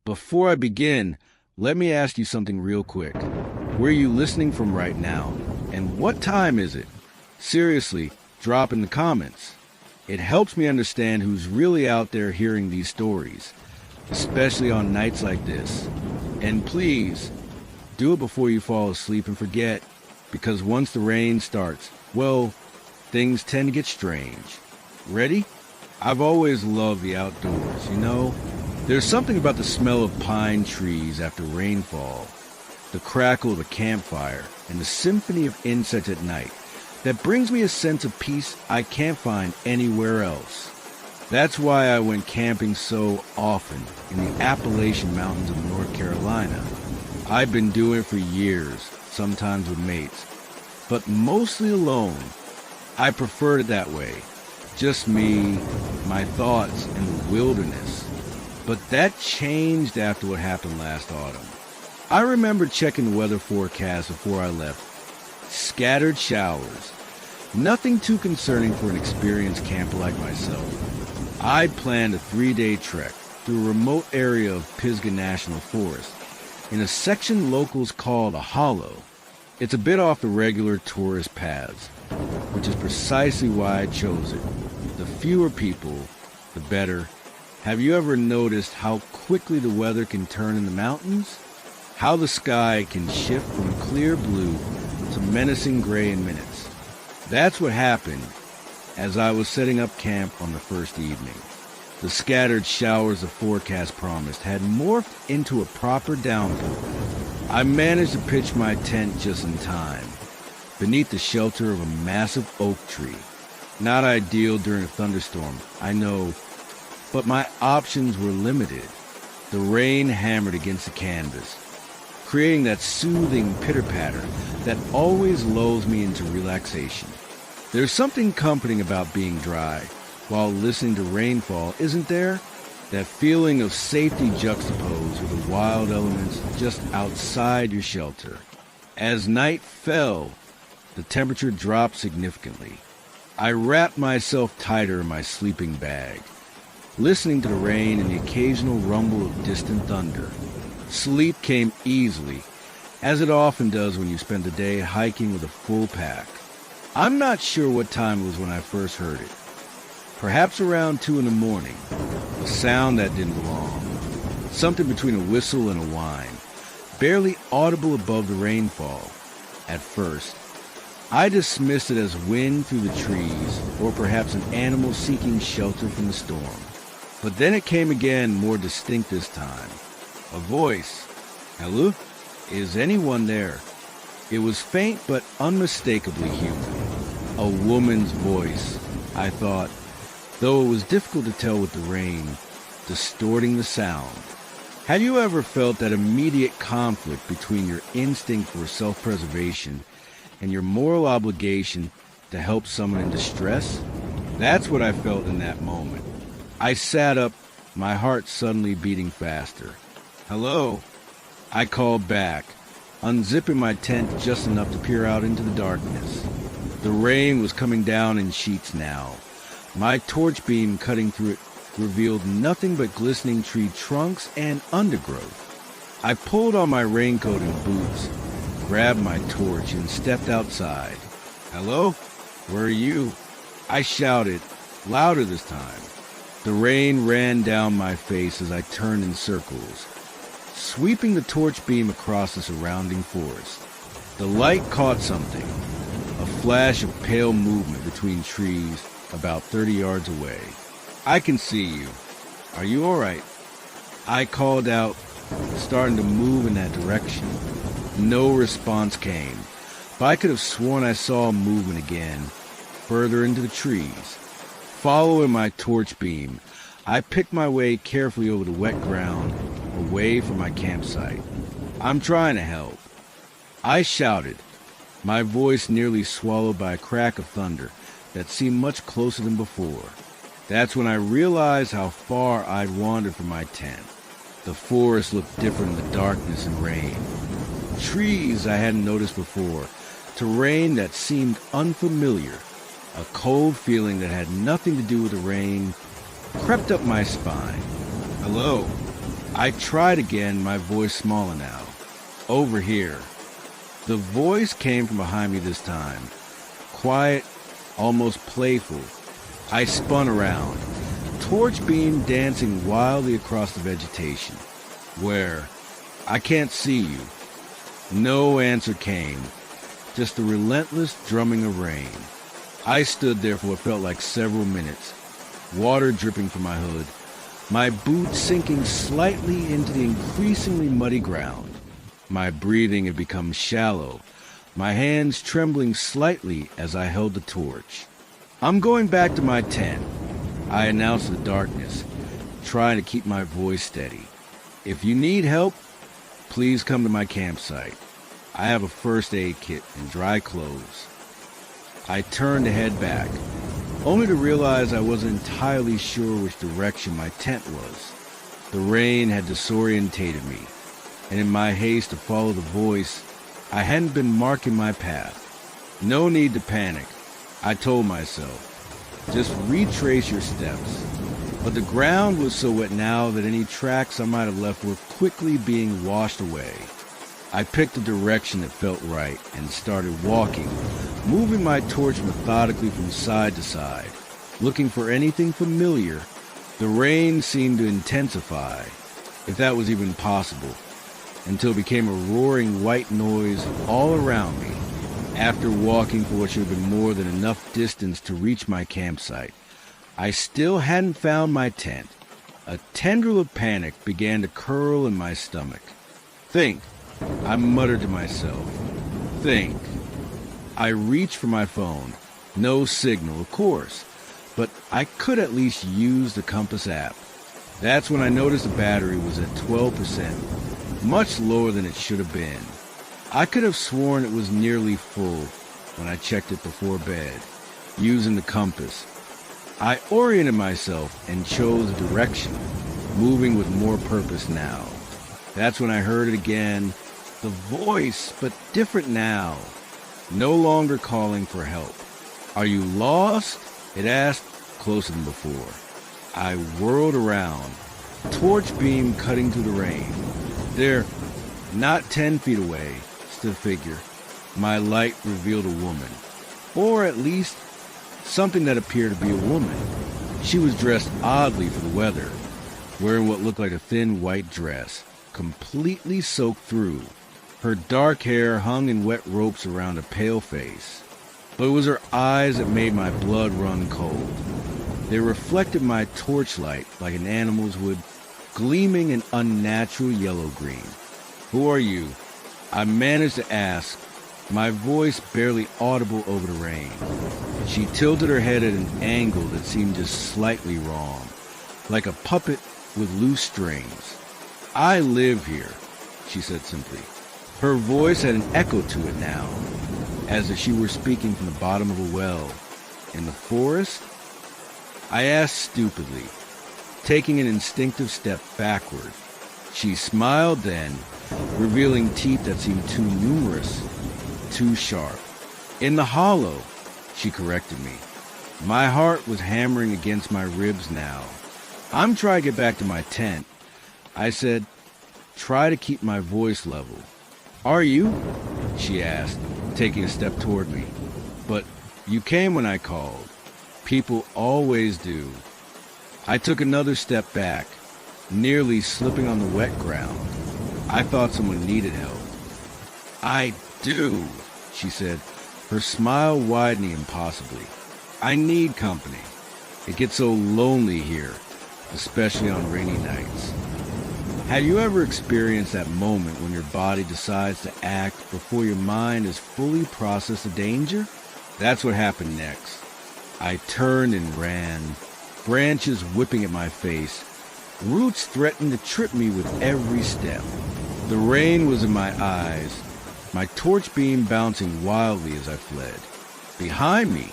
Before I begin, let me ask you something real quick. Where are you listening from right now? And what time is it? Seriously, drop in the comments. It helps me understand who's really out there hearing these stories, especially on nights like this. And please, do it before you fall asleep and forget, because once the rain starts, well, things tend to get strange. Ready? I've always loved the outdoors, you know? There's something about the smell of pine trees after rainfall, the crackle of a campfire, and the symphony of insects at night that brings me a sense of peace I can't find anywhere else. That's why I went camping so often in the Appalachian Mountains of North Carolina. I've been doing it for years, sometimes with mates, but mostly alone. I preferred it that way. Just me, my thoughts, and the wilderness. But that changed after what happened last autumn. I remember checking the weather forecast before I left. Scattered showers. Nothing too concerning for an experienced camper like myself. I'd planned a 3-day trek through a remote area of Pisgah National Forest in a section locals call a hollow. It's a bit off the regular tourist paths, which is precisely why I chose it. The fewer people, the better. Have you ever noticed how quickly the weather can turn in the mountains? How the sky can shift from clear blue to menacing gray in minutes? That's what happened as I was setting up camp on the first evening. The scattered showers the forecast promised had morphed into a proper downpour. I managed to pitch my tent just in time, beneath the shelter of a massive oak tree. Not ideal during a thunderstorm, I know, but my options were limited. The rain hammered against the canvas, creating that soothing pitter-patter that always lulls me into relaxation. There's something comforting about being dry while listening to rainfall, isn't there? That feeling of safety juxtaposed with the wild elements just outside your shelter. As night fell, the temperature dropped significantly. I wrapped myself tighter in my sleeping bag, listening to the rain and the occasional rumble of distant thunder. Sleep came easily, as it often does when you spend the day hiking with a full pack. I'm not sure what time it was when I first heard it. Perhaps around 2 in the morning. A sound that didn't belong. Something between a whistle and a whine, barely audible above the rainfall. At first, I dismissed it as wind through the trees, or perhaps an animal seeking shelter from the storm. But then it came again, more distinct this time. A voice. Hello? Is anyone there? It was faint but unmistakably human. A woman's voice, I thought, though it was difficult to tell with the rain distorting the sound. Have you ever felt that immediate conflict between your instinct for self-preservation and your moral obligation to help someone in distress? That's what I felt in that moment. I sat up, my heart suddenly beating faster. Hello? I called back, unzipping my tent just enough to peer out into the darkness. The rain was coming down in sheets now. My torch beam cutting through it revealed nothing but glistening tree trunks and undergrowth. I pulled on my raincoat and boots, grabbed my torch, and stepped outside. Hello? Where are you? I shouted, louder this time. The rain ran down my face as I turned in circles, sweeping the torch beam across the surrounding forest. The light caught something, a flash of pale movement between trees about 30 yards away. I can see you. Are you all right? I called out, starting to move in that direction. No response came, but I could have sworn I saw movement again, further into the trees. Following my torch beam, I picked my way carefully over the wet ground, away from my campsite. I'm trying to help. I shouted, my voice nearly swallowed by a crack of thunder that seemed much closer than before. That's when I realized how far I'd wandered from my tent. The forest looked different in the darkness and rain. Trees I hadn't noticed before, terrain that seemed unfamiliar. A cold feeling that had nothing to do with the rain crept up my spine. Hello. I tried again, my voice smaller now. Over here. The voice came from behind me this time. Quiet, almost playful. I spun around, torch beam dancing wildly across the vegetation. Where? I can't see you. No answer came, just the relentless drumming of rain. I stood there for what felt like several minutes, water dripping from my hood, my boots sinking slightly into the increasingly muddy ground. My breathing had become shallow, my hands trembling slightly as I held the torch. I'm going back to my tent, I announced in the darkness, trying to keep my voice steady. If you need help, please come to my campsite. I have a first aid kit and dry clothes. I turned to head back, only to realize I wasn't entirely sure which direction my tent was. The rain had disorientated me, and in my haste to follow the voice, I hadn't been marking my path. No need to panic, I told myself. Just retrace your steps. But the ground was so wet now that any tracks I might have left were quickly being washed away. I picked a direction that felt right and started walking, moving my torch methodically from side to side, looking for anything familiar. The rain seemed to intensify, if that was even possible, until it became a roaring white noise all around me. After walking for what should have been more than enough distance to reach my campsite, I still hadn't found my tent. A tendril of panic began to curl in my stomach. Think, I muttered to myself. Think. I reached for my phone. No signal, of course, but I could at least use the compass app. That's when I noticed the battery was at 12%, much lower than it should have been. I could have sworn it was nearly full when I checked it before bed, using the compass. I oriented myself and chose a direction, moving with more purpose now. That's when I heard it again, the voice, but different now, no longer calling for help. Are you lost? It asked, closer than before. I whirled around, torch beam cutting through the rain. There, not 10 feet away, stood a figure. My light revealed a woman, or at least something that appeared to be a woman. She was dressed oddly for the weather, wearing what looked like a thin white dress, completely soaked through. Her dark hair hung in wet ropes around a pale face, but it was her eyes that made my blood run cold. They reflected my torchlight like an animal's would, gleaming an unnatural yellow-green. Who are you? I managed to ask, my voice barely audible over the rain. She tilted her head at an angle that seemed just slightly wrong, like a puppet with loose strings. I live here, she said simply. Her voice had an echo to it now, as if she were speaking from the bottom of a well. In the forest? I asked stupidly, taking an instinctive step backward. She smiled then, revealing teeth that seemed too numerous, too sharp. In the hollow, she corrected me. My heart was hammering against my ribs now. I'm trying to get back to my tent. I said, try to keep my voice level. Are you? She asked, taking a step toward me. But you came when I called. People always do. I took another step back, nearly slipping on the wet ground. I thought someone needed help. I do, she said, her smile widening impossibly. I need company. It gets so lonely here, especially on rainy nights. Have you ever experienced that moment when your body decides to act before your mind has fully processed the danger? That's what happened next. I turned and ran, branches whipping at my face, roots threatened to trip me with every step. The rain was in my eyes, my torch beam bouncing wildly as I fled. Behind me,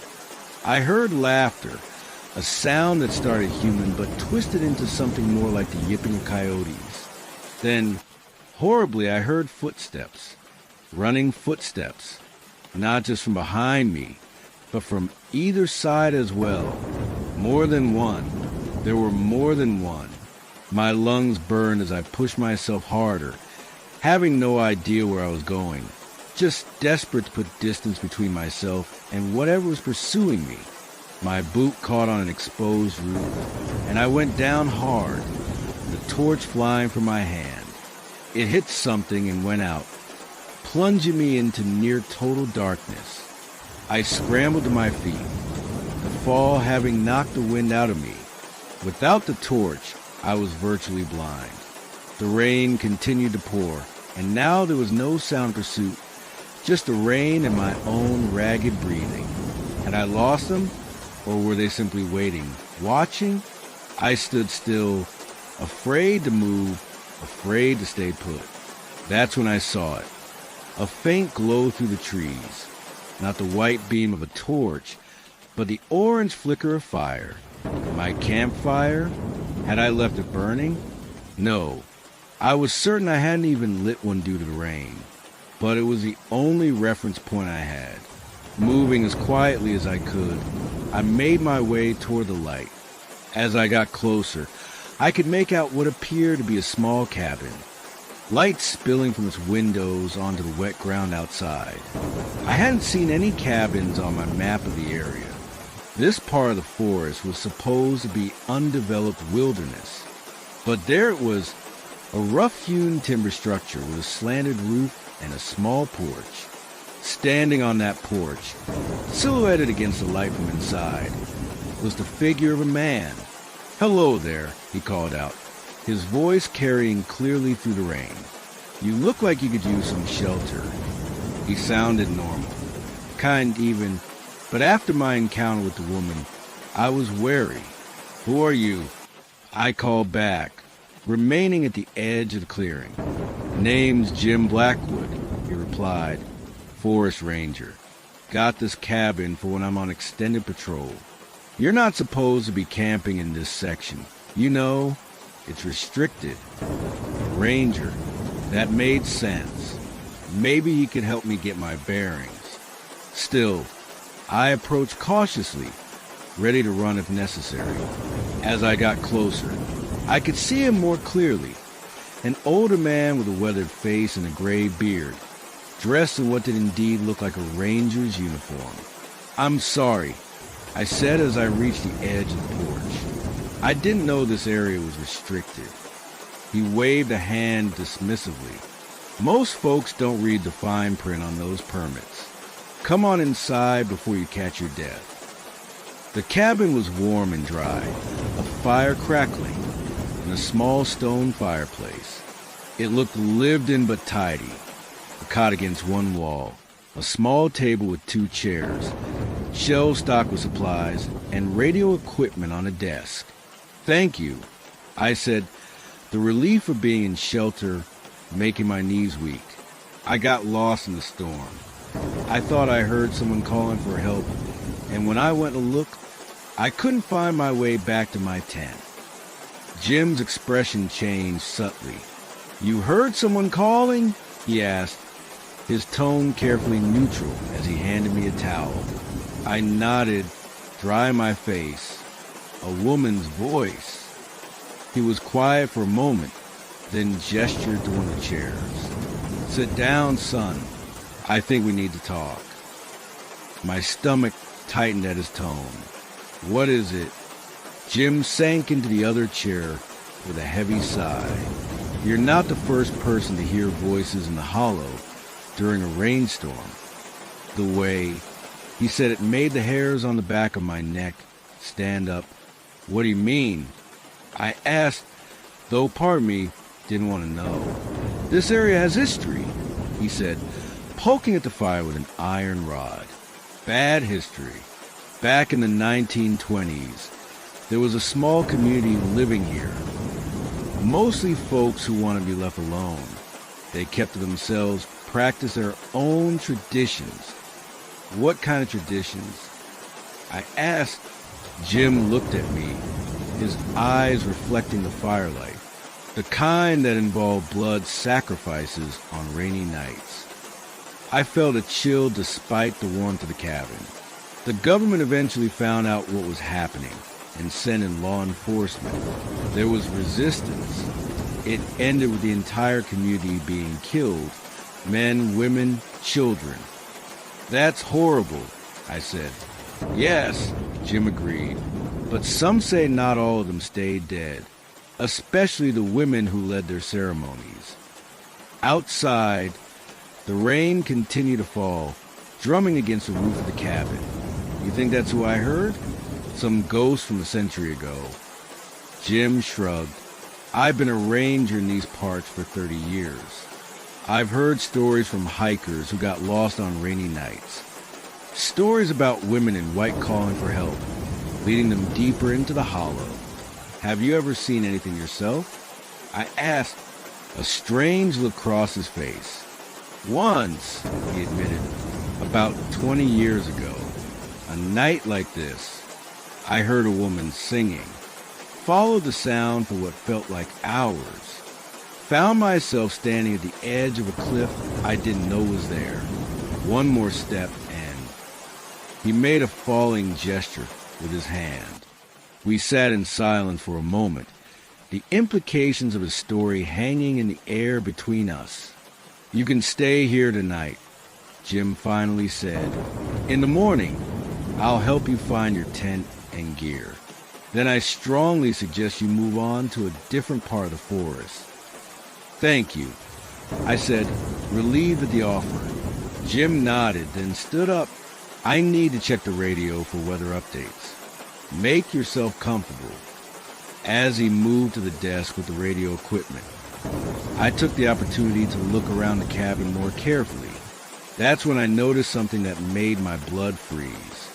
I heard laughter, a sound that started human but twisted into something more like the yipping of coyotes. Then, horribly, I heard footsteps, running footsteps, not just from behind me, but from either side as well. More than one. There were more than one. My lungs burned as I pushed myself harder, having no idea where I was going, just desperate to put distance between myself and whatever was pursuing me. My boot caught on an exposed roof, and I went down hard, the torch flying from my hand. It hit something and went out, plunging me into near total darkness. I scrambled to my feet, the fall having knocked the wind out of me. Without the torch, I was virtually blind. The rain continued to pour, and now there was no sound pursuit, just the rain and my own ragged breathing. Had I lost them, or were they simply waiting, watching? I stood still, afraid to move, afraid to stay put. That's when I saw it. A faint glow through the trees. Not the white beam of a torch, but the orange flicker of fire. My campfire? Had I left it burning? No. I was certain I hadn't even lit one due to the rain. But it was the only reference point I had. Moving as quietly as I could, I made my way toward the light. As I got closer, I could make out what appeared to be a small cabin, light spilling from its windows onto the wet ground outside. I hadn't seen any cabins on my map of the area. This part of the forest was supposed to be undeveloped wilderness, but there it was, a rough-hewn timber structure with a slanted roof and a small porch. Standing on that porch, silhouetted against the light from inside, was the figure of a man. "Hello there," he called out, his voice carrying clearly through the rain. "You look like you could use some shelter." He sounded normal, kind even, but after my encounter with the woman, I was wary. "Who are you?" I called back, remaining at the edge of the clearing. "Name's Jim Blackwood," he replied. "Forest ranger. Got this cabin for when I'm on extended patrol. You're not supposed to be camping in this section. You know, it's restricted." Ranger. That made sense. Maybe he could help me get my bearings. Still, I approached cautiously, ready to run if necessary. As I got closer, I could see him more clearly. An older man with a weathered face and a gray beard, dressed in what did indeed look like a ranger's uniform. "I'm sorry," I said as I reached the edge of the porch. "I didn't know this area was restricted." He waved a hand dismissively. "Most folks don't read the fine print on those permits. Come on inside before you catch your death." The cabin was warm and dry, a fire crackling, and a small stone fireplace. It looked lived in but tidy. A cot against one wall, a small table with 2 chairs, shelves stocked with supplies, and radio equipment on a desk. "Thank you," I said, the relief of being in shelter making my knees weak. I got lost in the storm. I thought I heard someone calling for help, and when I went to look, I couldn't find my way back to my tent. Jim's expression changed subtly. "You heard someone calling?" he asked, his tone carefully neutral as he handed me a towel. I nodded, drying my face. A woman's voice. He was quiet for a moment, then gestured to one of the chairs. "Sit down, son. I think we need to talk." My stomach tightened at his tone. "What is it?" Jim sank into the other chair with a heavy sigh. "You're not the first person to hear voices in the hollow during a rainstorm. The way," he said, it made the hairs on the back of my neck stand up. "What do you mean?" I asked, though part of me didn't want to know. "This area has history," he said, poking at the fire with an iron rod. "Bad history. Back in the 1920s, there was a small community living here. Mostly folks who want to be left alone. They kept to themselves, practiced their own traditions." "What kind of traditions?" I asked. Jim looked at me, his eyes reflecting the firelight, the kind that involved blood sacrifices on rainy nights. I felt a chill despite the warmth of the cabin. "The government eventually found out what was happening. and sent in law enforcement. There was resistance. It ended with the entire community being killed, men, women, children. That's horrible, I said. Yes, Jim agreed, but some say not all of them stayed dead, especially the women who led their ceremonies. Outside, the rain continued to fall, drumming against the roof of the cabin. You think that's who I heard? Some ghost from a century ago. Jim shrugged. I've been a ranger in these parts for 30 years. I've heard stories from hikers who got lost on rainy nights. Stories about women in white calling for help, leading them deeper into the hollow. Have you ever seen anything yourself? I asked. A strange look crossed his face. Once, he admitted, about 20 years ago, a night like this, I heard a woman singing. Followed the sound for what felt like hours. Found myself standing at the edge of a cliff I didn't know was there. One more step and he made a falling gesture with his hand. We sat in silence for a moment, the implications of his story hanging in the air between us. You can stay here tonight, Jim finally said. In the morning, I'll help you find your tent and gear. Then I strongly suggest you move on to a different part of the forest. Thank you, I said, relieved at the offer. Jim nodded, then stood up. I need to check the radio for weather updates. Make yourself comfortable. As he moved to the desk with the radio equipment, I took the opportunity to look around the cabin more carefully. That's when I noticed something that made my blood freeze.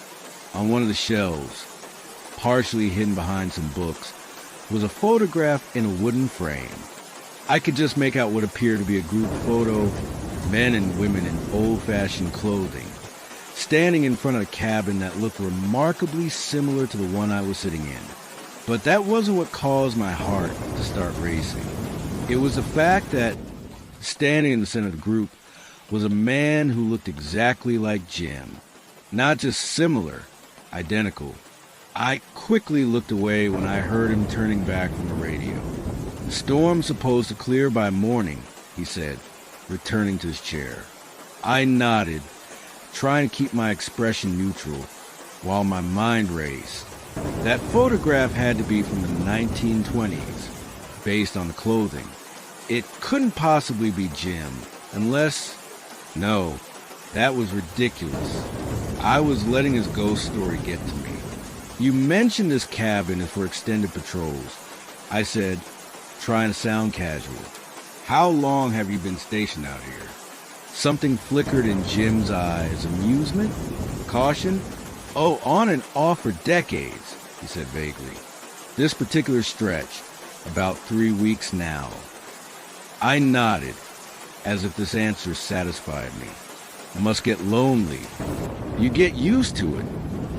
On one of the shelves, partially hidden behind some books, was a photograph in a wooden frame. I could just make out what appeared to be a group photo, men and women in old-fashioned clothing, standing in front of a cabin that looked remarkably similar to the one I was sitting in. But that wasn't what caused my heart to start racing. It was the fact that, standing in the center of the group, was a man who looked exactly like Jim. Not just similar, identical. I quickly looked away when I heard him turning back from the radio. The storm's supposed to clear by morning, he said, returning to his chair. I nodded, trying to keep my expression neutral, while my mind raced. That photograph had to be from the 1920s, based on the clothing. It couldn't possibly be Jim, unless... No, that was ridiculous. I was letting his ghost story get to me. You mentioned this cabin is for extended patrols, I said, trying to sound casual. How long have you been stationed out here? Something flickered in Jim's eyes. Amusement? Caution? Oh, on and off for decades, he said vaguely. This particular stretch, about 3 weeks now. I nodded, as if this answer satisfied me. I must get lonely. You get used to it,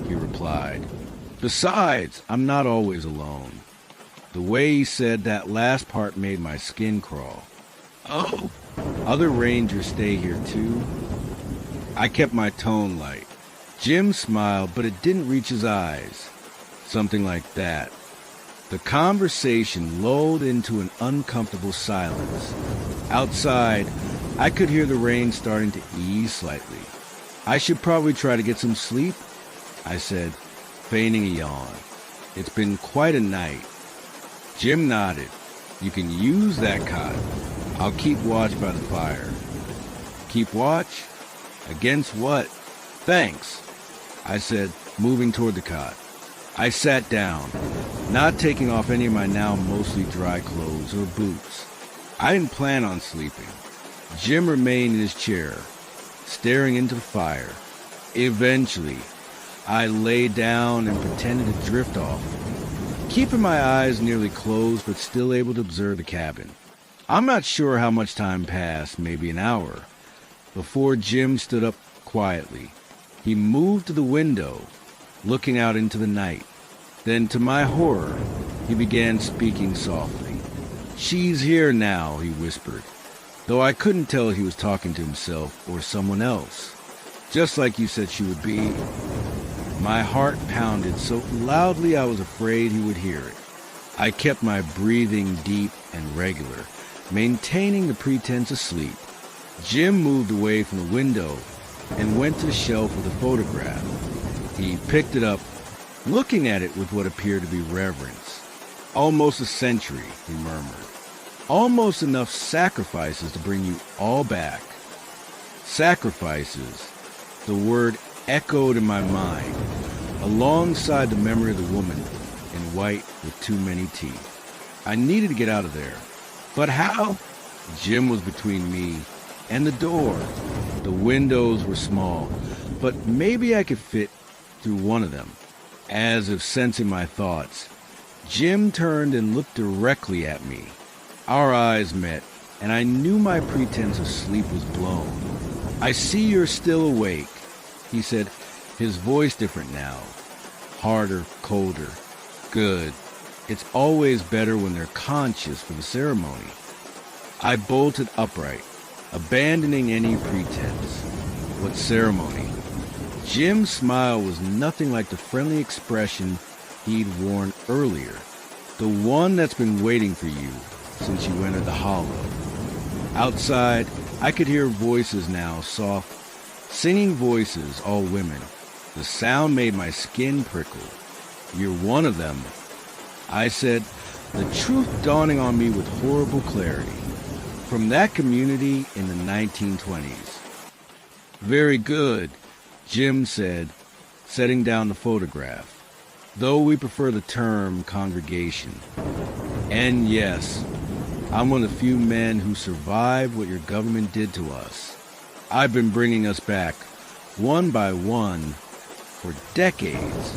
he replied. Besides, I'm not always alone. The way he said that last part made my skin crawl. Oh, other rangers stay here too? I kept my tone light. Jim smiled, but it didn't reach his eyes. Something like that. The conversation lulled into an uncomfortable silence. Outside, I could hear the rain starting to ease slightly. I should probably try to get some sleep, I said, feigning a yawn. It's been quite a night. Jim nodded. You can use that cot. I'll keep watch by the fire. Keep watch? Against what? Thanks, I said, moving toward the cot. I sat down, not taking off any of my now mostly dry clothes or boots. I didn't plan on sleeping. Jim remained in his chair, staring into the fire. Eventually, I lay down and pretended to drift off, keeping my eyes nearly closed but still able to observe the cabin. I'm not sure how much time passed, maybe an hour, before Jim stood up quietly. He moved to the window, looking out into the night. Then, to my horror, he began speaking softly. She's here now, he whispered, though I couldn't tell if he was talking to himself or someone else. Just like you said she would be. My heart pounded so loudly I was afraid he would hear it. I kept my breathing deep and regular, maintaining the pretense of sleep. Jim moved away from the window and went to the shelf with a photograph. He picked it up, looking at it with what appeared to be reverence. "Almost a century," he murmured. "Almost enough sacrifices to bring you all back." Sacrifices. The word echoed in my mind, alongside the memory of the woman in white with too many teeth. I needed to get out of there. But how? Jim was between me and the door. The windows were small, but maybe I could fit through one of them. As if sensing my thoughts, Jim turned and looked directly at me. Our eyes met, and I knew my pretense of sleep was blown. "I see you're still awake," he said, his voice different now. Harder, colder. "Good. It's always better when they're conscious for the ceremony." I bolted upright, abandoning any pretense. What ceremony? Jim's smile was nothing like the friendly expression he'd worn earlier, the one that's been waiting for you since you entered the hollow. Outside, I could hear voices now, soft, singing voices, all women. The sound made my skin prickle. "You're one of them," I said, the truth dawning on me with horrible clarity. "From that community in the 1920s. "Very good," Jim said, setting down the photograph, "though we prefer the term congregation. And yes, I'm one of the few men who survived what your government did to us. I've been bringing us back, one by one, for decades.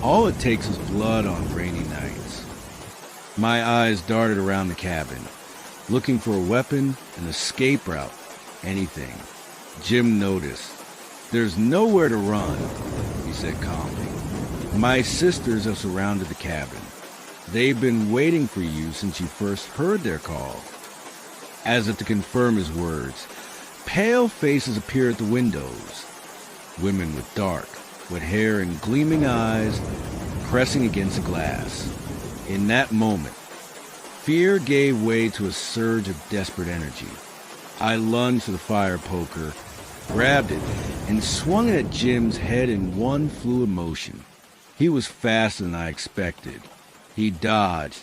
All it takes is blood on rainy nights." My eyes darted around the cabin, looking for a weapon, an escape route, anything. Jim noticed. "There's nowhere to run," he said calmly. "My sisters have surrounded the cabin. They've been waiting for you since you first heard their call." As if to confirm his words, pale faces appeared at the windows. Women with dark, wet hair and gleaming eyes pressing against the glass. In that moment, fear gave way to a surge of desperate energy. I lunged for the fire poker, grabbed it, and swung it at Jim's head in one fluid motion. He was faster than I expected. He dodged,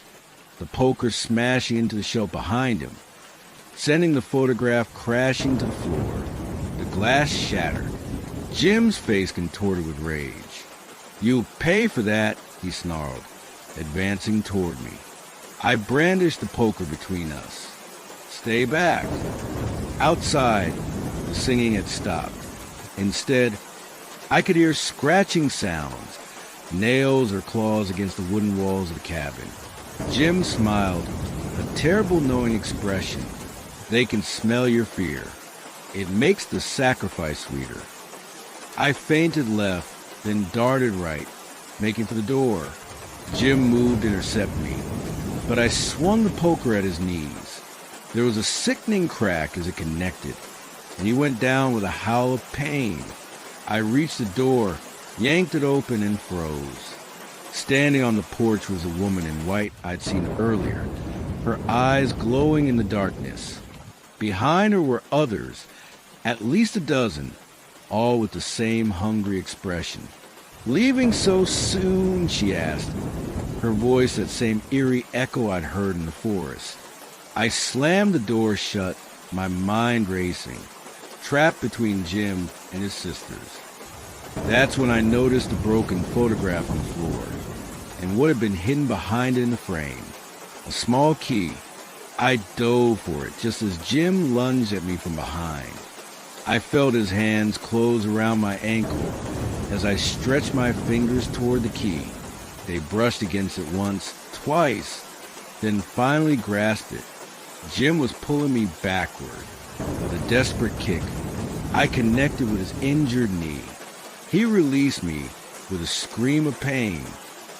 the poker smashing into the shelf behind him, sending the photograph crashing to the floor. The glass shattered. Jim's face contorted with rage. "You'll pay for that," he snarled, advancing toward me. I brandished the poker between us. "Stay back." Outside, the singing had stopped. Instead, I could hear scratching sounds, nails or claws against the wooden walls of the cabin. Jim smiled, a terrible knowing expression. "They can smell your fear. It makes the sacrifice sweeter." I feinted left, then darted right, making for the door. Jim moved to intercept me, but I swung the poker at his knees. There was a sickening crack as it connected, and he went down with a howl of pain. I reached the door, yanked it open, and froze. Standing on the porch was a woman in white I'd seen earlier, her eyes glowing in the darkness. Behind her were others, at least a dozen, all with the same hungry expression. "Leaving so soon?" she asked, her voice that same eerie echo I'd heard in the forest. I slammed the door shut, my mind racing, trapped between Jim and his sisters. That's when I noticed the broken photograph on the floor, and what had been hidden behind it in the frame. A small key. I dove for it just as Jim lunged at me from behind. I felt his hands close around my ankle as I stretched my fingers toward the key. They brushed against it once, twice, then finally grasped it. Jim was pulling me backward. With a desperate kick, I connected with his injured knee. He released me with a scream of pain.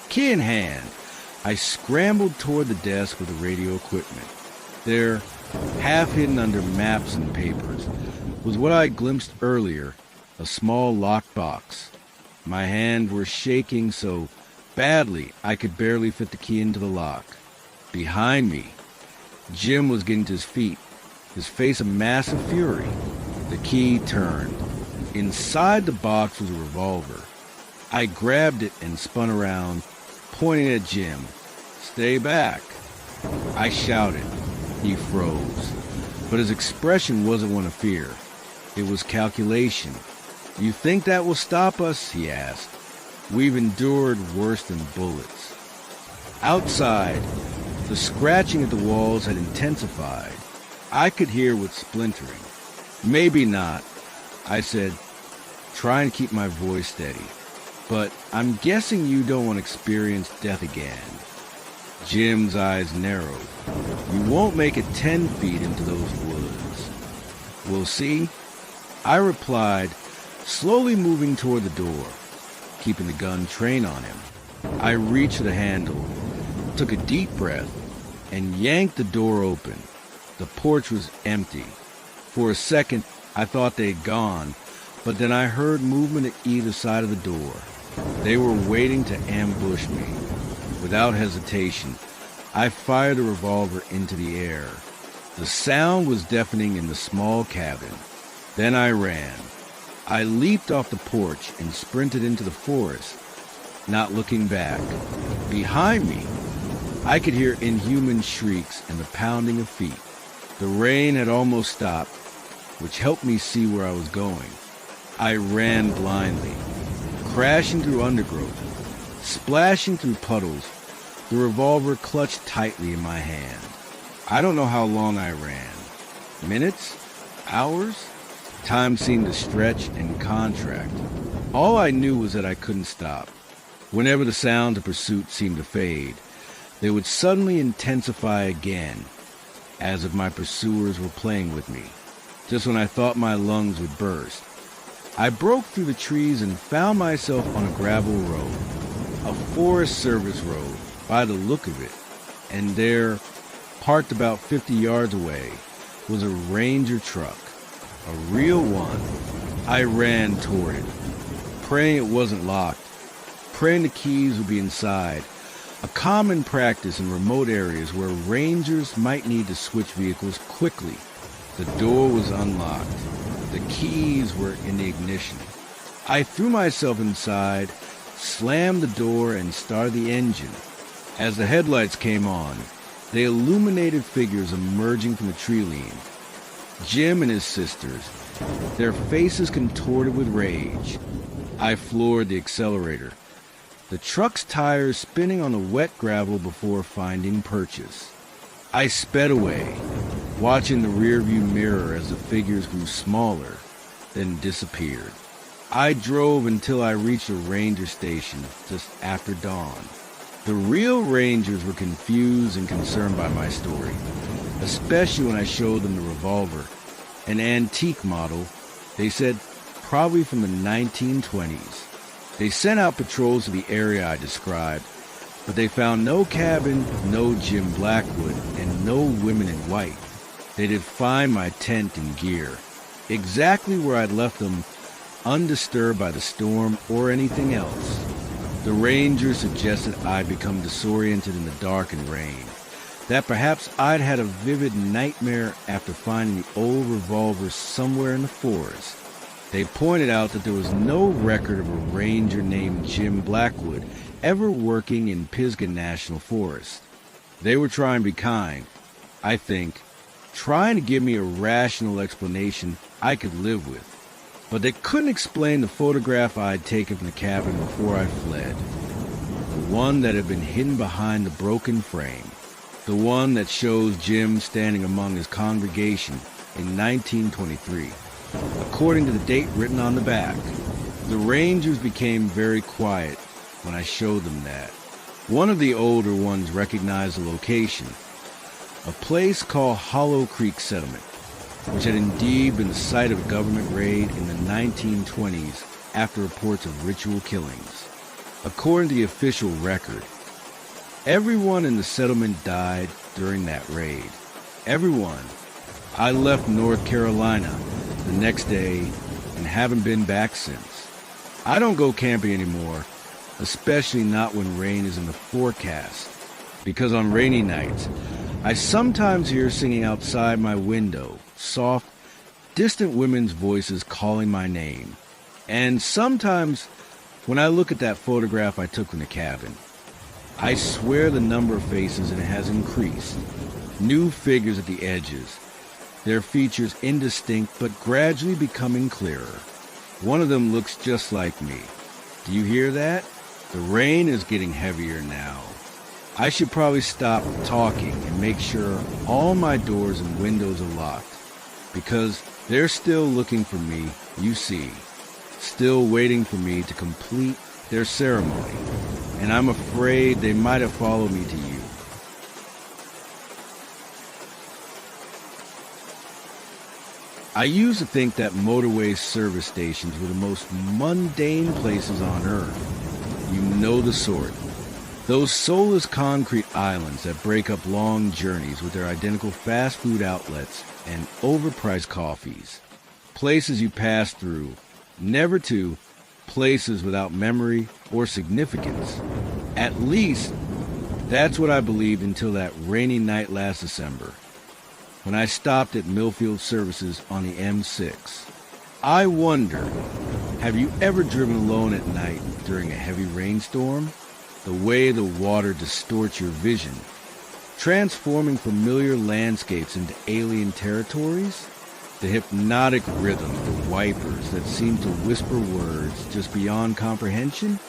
Key in hand, I scrambled toward the desk with the radio equipment. There, half hidden under maps and papers, was what I glimpsed earlier, a small locked box. My hands were shaking so badly I could barely fit the key into the lock. Behind me, Jim was getting to his feet, his face a mass of fury. The key turned. Inside the box was a revolver. I grabbed it and spun around, pointing at Jim. "Stay back!" I shouted. He froze. But his expression wasn't one of fear. It was calculation. "You think that will stop us?" he asked. "We've endured worse than bullets." Outside, the scratching at the walls had intensified. I could hear it splintering. "Maybe not," I said, trying to keep my voice steady. "But I'm guessing you don't want to experience death again." Jim's eyes narrowed. "You won't make it 10 feet into those woods." "We'll see," I replied, slowly moving toward the door, keeping the gun trained on him. I reached for the handle, took a deep breath, and yanked the door open. The porch was empty. For a second, I thought they had gone, but then I heard movement at either side of the door. They were waiting to ambush me. Without hesitation, I fired the revolver into the air. The sound was deafening in the small cabin. Then I ran. I leaped off the porch and sprinted into the forest, not looking back. Behind me, I could hear inhuman shrieks and the pounding of feet. The rain had almost stopped, which helped me see where I was going. I ran blindly, crashing through undergrowth, splashing through puddles, the revolver clutched tightly in my hand. I don't know how long I ran. Minutes? Hours? Time seemed to stretch and contract. All I knew was that I couldn't stop. Whenever the sound of pursuit seemed to fade, they would suddenly intensify again, as if my pursuers were playing with me. Just when I thought my lungs would burst, I broke through the trees and found myself on a gravel road, a Forest Service road by the look of it, and there, parked about 50 yards away, was a Ranger truck, a real one. I ran toward it, praying it wasn't locked, praying the keys would be inside, a common practice in remote areas where Rangers might need to switch vehicles quickly. The door was unlocked. The keys were in the ignition. I threw myself inside, slammed the door, and started the engine. As the headlights came on, they illuminated figures emerging from the tree lean. Jim and his sisters, their faces contorted with rage. I floored the accelerator, the truck's tires spinning on the wet gravel before finding purchase. I sped away, watching the rearview mirror as the figures grew smaller, then disappeared. I drove until I reached a ranger station just after dawn. The real Rangers were confused and concerned by my story, especially when I showed them the revolver, an antique model, they said probably from the 1920s. They sent out patrols to the area I described, but they found no cabin, no Jim Blackwood, and no women in white. They did find my tent and gear, exactly where I'd left them, undisturbed by the storm or anything else. The Ranger suggested I become disoriented in the dark and rain, that perhaps I'd had a vivid nightmare after finding the old revolver somewhere in the forest. They pointed out that there was no record of a ranger named Jim Blackwood ever working in Pisgah National Forest. They were trying to be kind, I think, trying to give me a rational explanation I could live with. But they couldn't explain the photograph I had taken from the cabin before I fled. The one that had been hidden behind the broken frame. The one that shows Jim standing among his congregation in 1923, according to the date written on the back. The Rangers became very quiet when I showed them that. One of the older ones recognized the location, a place called Hollow Creek Settlement, which had indeed been the site of a government raid in the 1920s after reports of ritual killings. According to the official record, everyone in the settlement died during that raid. Everyone. I left North Carolina the next day and haven't been back since. I don't go camping anymore, especially not when rain is in the forecast, because on rainy nights, I sometimes hear singing outside my window, soft, distant women's voices calling my name. And sometimes, when I look at that photograph I took from the cabin, I swear the number of faces in it has increased. New figures at the edges, their features indistinct but gradually becoming clearer. One of them looks just like me. Do you hear that? The rain is getting heavier now. I should probably stop talking and make sure all my doors and windows are locked, because they're still looking for me, you see, still waiting for me to complete their ceremony, and I'm afraid they might have followed me to you. I used to think that motorway service stations were the most mundane places on Earth. You know the sort. Those soulless concrete islands that break up long journeys with their identical fast food outlets and overpriced coffees. Places you pass through, never to places without memory or significance. At least, that's what I believed until that rainy night last December, when I stopped at Millfield Services on the M6. I wonder, have you ever driven alone at night during a heavy rainstorm? The way the water distorts your vision, transforming familiar landscapes into alien territories? The hypnotic rhythm of the wipers that seem to whisper words just beyond comprehension?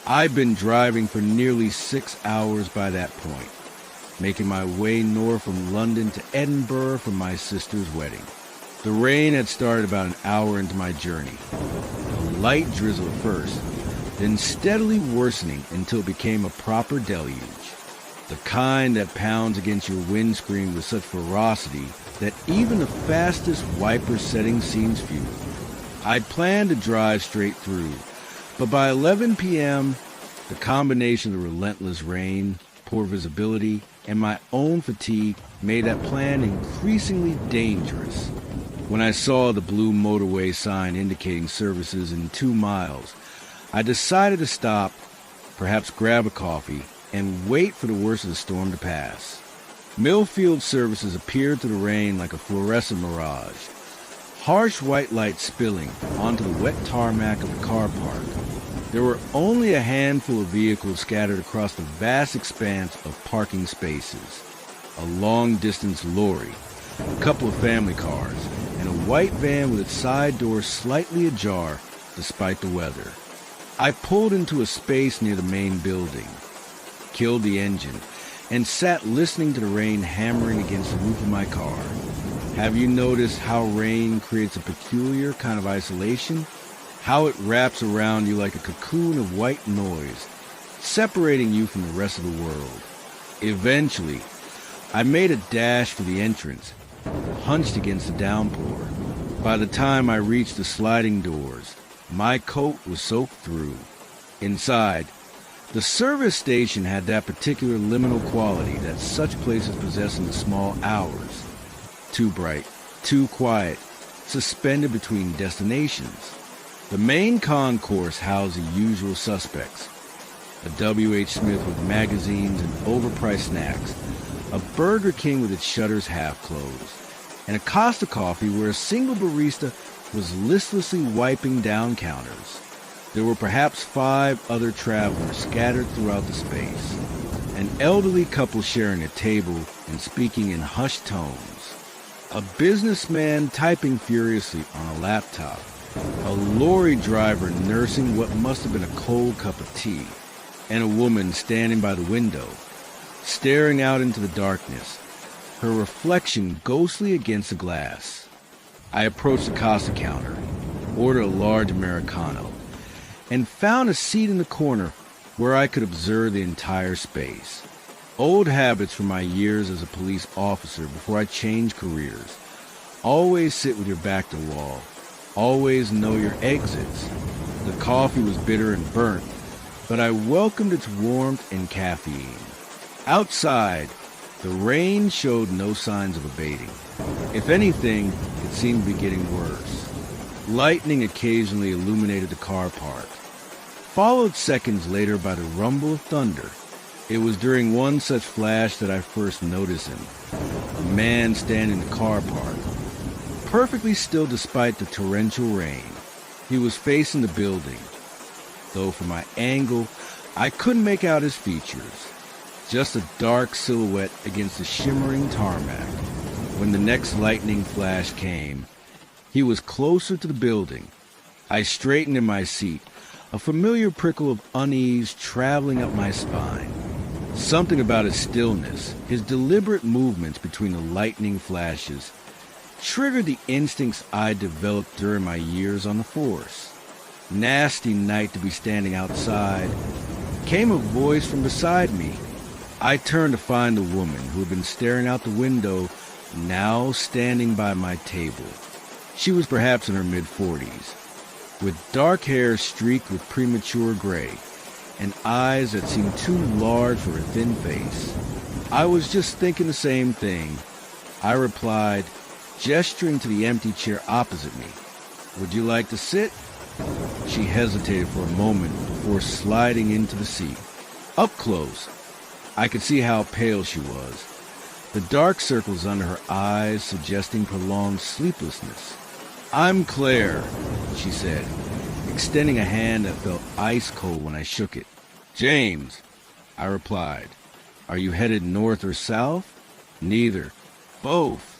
I've been driving for nearly 6 hours by that point, making my way north from London to Edinburgh for my sister's wedding. The rain had started about an hour into my journey. A light drizzle at first, then steadily worsening until it became a proper deluge. The kind that pounds against your windscreen with such ferocity that even the fastest wiper setting seems futile. I'd planned to drive straight through, but by 11 p.m., the combination of the relentless rain, poor visibility, and my own fatigue made that plan increasingly dangerous. When I saw the blue motorway sign indicating services in 2 miles, I decided to stop, perhaps grab a coffee, and wait for the worst of the storm to pass. Millfield Services appeared through the rain like a fluorescent mirage, harsh white light spilling onto the wet tarmac of the car park. There were only a handful of vehicles scattered across the vast expanse of parking spaces. A long-distance lorry, a couple of family cars, and a white van with its side doors slightly ajar despite the weather. I pulled into a space near the main building, killed the engine, and sat listening to the rain hammering against the roof of my car. Have you noticed how rain creates a peculiar kind of isolation? How it wraps around you like a cocoon of white noise, separating you from the rest of the world. Eventually, I made a dash for the entrance, hunched against the downpour. By the time I reached the sliding doors, my coat was soaked through. Inside, the service station had that particular liminal quality that such places possess in the small hours. Too bright, too quiet, suspended between destinations. The main concourse housed the usual suspects. A W.H. Smith with magazines and overpriced snacks, a Burger King with its shutters half closed, and a Costa Coffee where a single barista was listlessly wiping down counters. There were perhaps 5 other travelers scattered throughout the space, an elderly couple sharing a table and speaking in hushed tones, a businessman typing furiously on a laptop, a lorry driver nursing what must have been a cold cup of tea, and a woman standing by the window, staring out into the darkness, her reflection ghostly against the glass. I approached the Costa counter, ordered a large Americano, and found a seat in the corner where I could observe the entire space. Old habits from my years as a police officer before I changed careers. Always sit with your back to the wall. Always know your exits. The coffee was bitter and burnt, but I welcomed its warmth and caffeine. Outside, the rain showed no signs of abating. If anything, it seemed to be getting worse. Lightning occasionally illuminated the car park, followed seconds later by the rumble of thunder. It was during one such flash that I first noticed him. A man standing in the car park, perfectly still despite the torrential rain. He was facing the building, though from my angle, I couldn't make out his features. Just a dark silhouette against the shimmering tarmac. When the next lightning flash came, he was closer to the building. I straightened in my seat, a familiar prickle of unease traveling up my spine. Something about his stillness, his deliberate movements between the lightning flashes, triggered the instincts I developed during my years on the force. Nasty night to be standing outside. Came a voice from beside me. I turned to find the woman who had been staring out the window, now standing by my table. She was perhaps in her mid-40s, with dark hair streaked with premature gray, and eyes that seemed too large for her thin face. I was just thinking the same thing. I replied, gesturing to the empty chair opposite me. "Would you like to sit?" She hesitated for a moment before sliding into the seat. Up close, I could see how pale she was, the dark circles under her eyes suggesting prolonged sleeplessness. "I'm Claire," she said, extending a hand that felt ice cold when I shook it. "James," I replied. "Are you headed north or south?" "Neither. Both."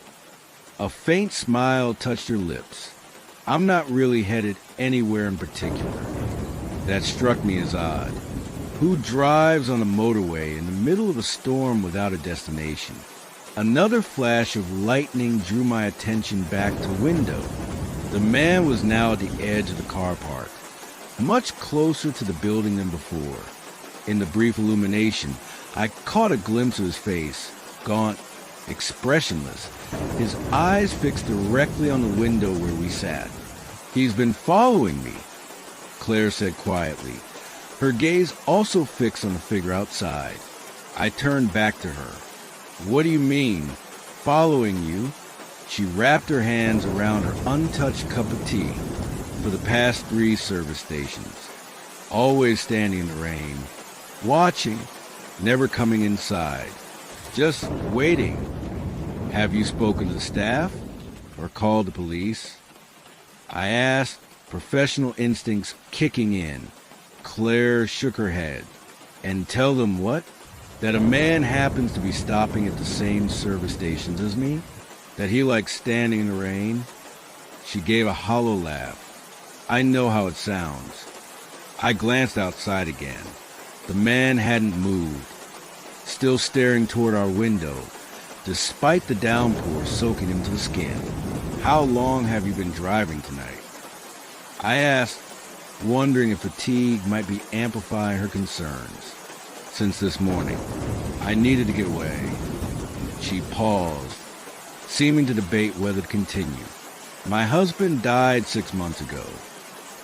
A faint smile touched her lips. "I'm not really headed anywhere in particular." That struck me as odd. Who drives on a motorway in the middle of a storm without a destination? Another flash of lightning drew my attention back to the window. The man was now at the edge of the car park, much closer to the building than before. In the brief illumination, I caught a glimpse of his face, gaunt, expressionless, his eyes fixed directly on the window where we sat. "He's been following me," Claire said quietly, her gaze also fixed on the figure outside. I turned back to her. "What do you mean, following you?" She wrapped her hands around her untouched cup of tea. "For the past 3 service stations. Always standing in the rain. Watching, never coming inside. Just waiting." "Have you spoken to the staff or called the police?" I asked, professional instincts kicking in. Claire shook her head. "And tell them what? That a man happens to be stopping at the same service stations as me? That he likes standing in the rain?" She gave a hollow laugh. "I know how it sounds." I glanced outside again. The man hadn't moved, still staring toward our window, despite the downpour soaking him to the skin. "How long have you been driving tonight?" I asked, wondering if fatigue might be amplifying her concerns. "Since this morning. I needed to get away." She paused, seeming to debate whether to continue. "My husband died 6 months ago.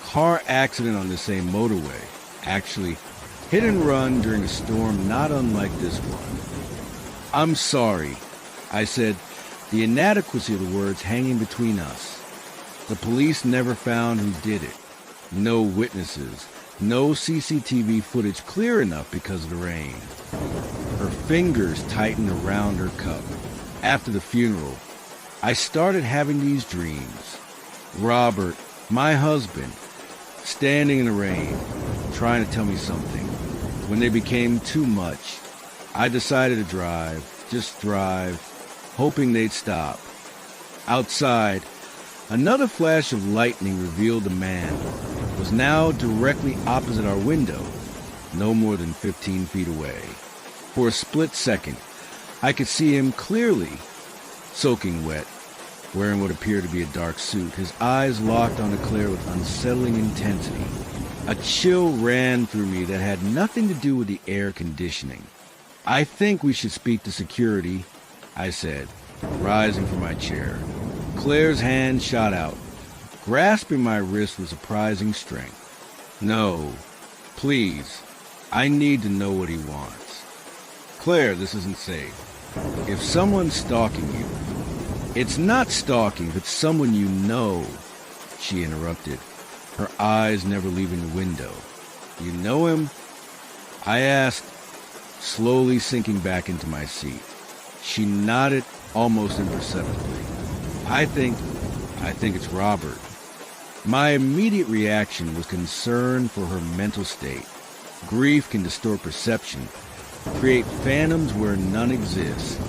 Car accident on the same motorway. Actually, hit and run during a storm not unlike this one." "I'm sorry," I said, the inadequacy of the words hanging between us. "The police never found who did it. No witnesses, no CCTV footage clear enough because of the rain." Her fingers tightened around her cup. "After the funeral, I started having these dreams. Robert, my husband, standing in the rain, trying to tell me something. When they became too much, I decided to drive, just drive, hoping they'd stop." Outside, another flash of lightning revealed the man was now directly opposite our window, no more than 15 feet away. For a split second, I could see him clearly, soaking wet, wearing what appeared to be a dark suit, his eyes locked on Claire with unsettling intensity. A chill ran through me that had nothing to do with the air conditioning. "I think we should speak to security," I said, rising from my chair. Claire's hand shot out, grasping my wrist with surprising strength. "No, please. I need to know what he wants." "Claire, this isn't safe. If someone's stalking you..." "It's not stalking if it's someone you know," she interrupted, her eyes never leaving the window. You know him? I asked, slowly sinking back into my seat. She nodded almost imperceptibly. I think it's Robert. My immediate reaction was concern for her mental state. Grief can distort perception, create phantoms where none exist.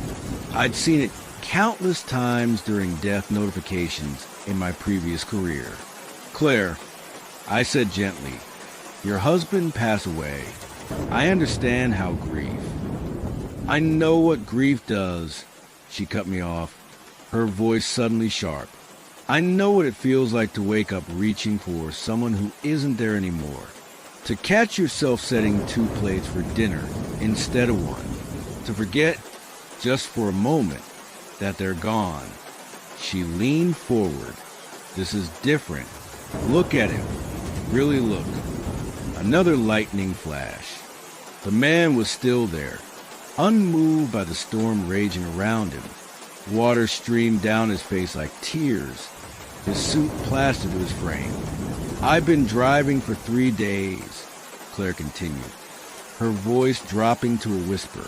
I'd seen it countless times during death notifications in my previous career. Claire, I said gently, your husband passed away. I understand how grief. I know what grief does. She cut me off, her voice suddenly sharp. I know what it feels like to wake up reaching for someone who isn't there anymore. To catch yourself setting 2 plates for dinner instead of 1. To forget, just for a moment, that they're gone. She leaned forward. This is different. Look at him. Really look. Another lightning flash. The man was still there, unmoved by the storm raging around him. Water streamed down his face like tears, his suit plastered to his frame. I've been driving for 3 days, Claire continued, her voice dropping to a whisper,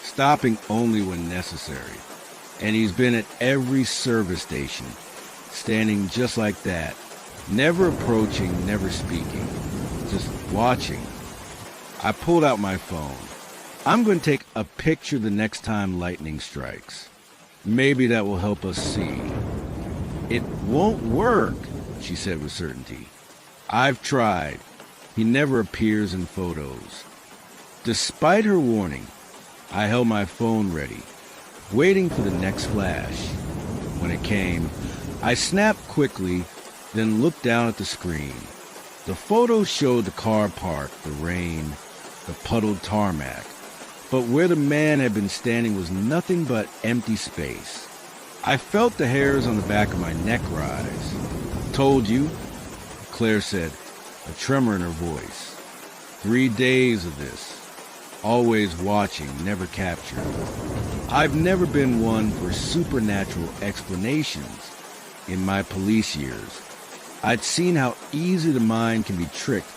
stopping only when necessary. And he's been at every service station, standing just like that, never approaching, never speaking, just watching. I pulled out my phone. I'm going to take a picture the next time lightning strikes. Maybe that will help us see. It won't work, she said with certainty. I've tried. He never appears in photos. Despite her warning, I held my phone ready, waiting for the next flash. When it came, I snapped quickly, then looked down at the screen. The photo showed the car parked, the rain, the puddled tarmac. But where the man had been standing was nothing but empty space. I felt the hairs on the back of my neck rise. Told you, Claire said, a tremor in her voice. 3 days of this. Always watching, never captured. I've never been one for supernatural explanations in my police years. I'd seen how easy the mind can be tricked,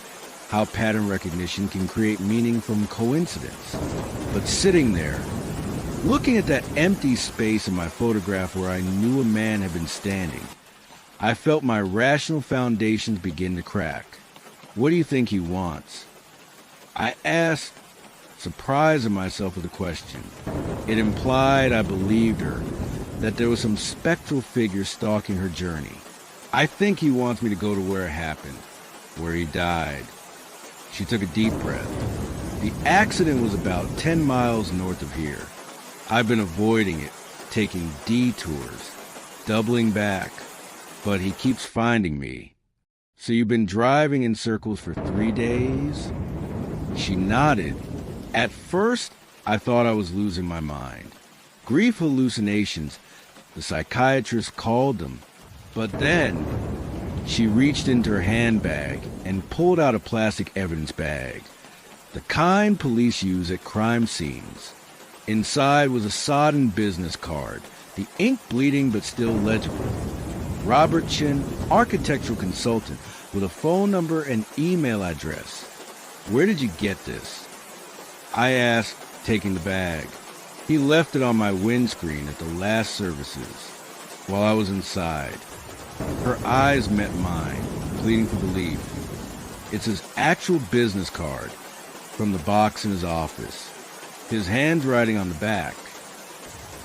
how pattern recognition can create meaning from coincidence. But sitting there, looking at that empty space in my photograph where I knew a man had been standing, I felt my rational foundations begin to crack. What do you think he wants? I asked, surprised at myself with the question. It implied I believed her, that there was some spectral figure stalking her journey. I think he wants me to go to where it happened, where he died. She took a deep breath. The accident was about 10 miles north of here. I've been avoiding it, taking detours, doubling back, but he keeps finding me. So you've been driving in circles for 3 days? She nodded. At first, I thought I was losing my mind. Grief hallucinations, the psychiatrist called them. But then, she reached into her handbag and pulled out a plastic evidence bag, the kind police use at crime scenes. Inside was a sodden business card, the ink bleeding but still legible. Robert Chin, architectural consultant, with a phone number and email address. Where did you get this? I asked, taking the bag. He left it on my windscreen at the last services, while I was inside. Her eyes met mine, pleading for belief. It's his actual business card, from the box in his office, his handwriting on the back.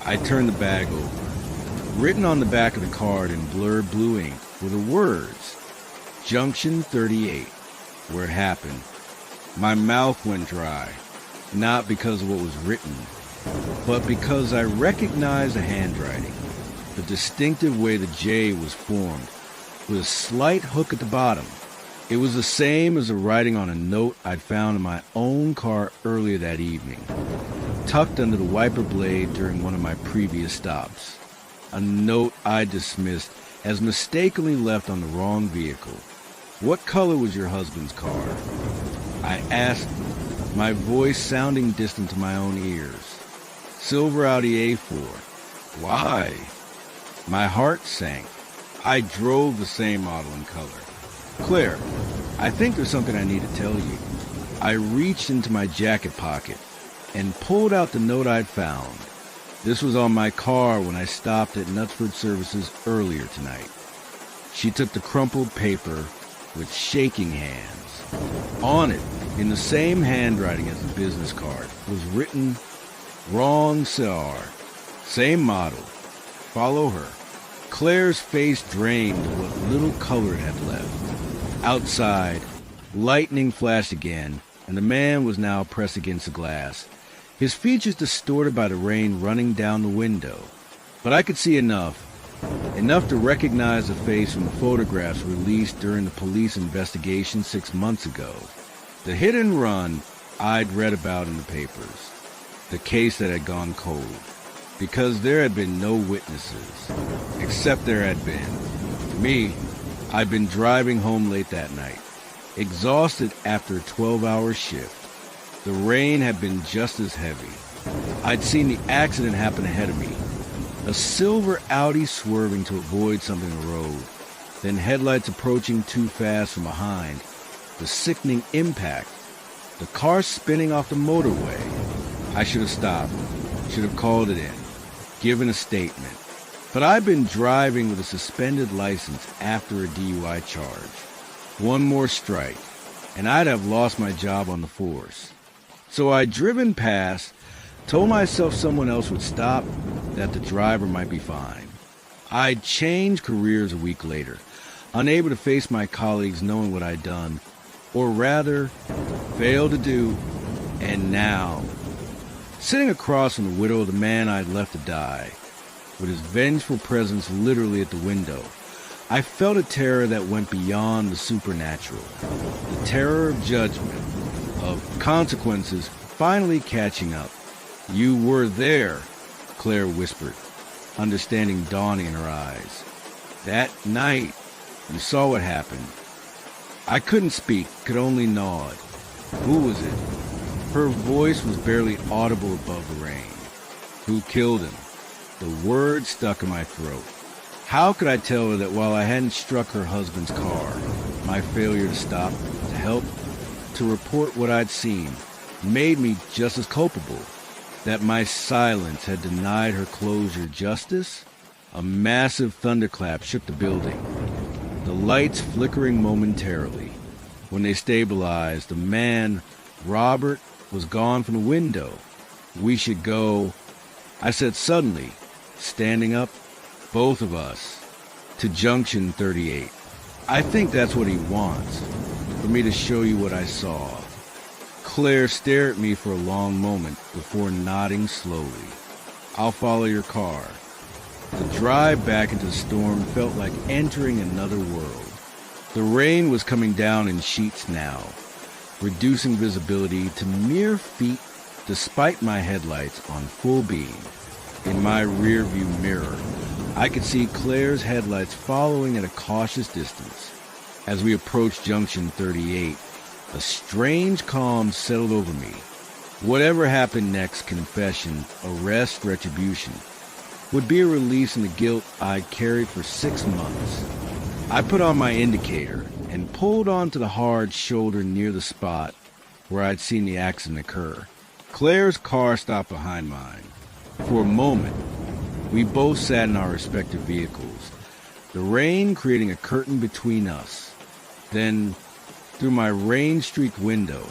I turned the bag over. Written on the back of the card in blurred blue ink were the words, Junction 38, where it happened. My mouth went dry, not because of what was written, but because I recognized the handwriting, the distinctive way the J was formed, with a slight hook at the bottom. It was the same as the writing on a note I'd found in my own car earlier that evening, tucked under the wiper blade during one of my previous stops. A note I dismissed as mistakenly left on the wrong vehicle. What color was your husband's car? I asked, my voice sounding distant to my own ears. Silver Audi A4. Why? My heart sank. I drove the same model and color. Claire, I think there's something I need to tell you. I reached into my jacket pocket and pulled out the note I'd found. This was on my car when I stopped at Knutsford Services earlier tonight. She took the crumpled paper with shaking hands. On it, in the same handwriting as the business card, was written, "Wrong Sar. Same model. Follow her." Claire's face drained of what little color it had left. Outside, lightning flashed again, and the man was now pressed against the glass, his features distorted by the rain running down the window. But I could see enough to recognize the face from the photographs released during the police investigation 6 months ago. The hit and run I'd read about in the papers. The case that had gone cold. Because there had been no witnesses. Except there had been me. I'd been driving home late that night, exhausted after a 12-hour shift. The rain had been just as heavy. I'd seen the accident happen ahead of me. A silver Audi swerving to avoid something in the road, then headlights approaching too fast from behind. The sickening impact. The car spinning off the motorway. I should have stopped. Should have called it in. Given a statement. But I'd been driving with a suspended license after a DUI charge. One more strike, and I'd have lost my job on the force. So I'd driven past, told myself someone else would stop, that the driver might be fine. I'd changed careers a week later, unable to face my colleagues knowing what I'd done, or rather, failed to do, and now, sitting across from the widow of the man I'd left to die, with his vengeful presence literally at the window, I felt a terror that went beyond the supernatural. The terror of judgment, of consequences finally catching up. "You were there," Claire whispered, understanding dawning in her eyes. "That night, you saw what happened." I couldn't speak, could only nod. "Who was it?" Her voice was barely audible above the rain. "Who killed him?" The word stuck in my throat. How could I tell her that while I hadn't struck her husband's car, my failure to stop, to help, to report what I'd seen, made me just as culpable? That my silence had denied her closure justice? A massive thunderclap shook the building, the lights flickering momentarily. When they stabilized, the man, Robert, was gone from the window. "We should go," I said suddenly, standing up, "both of us, to Junction 38. I think that's what he wants, for me to show you what I saw." Claire stared at me for a long moment before nodding slowly. "I'll follow your car." The drive back into the storm felt like entering another world. The rain was coming down in sheets now, reducing visibility to mere feet despite my headlights on full beam. In my rearview mirror, I could see Claire's headlights following at a cautious distance. As we approached Junction 38, a strange calm settled over me. Whatever happened next, confession, arrest, retribution, would be a release from the guilt I'd carried for 6 months. I put on my indicator and pulled onto the hard shoulder near the spot where I'd seen the accident occur. Claire's car stopped behind mine. For a moment, we both sat in our respective vehicles, the rain creating a curtain between us. Then, through my rain-streaked window,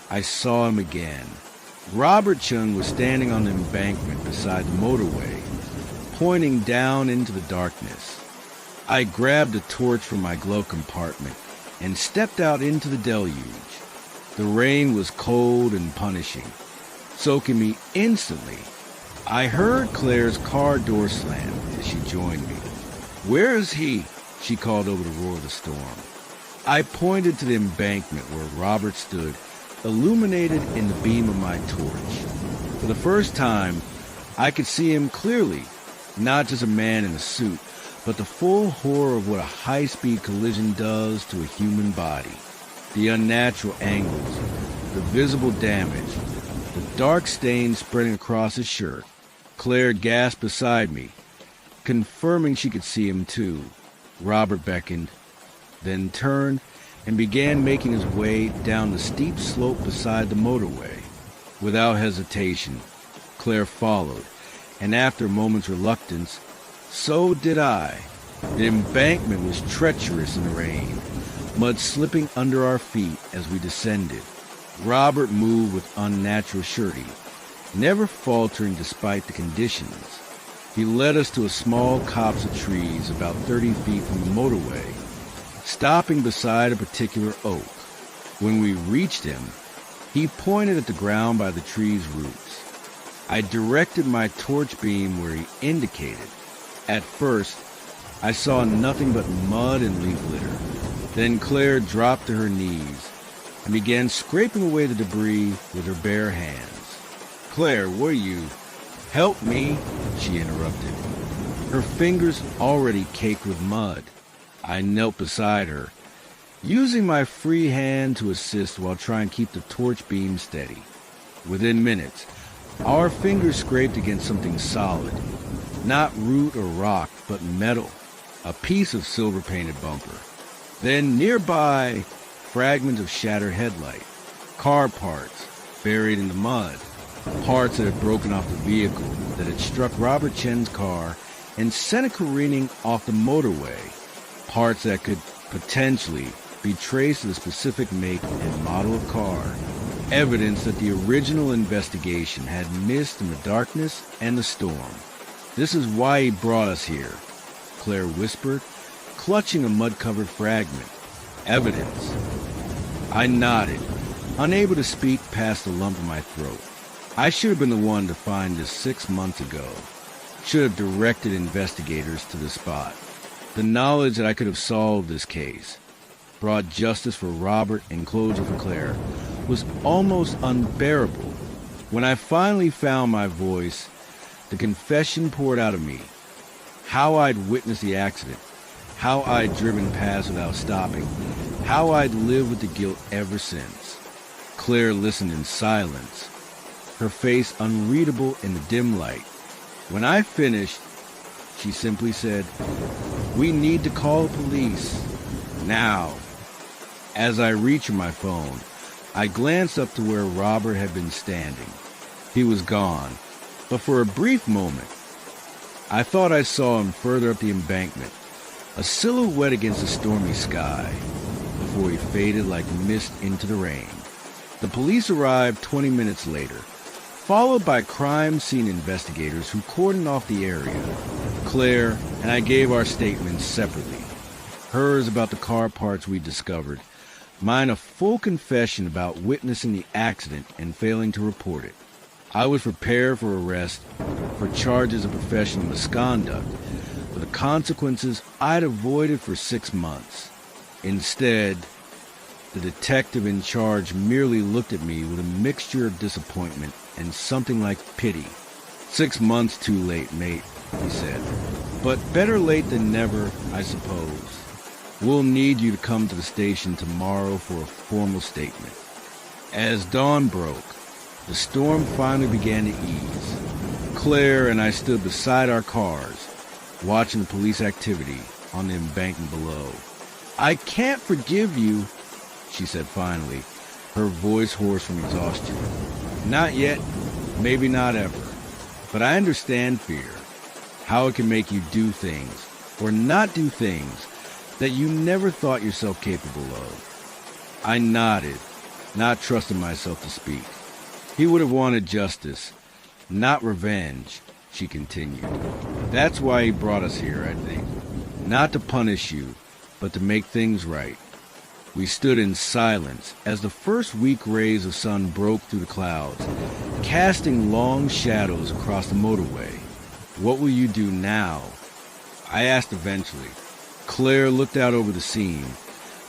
I saw him again. Robert Chung was standing on the embankment beside the motorway, pointing down into the darkness. I grabbed a torch from my glove compartment and stepped out into the deluge. The rain was cold and punishing, soaking me instantly. I heard Claire's car door slam as she joined me. "Where is he?" she called over the roar of the storm. I pointed to the embankment where Robert stood, illuminated in the beam of my torch. For the first time, I could see him clearly, not just a man in a suit, but the full horror of what a high-speed collision does to a human body. The unnatural angles, the visible damage, the dark stains spreading across his shirt. Claire gasped beside me, confirming she could see him too. Robert beckoned, then turned and began making his way down the steep slope beside the motorway. Without hesitation, Claire followed, and after a moment's reluctance, so did I. The embankment was treacherous in the rain, mud slipping under our feet as we descended. Robert moved with unnatural surety, never faltering despite the conditions. He led us to a small copse of trees about 30 feet from the motorway, stopping beside a particular oak. When we reached him, he pointed at the ground by the tree's roots. I directed my torch beam where he indicated. At first, I saw nothing but mud and leaf litter. Then Claire dropped to her knees and began scraping away the debris with her bare hands. "Claire, will you help me?" she interrupted, her fingers already caked with mud. I knelt beside her, using my free hand to assist while trying to keep the torch beam steady. Within minutes, our fingers scraped against something solid, not root or rock, but metal, a piece of silver-painted bumper. Then nearby, fragments of shattered headlight, car parts buried in the mud, parts that had broken off the vehicle that had struck Robert Chen's car and sent it careening off the motorway, parts that could potentially be traced to the specific make and model of car, evidence that the original investigation had missed in the darkness and the storm. "This is why he brought us here," Claire whispered, clutching a mud-covered fragment. "Evidence." I nodded, unable to speak past the lump in my throat. I should have been the one to find this 6 months ago. Should have directed investigators to the spot. The knowledge that I could have solved this case, brought justice for Robert and closure for Claire, was almost unbearable. When I finally found my voice, the confession poured out of me. How I'd witnessed the accident, how I'd driven past without stopping, how I'd lived with the guilt ever since. Claire listened in silence, her face unreadable in the dim light. When I finished, she simply said, "We need to call the police. Now." As I reached for my phone, I glanced up to where Robert had been standing. He was gone, but for a brief moment, I thought I saw him further up the embankment, a silhouette against the stormy sky, before he faded like mist into the rain. The police arrived 20 minutes later, followed by crime scene investigators who cordoned off the area. Claire and I gave our statements separately. Hers about the car parts we discovered, mine a full confession about witnessing the accident and failing to report it. I was prepared for arrest for charges of professional misconduct, with the consequences I'd avoided for 6 months. Instead, the detective in charge merely looked at me with a mixture of disappointment and something like pity. 6 months too late, mate, he said. But better late than never, I suppose. We'll need you to come to the station tomorrow for a formal statement. As dawn broke, the storm finally began to ease. Claire and I stood beside our cars, watching the police activity on the embankment below. "I can't forgive you," she said finally, her voice hoarse from exhaustion. "Not yet, maybe not ever. But I understand fear, how it can make you do things, or not do things, that you never thought yourself capable of." I nodded, not trusting myself to speak. "He would have wanted justice, not revenge," she continued. "That's why he brought us here, I think. Not to punish you, but to make things right." We stood in silence as the first weak rays of sun broke through the clouds, casting long shadows across the motorway. "What will you do now?" I asked eventually. Claire looked out over the scene,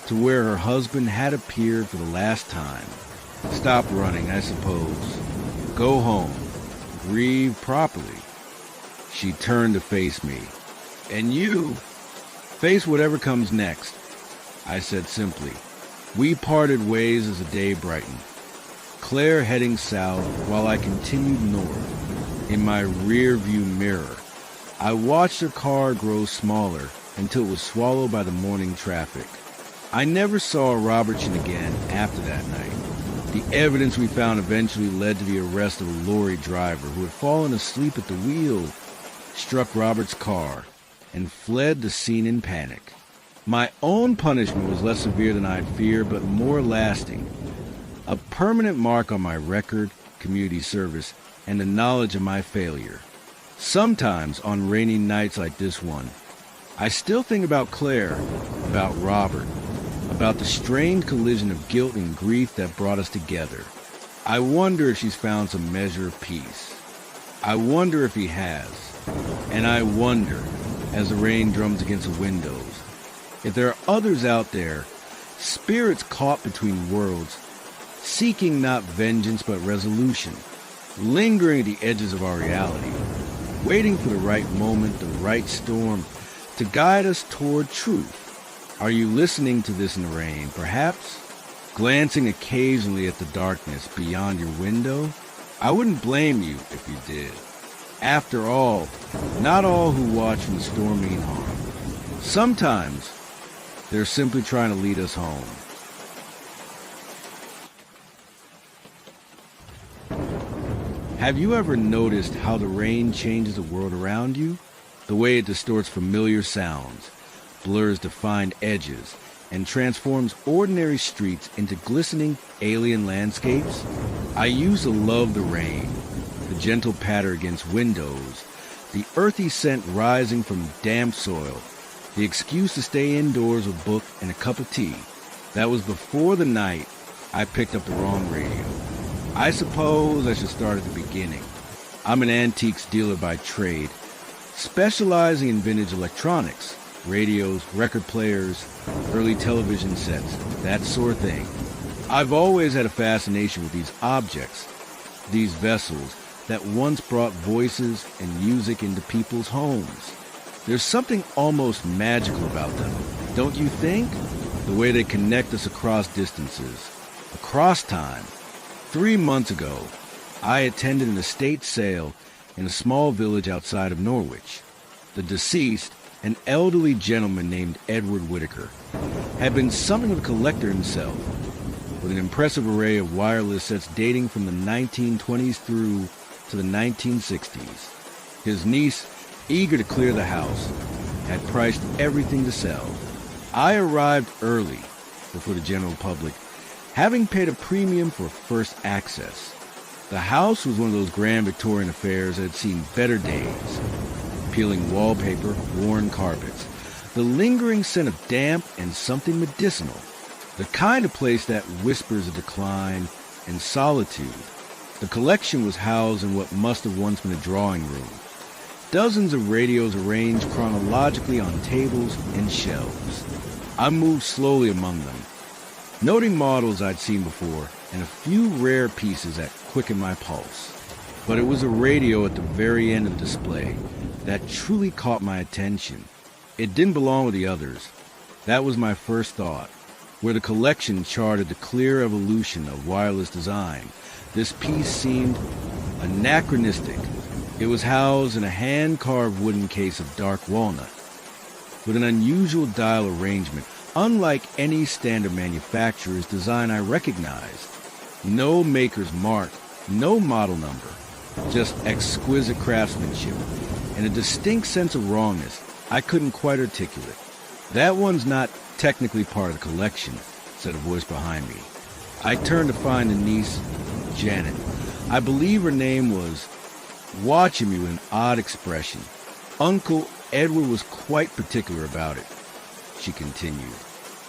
to where her husband had appeared for the last time. "Stop running, I suppose. Go home. Grieve properly." She turned to face me. "And you?" "Face whatever comes next," I said simply. We parted ways as the day brightened, Claire heading south while I continued north. In my rear-view mirror, I watched her car grow smaller until it was swallowed by the morning traffic. I never saw Robertson again after that night. The evidence we found eventually led to the arrest of a lorry driver who had fallen asleep at the wheel, struck Robert's car, and fled the scene in panic. My own punishment was less severe than I'd feared, but more lasting. A permanent mark on my record, community service, and the knowledge of my failure. Sometimes, on rainy nights like this one, I still think about Claire, about Robert, about the strained collision of guilt and grief that brought us together. I wonder if she's found some measure of peace. I wonder if he has. And I wonder, as the rain drums against the windows, if there are others out there, spirits caught between worlds, seeking not vengeance but resolution, lingering at the edges of our reality, waiting for the right moment, the right storm, to guide us toward truth. Are you listening to this in the rain, perhaps glancing occasionally at the darkness beyond your window? I wouldn't blame you if you did. After all, not all who watch from the storm mean harm. Sometimes, they're simply trying to lead us home. Have you ever noticed how the rain changes the world around you? The way it distorts familiar sounds, blurs defined edges, and transforms ordinary streets into glistening alien landscapes? I used to love the rain, the gentle patter against windows, the earthy scent rising from damp soil, the excuse to stay indoors with a book and a cup of tea. That was before the night I picked up the wrong radio. I suppose I should start at the beginning. I'm an antiques dealer by trade, specializing in vintage electronics, radios, record players, early television sets, that sort of thing. I've always had a fascination with these objects, these vessels that once brought voices and music into people's homes. There's something almost magical about them, don't you think? The way they connect us across distances, across time. 3 months ago, I attended an estate sale in a small village outside of Norwich. The deceased, an elderly gentleman named Edward Whitaker, had been something of a collector himself, with an impressive array of wireless sets dating from the 1920s through to the 1960s. His niece, eager to clear the house, had priced everything to sell. I arrived early, before the general public, having paid a premium for first access. The house was one of those grand Victorian affairs that had seen better days. Peeling wallpaper, worn carpets, the lingering scent of damp and something medicinal. The kind of place that whispers of decline and solitude. The collection was housed in what must have once been a drawing room. Dozens of radios arranged chronologically on tables and shelves. I moved slowly among them, noting models I'd seen before and a few rare pieces that quickened my pulse. But it was a radio at the very end of the display that truly caught my attention. It didn't belong with the others. That was my first thought. Where the collection charted the clear evolution of wireless design, this piece seemed anachronistic. It was housed in a hand-carved wooden case of dark walnut, with an unusual dial arrangement, unlike any standard manufacturer's design I recognized. No maker's mark, no model number, just exquisite craftsmanship, and a distinct sense of wrongness I couldn't quite articulate. That one's not technically part of the collection, said a voice behind me. I turned to find the niece, Janet. I believe her name was, watching me with an odd expression. Uncle Edward was quite particular about it, she continued.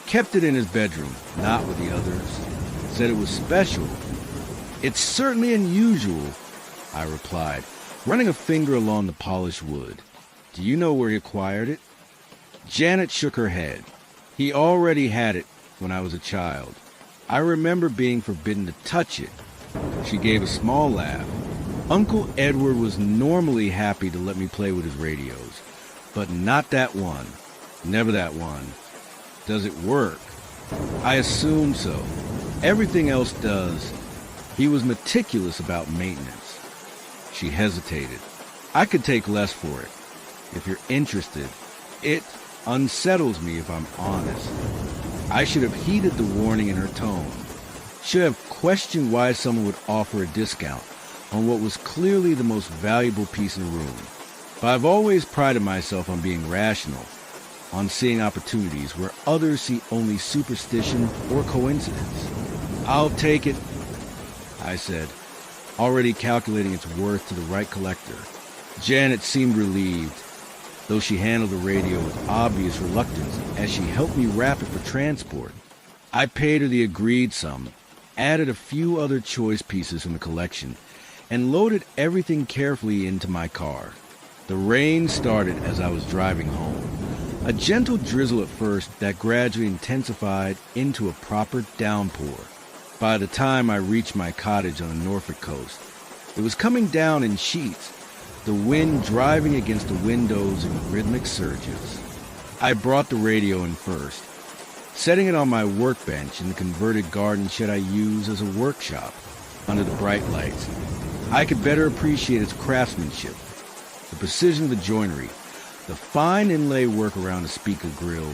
Kept it in his bedroom, not with the others. Said it was special. It's certainly unusual, I replied, running a finger along the polished wood. Do you know where he acquired it? Janet shook her head. He already had it when I was a child. I remember being forbidden to touch it. She gave a small laugh. Uncle Edward was normally happy to let me play with his radios, but not that one. Never that one. Does it work? I assume so. Everything else does. He was meticulous about maintenance. She hesitated. I could take less for it. If you're interested, it unsettles me if I'm honest. I should have heeded the warning in her tone. Should have questioned why someone would offer a discount on what was clearly the most valuable piece in the room. But I've always prided myself on being rational, on seeing opportunities where others see only superstition or coincidence. "I'll take it," I said, already calculating its worth to the right collector. Janet seemed relieved, though she handled the radio with obvious reluctance as she helped me wrap it for transport. I paid her the agreed sum, added a few other choice pieces from the collection, and loaded everything carefully into my car. The rain started as I was driving home. A gentle drizzle at first that gradually intensified into a proper downpour. By the time I reached my cottage on the Norfolk coast, it was coming down in sheets, the wind driving against the windows in rhythmic surges. I brought the radio in first, setting it on my workbench in the converted garden shed I use as a workshop. Under the bright lights, I could better appreciate its craftsmanship, the precision of the joinery, the fine inlay work around the speaker grill,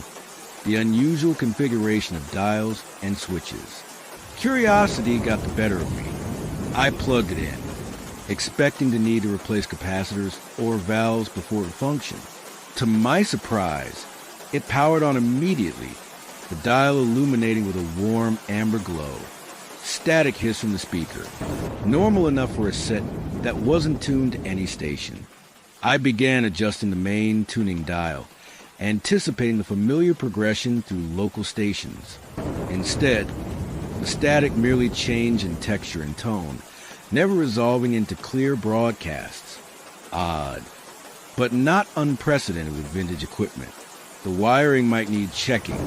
the unusual configuration of dials and switches. Curiosity got the better of me. I plugged it in, expecting to need to replace capacitors or valves before it functioned. To my surprise, it powered on immediately, the dial illuminating with a warm amber glow. Static hiss from the speaker, normal enough for a set that wasn't tuned to any station. I began adjusting the main tuning dial, anticipating the familiar progression through local stations. Instead, the static merely changed in texture and tone, never resolving into clear broadcasts. Odd, but not unprecedented with vintage equipment. The wiring might need checking,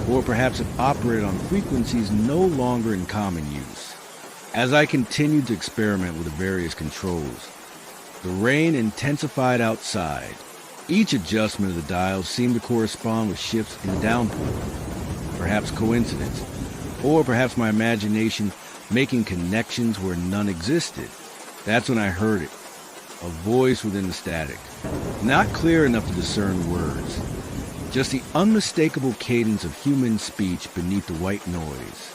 or perhaps it operated on frequencies no longer in common use. As I continued to experiment with the various controls, the rain intensified outside. Each adjustment of the dials seemed to correspond with shifts in the downpour. Perhaps coincidence, or perhaps my imagination making connections where none existed. That's when I heard it, a voice within the static, not clear enough to discern words, just the unmistakable cadence of human speech beneath the white noise.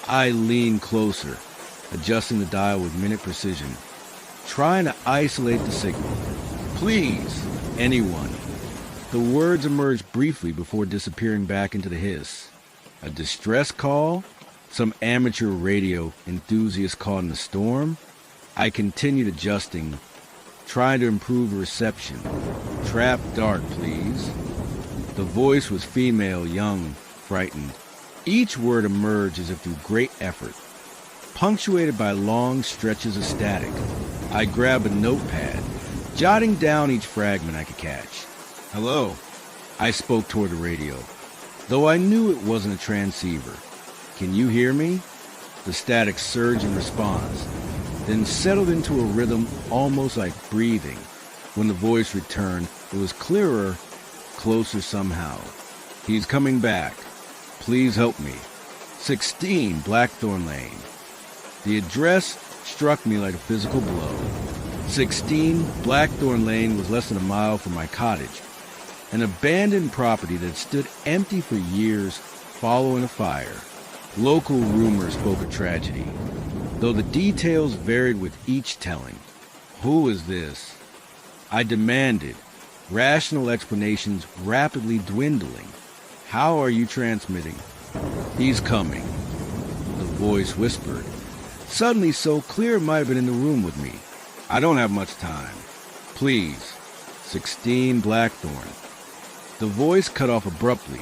I leaned closer, adjusting the dial with minute precision, trying to isolate the signal. "Please, anyone." The words emerged briefly before disappearing back into the hiss. A distress call? Some amateur radio enthusiast caught in a storm? I continued adjusting, trying to improve the reception. "Trap dark, please." The voice was female, young, frightened. Each word emerged as if through great effort, punctuated by long stretches of static. I grabbed a notepad, jotting down each fragment I could catch. "Hello." I spoke toward the radio, though I knew it wasn't a transceiver. "Can you hear me?" The static surged in response, then settled into a rhythm almost like breathing. When the voice returned, it was clearer, closer somehow. "He's coming back. Please help me. 16 Blackthorn Lane." The address struck me like a physical blow. 16 Blackthorn Lane was less than a mile from my cottage, an abandoned property that stood empty for years following a fire. Local rumors spoke of tragedy, though the details varied with each telling. "Who is this?" I demanded, rational explanations rapidly dwindling. "How are you transmitting?" "He's coming," the voice whispered, suddenly so clear it might have been in the room with me. "I don't have much time. Please, 16 Blackthorn." The voice cut off abruptly,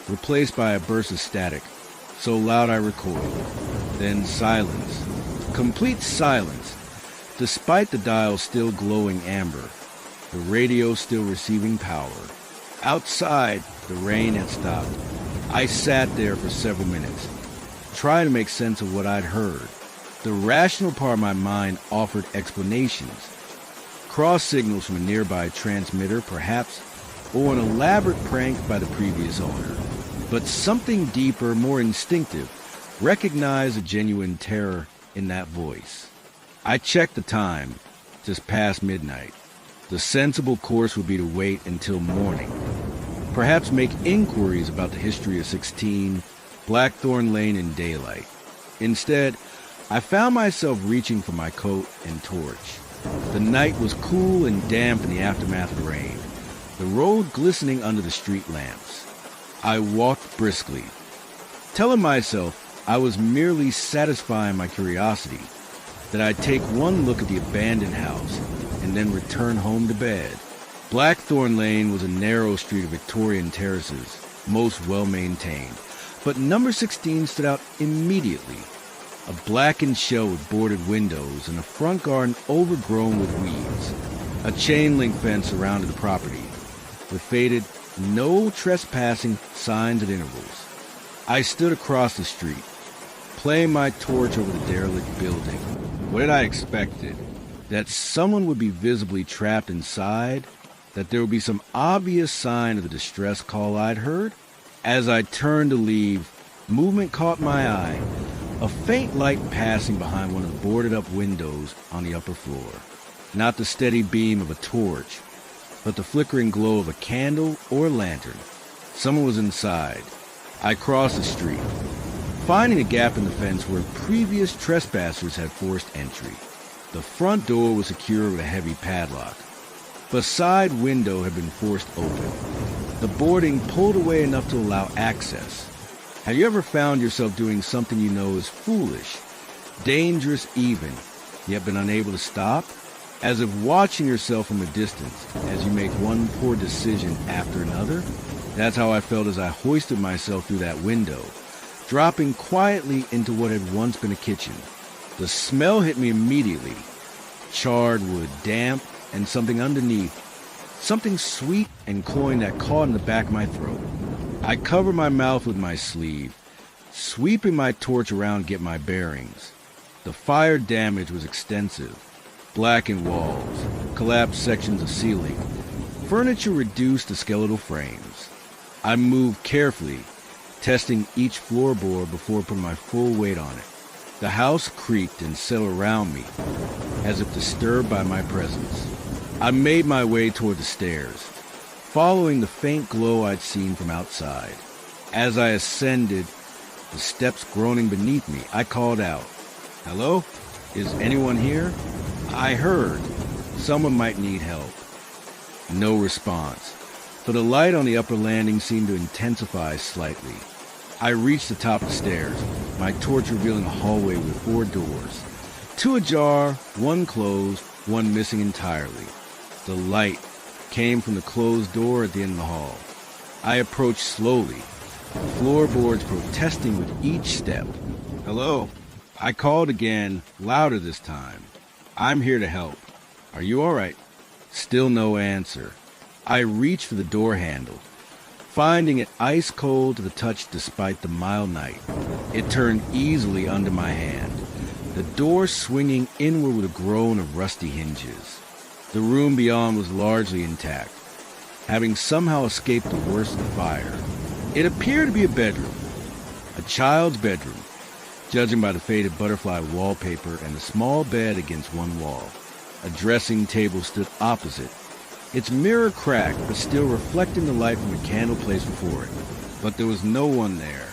replaced by a burst of static, so loud I recoiled. Then silence. Complete silence, despite the dial still glowing amber, the radio still receiving power. Outside, the rain had stopped. I sat there for several minutes, trying to make sense of what I'd heard. The rational part of my mind offered explanations. Cross signals from a nearby transmitter, perhaps, or an elaborate prank by the previous owner. But something deeper, more instinctive, recognized a genuine terror in that voice. I checked the time, just past midnight. The sensible course would be to wait until morning. perhaps make inquiries about the history of 16 Blackthorn Lane in daylight. Instead, I found myself reaching for my coat and torch. The night was cool and damp in the aftermath of rain, the road glistening under the street lamps. I walked briskly, telling myself I was merely satisfying my curiosity, that I'd take one look at the abandoned house and then return home to bed. Blackthorn Lane was a narrow street of Victorian terraces, most well-maintained, but number 16 stood out immediately. A blackened shell with boarded windows and a front garden overgrown with weeds. A chain-link fence surrounded the property, with faded, no trespassing signs at intervals. I stood across the street, playing my torch over the derelict building. What had I expected? That someone would be visibly trapped inside? That there would be some obvious sign of the distress call I'd heard? As I turned to leave, movement caught my eye. A faint light passing behind one of the boarded-up windows on the upper floor. Not the steady beam of a torch, but the flickering glow of a candle or lantern. Someone was inside. I crossed the street, finding a gap in the fence where previous trespassers had forced entry. The front door was secured with a heavy padlock. The side window had been forced open, the boarding pulled away enough to allow access. Have you ever found yourself doing something you know is foolish, dangerous even, yet been unable to stop? As if watching yourself from a distance as you make one poor decision after another? That's how I felt as I hoisted myself through that window, dropping quietly into what had once been a kitchen. The smell hit me immediately. Charred wood, damp, and something underneath. Something sweet and cloying that caught in the back of my throat. I covered my mouth with my sleeve, sweeping my torch around to get my bearings. The fire damage was extensive. Blackened walls, collapsed sections of ceiling, furniture reduced to skeletal frames. I moved carefully, testing each floorboard before putting my full weight on it. The house creaked and settled around me, as if disturbed by my presence. I made my way toward the stairs, following the faint glow I'd seen from outside. As I ascended, the steps groaning beneath me, I called out, "Hello? Is anyone here?" I heard someone might need help. No response, but the light on the upper landing seemed to intensify slightly. I reached the top of the stairs, my torch revealing a hallway with 4 doors. 2 ajar, 1 closed, 1 missing entirely. The light came from the closed door at the end of the hall. I approached slowly, floorboards protesting with each step. "Hello?" I called again, louder this time. "I'm here to help. Are you all right?" Still no answer. I reached for the door handle, finding it ice cold to the touch despite the mild night. It turned easily under my hand, the door swinging inward with a groan of rusty hinges. The room beyond was largely intact, having somehow escaped the worst of the fire. It appeared to be a bedroom, a child's bedroom, judging by the faded butterfly wallpaper and the small bed against one wall. A dressing table stood opposite, its mirror cracked but still reflecting the light from a candle placed before it. But there was no one there.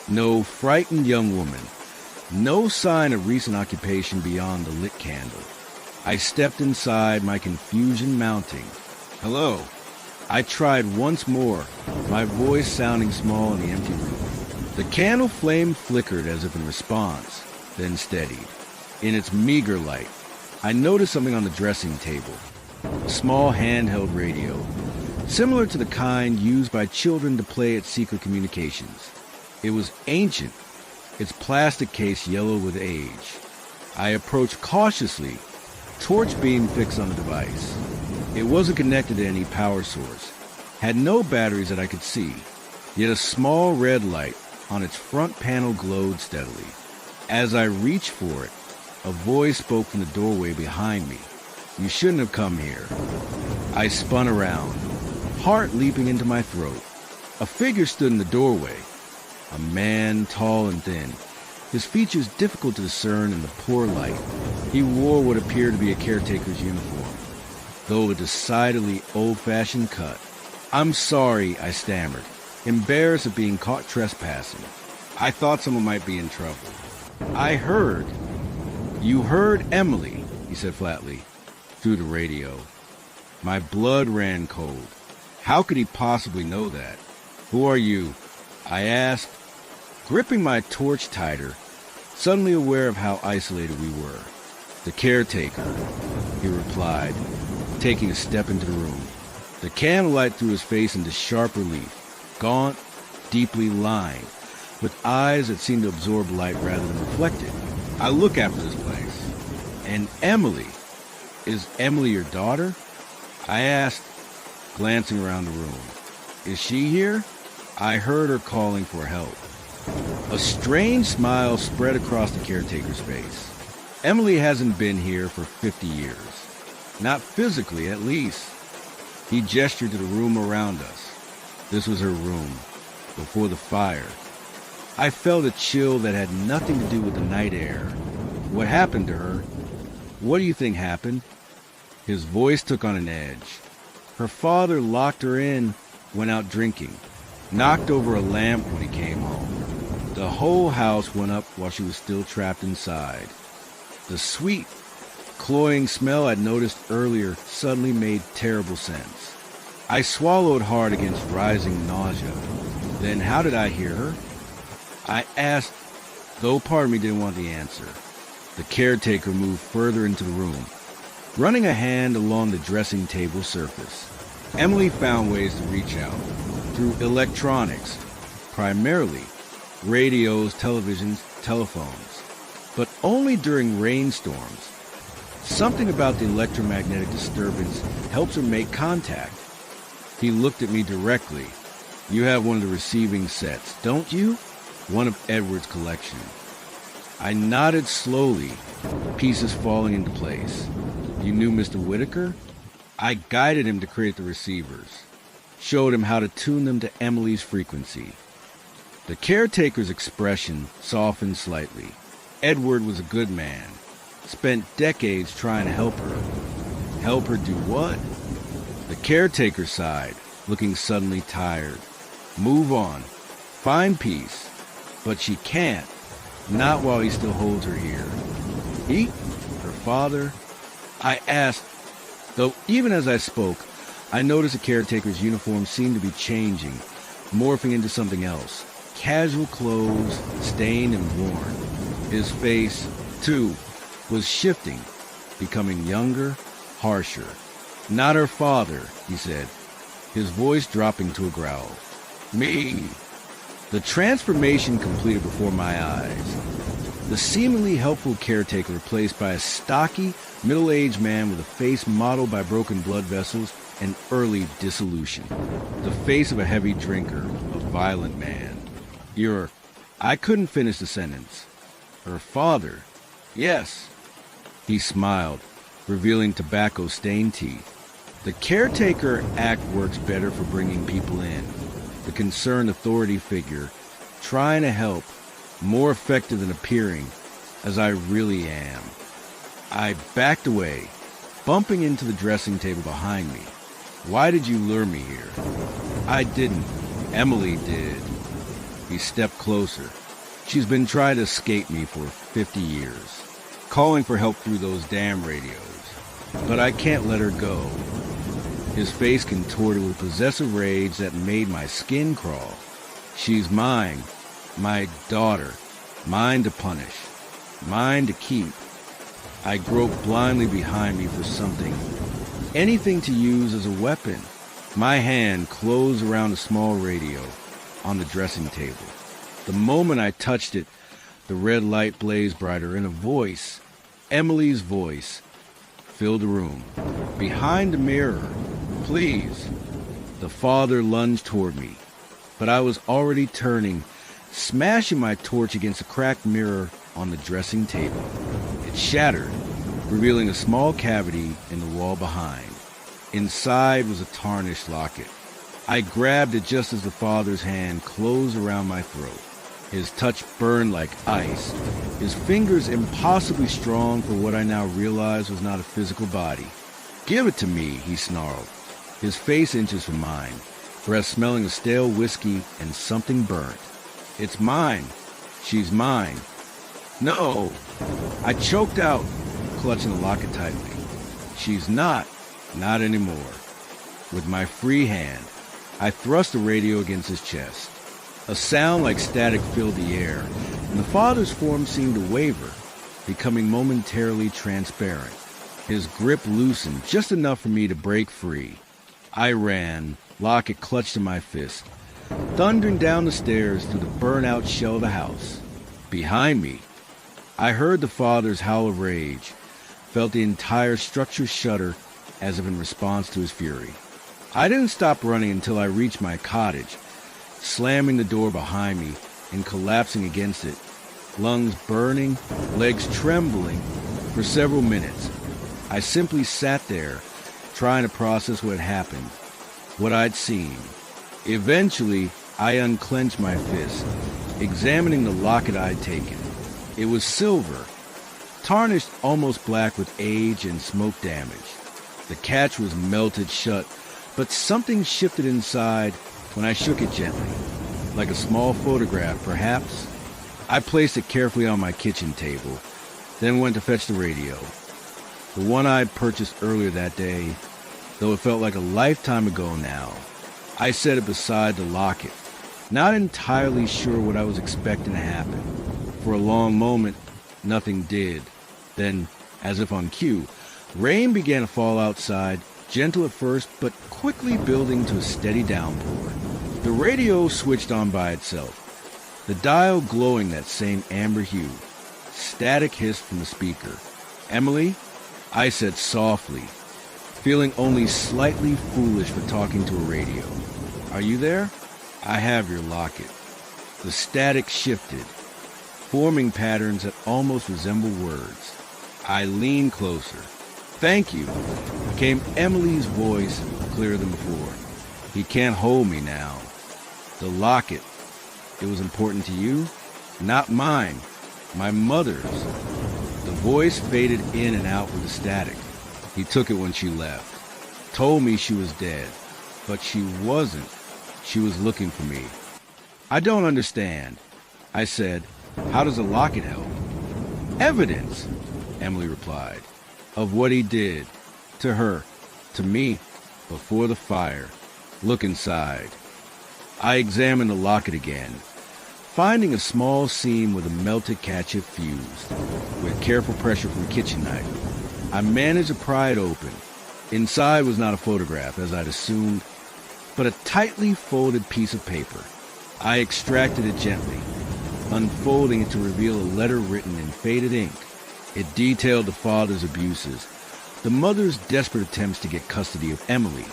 No frightened young woman. No sign of recent occupation beyond the lit candle. I stepped inside, my confusion mounting. "Hello?" I tried once more, my voice sounding small in the empty room. The candle flame flickered as if in response, then steadied. In its meager light, I noticed something on the dressing table. A small handheld radio, similar to the kind used by children to play at secret communications. It was ancient, its plastic case yellow with age. I approached cautiously, torch beam fixed on the device. It wasn't connected to any power source, had no batteries that I could see, yet a small red light on its front panel glowed steadily. As I reached for it, a voice spoke from the doorway behind me. "You shouldn't have come here." I spun around, heart leaping into my throat. A figure stood in the doorway, a man tall and thin, his features difficult to discern in the poor light. He wore what appeared to be a caretaker's uniform, though of a decidedly old-fashioned cut. I'm sorry, I stammered, embarrassed of being caught trespassing. I thought someone might be in trouble. I heard. You heard Emily, he said flatly, through the radio. My blood ran cold. How could he possibly know that? Who are you? I asked, gripping my torch tighter, suddenly aware of how isolated we were. The caretaker, he replied, taking a step into the room. The candlelight threw his face into sharp relief, gaunt, deeply lined, with eyes that seemed to absorb light rather than reflect it. I look after this place. And Emily, is Emily your daughter? I asked, glancing around the room. Is she here? I heard her calling for help. A strange smile spread across the caretaker's face. Emily hasn't been here for 50 years. Not physically, at least. He gestured to the room around us. This was her room, before the fire. I felt a chill that had nothing to do with the night air. What happened to her? What do you think happened? His voice took on an edge. Her father locked her in, went out drinking, knocked over a lamp when he came home. The whole house went up while she was still trapped inside. The sweet, cloying smell I'd noticed earlier suddenly made terrible sense. I swallowed hard against rising nausea. Then how did I hear her? I asked, though part of me didn't want the answer. The caretaker moved further into the room, running a hand along the dressing table surface. Emily found ways to reach out, through electronics, primarily radios, televisions, telephones, but only during rainstorms. Something about the electromagnetic disturbance helps her make contact. He looked at me directly. You have one of the receiving sets, don't you? One of Edward's collection. I nodded slowly, pieces falling into place. You knew Mr. Whitaker? I guided him to create the receivers, showed him how to tune them to Emily's frequency. The caretaker's expression softened slightly. Edward was a good man, spent decades trying to help her. Help her do what? The caretaker sighed, looking suddenly tired. Move on. Find peace. But she can't. Not while he still holds her here. He? Her father? I asked, though even as I spoke, I noticed the caretaker's uniform seemed to be changing, morphing into something else. Casual clothes, stained and worn. His face, too, was shifting, becoming younger, harsher. Not her father, he said, his voice dropping to a growl. Me. The transformation completed before my eyes. The seemingly helpful caretaker replaced by a stocky, middle-aged man with a face mottled by broken blood vessels and early dissolution. The face of a heavy drinker, a violent man. I couldn't finish the sentence. Her father? Yes. He smiled, revealing tobacco-stained teeth. The caretaker act works better for bringing people in. The concerned authority figure, trying to help, more effective than appearing, as I really am. I backed away, bumping into the dressing table behind me. Why did you lure me here? I didn't. Emily did. He stepped closer. She's been trying to escape me for 50 years, calling for help through those damn radios. But I can't let her go. His face contorted with possessive rage that made my skin crawl. She's mine, my daughter, mine to punish, mine to keep. I groped blindly behind me for something, anything to use as a weapon. My hand closed around a small radio on the dressing table. The moment I touched it, the red light blazed brighter, and a voice, Emily's voice, filled the room. Behind the mirror, please. The father lunged toward me, but I was already turning, smashing my torch against a cracked mirror on the dressing table. It shattered, revealing a small cavity in the wall behind. Inside was a tarnished locket. I grabbed it just as the father's hand closed around my throat. His touch burned like ice, his fingers impossibly strong for what I now realized was not a physical body. Give it to me, he snarled, his face inches from mine. breath smelling of stale whiskey and something burnt. It's mine. She's mine. No! I choked out, clutching the locket tightly. She's not. Not anymore. With my free hand, I thrust the radio against his chest. A sound like static filled the air, and the father's form seemed to waver, becoming momentarily transparent. His grip loosened just enough for me to break free. I ran, locket clutched in my fist, thundering down the stairs through the burnt-out shell of the house. Behind me, I heard the father's howl of rage, felt the entire structure shudder as if in response to his fury. I didn't stop running until I reached my cottage, slamming the door behind me and collapsing against it, lungs burning, legs trembling. For several minutes, I simply sat there, trying to process what had happened, what I'd seen. Eventually, I unclenched my fist, examining the locket I'd taken. It was silver, tarnished almost black with age and smoke damage. The catch was melted shut, but something shifted inside when I shook it gently, like a small photograph, perhaps. I placed it carefully on my kitchen table, then went to fetch the radio. The one I'd purchased earlier that day, though it felt like a lifetime ago now. I set it beside the locket, not entirely sure what I was expecting to happen. For a long moment, nothing did. Then, as if on cue, rain began to fall outside, gentle at first, but quickly building to a steady downpour. The radio switched on by itself, the dial glowing that same amber hue. Static hissed from the speaker. "Emily?" I said softly, feeling only slightly foolish for talking to a radio. "Are you there? I have your locket." The static shifted, forming patterns that almost resemble words. I leaned closer. "Thank you," came Emily's voice, clearer than before. "He can't hold me now." The locket, it was important to you? Not mine, my mother's. The voice faded in and out with the static. "He took it when she left. Told me she was dead, but she wasn't. She was looking for me." "I don't understand," I said. "How does a locket help?" "Evidence," Emily replied, "of what he did. To her, to me, before the fire. Look inside." I examined the locket again, finding a small seam where the melted catch had fused. With careful pressure from the kitchen knife, I managed to pry it open. Inside was not a photograph, as I'd assumed, but a tightly folded piece of paper. I extracted it gently, unfolding it to reveal a letter written in faded ink. It detailed the father's abuses, the mother's desperate attempts to get custody of Emily,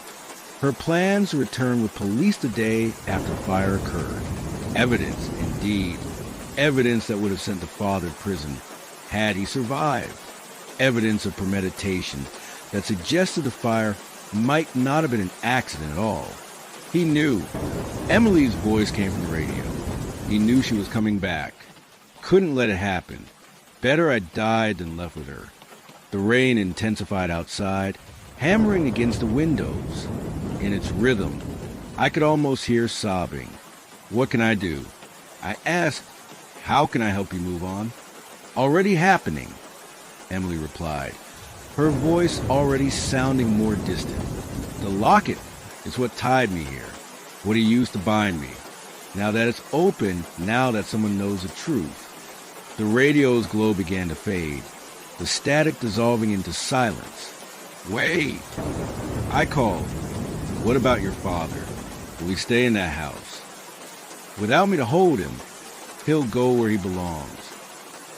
her plans to return with police the day after the fire occurred. Evidence, indeed. Evidence that would have sent the father to prison had he survived. Evidence of premeditation that suggested the fire might not have been an accident at all. He knew. Emily's voice came from the radio. He knew she was coming back. Couldn't let it happen. Better I died than left with her. The rain intensified outside, hammering against the windows. In its rhythm, I could almost hear sobbing. "What can I do?" I asked. "How can I help you move on?" "Already happening," Emily replied, her voice already sounding more distant. "The locket is what tied me here, what he used to bind me. Now that it's open, now that someone knows the truth." The radio's glow began to fade, the static dissolving into silence. "Wait!" I called. "What about your father? Will he stay in that house?" "Without me to hold him, he'll go where he belongs."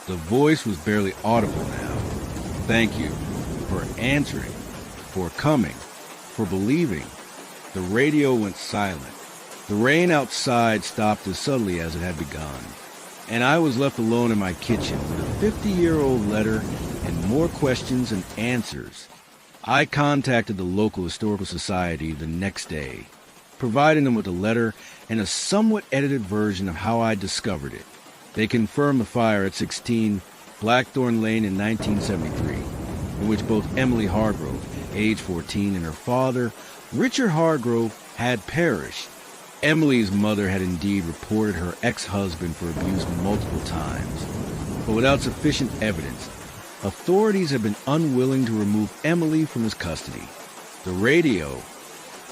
The voice was barely audible now. "Thank you for answering, for coming, for believing." The radio went silent. The rain outside stopped as suddenly as it had begun, and I was left alone in my kitchen with a 50-year-old letter and more questions and answers. I contacted the local historical society the next day, providing them with a letter and a somewhat edited version of how I discovered it. They confirmed the fire at 16 Blackthorn Lane in 1973, in which both Emily Hargrove, age 14, and her father, Richard Hargrove, had perished. Emily's mother had indeed reported her ex-husband for abuse multiple times, but without sufficient evidence, authorities had been unwilling to remove Emily from his custody. The radio,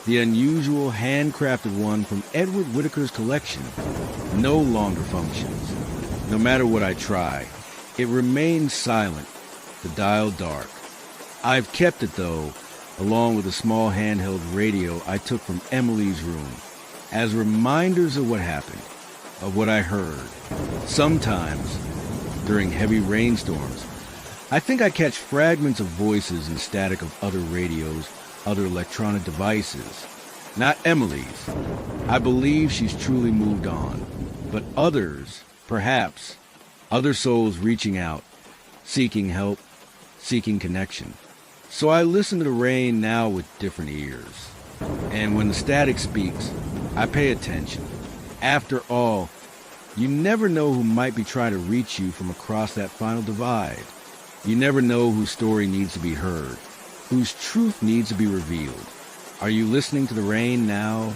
the unusual handcrafted one from Edward Whittaker's collection, no longer functions. No matter what I try, it remains silent, the dial dark. I've kept it, though, along with a small handheld radio I took from Emily's room, as reminders of what happened, of what I heard. Sometimes, during heavy rainstorms, I think I catch fragments of voices and static of other radios, other electronic devices. Not Emily's. I believe she's truly moved on. But others, perhaps, other souls reaching out, seeking help, seeking connection. So I listen to the rain now with different ears. And when the static speaks, I pay attention. After all, you never know who might be trying to reach you from across that final divide. You never know whose story needs to be heard, whose truth needs to be revealed. Are you listening to the rain now?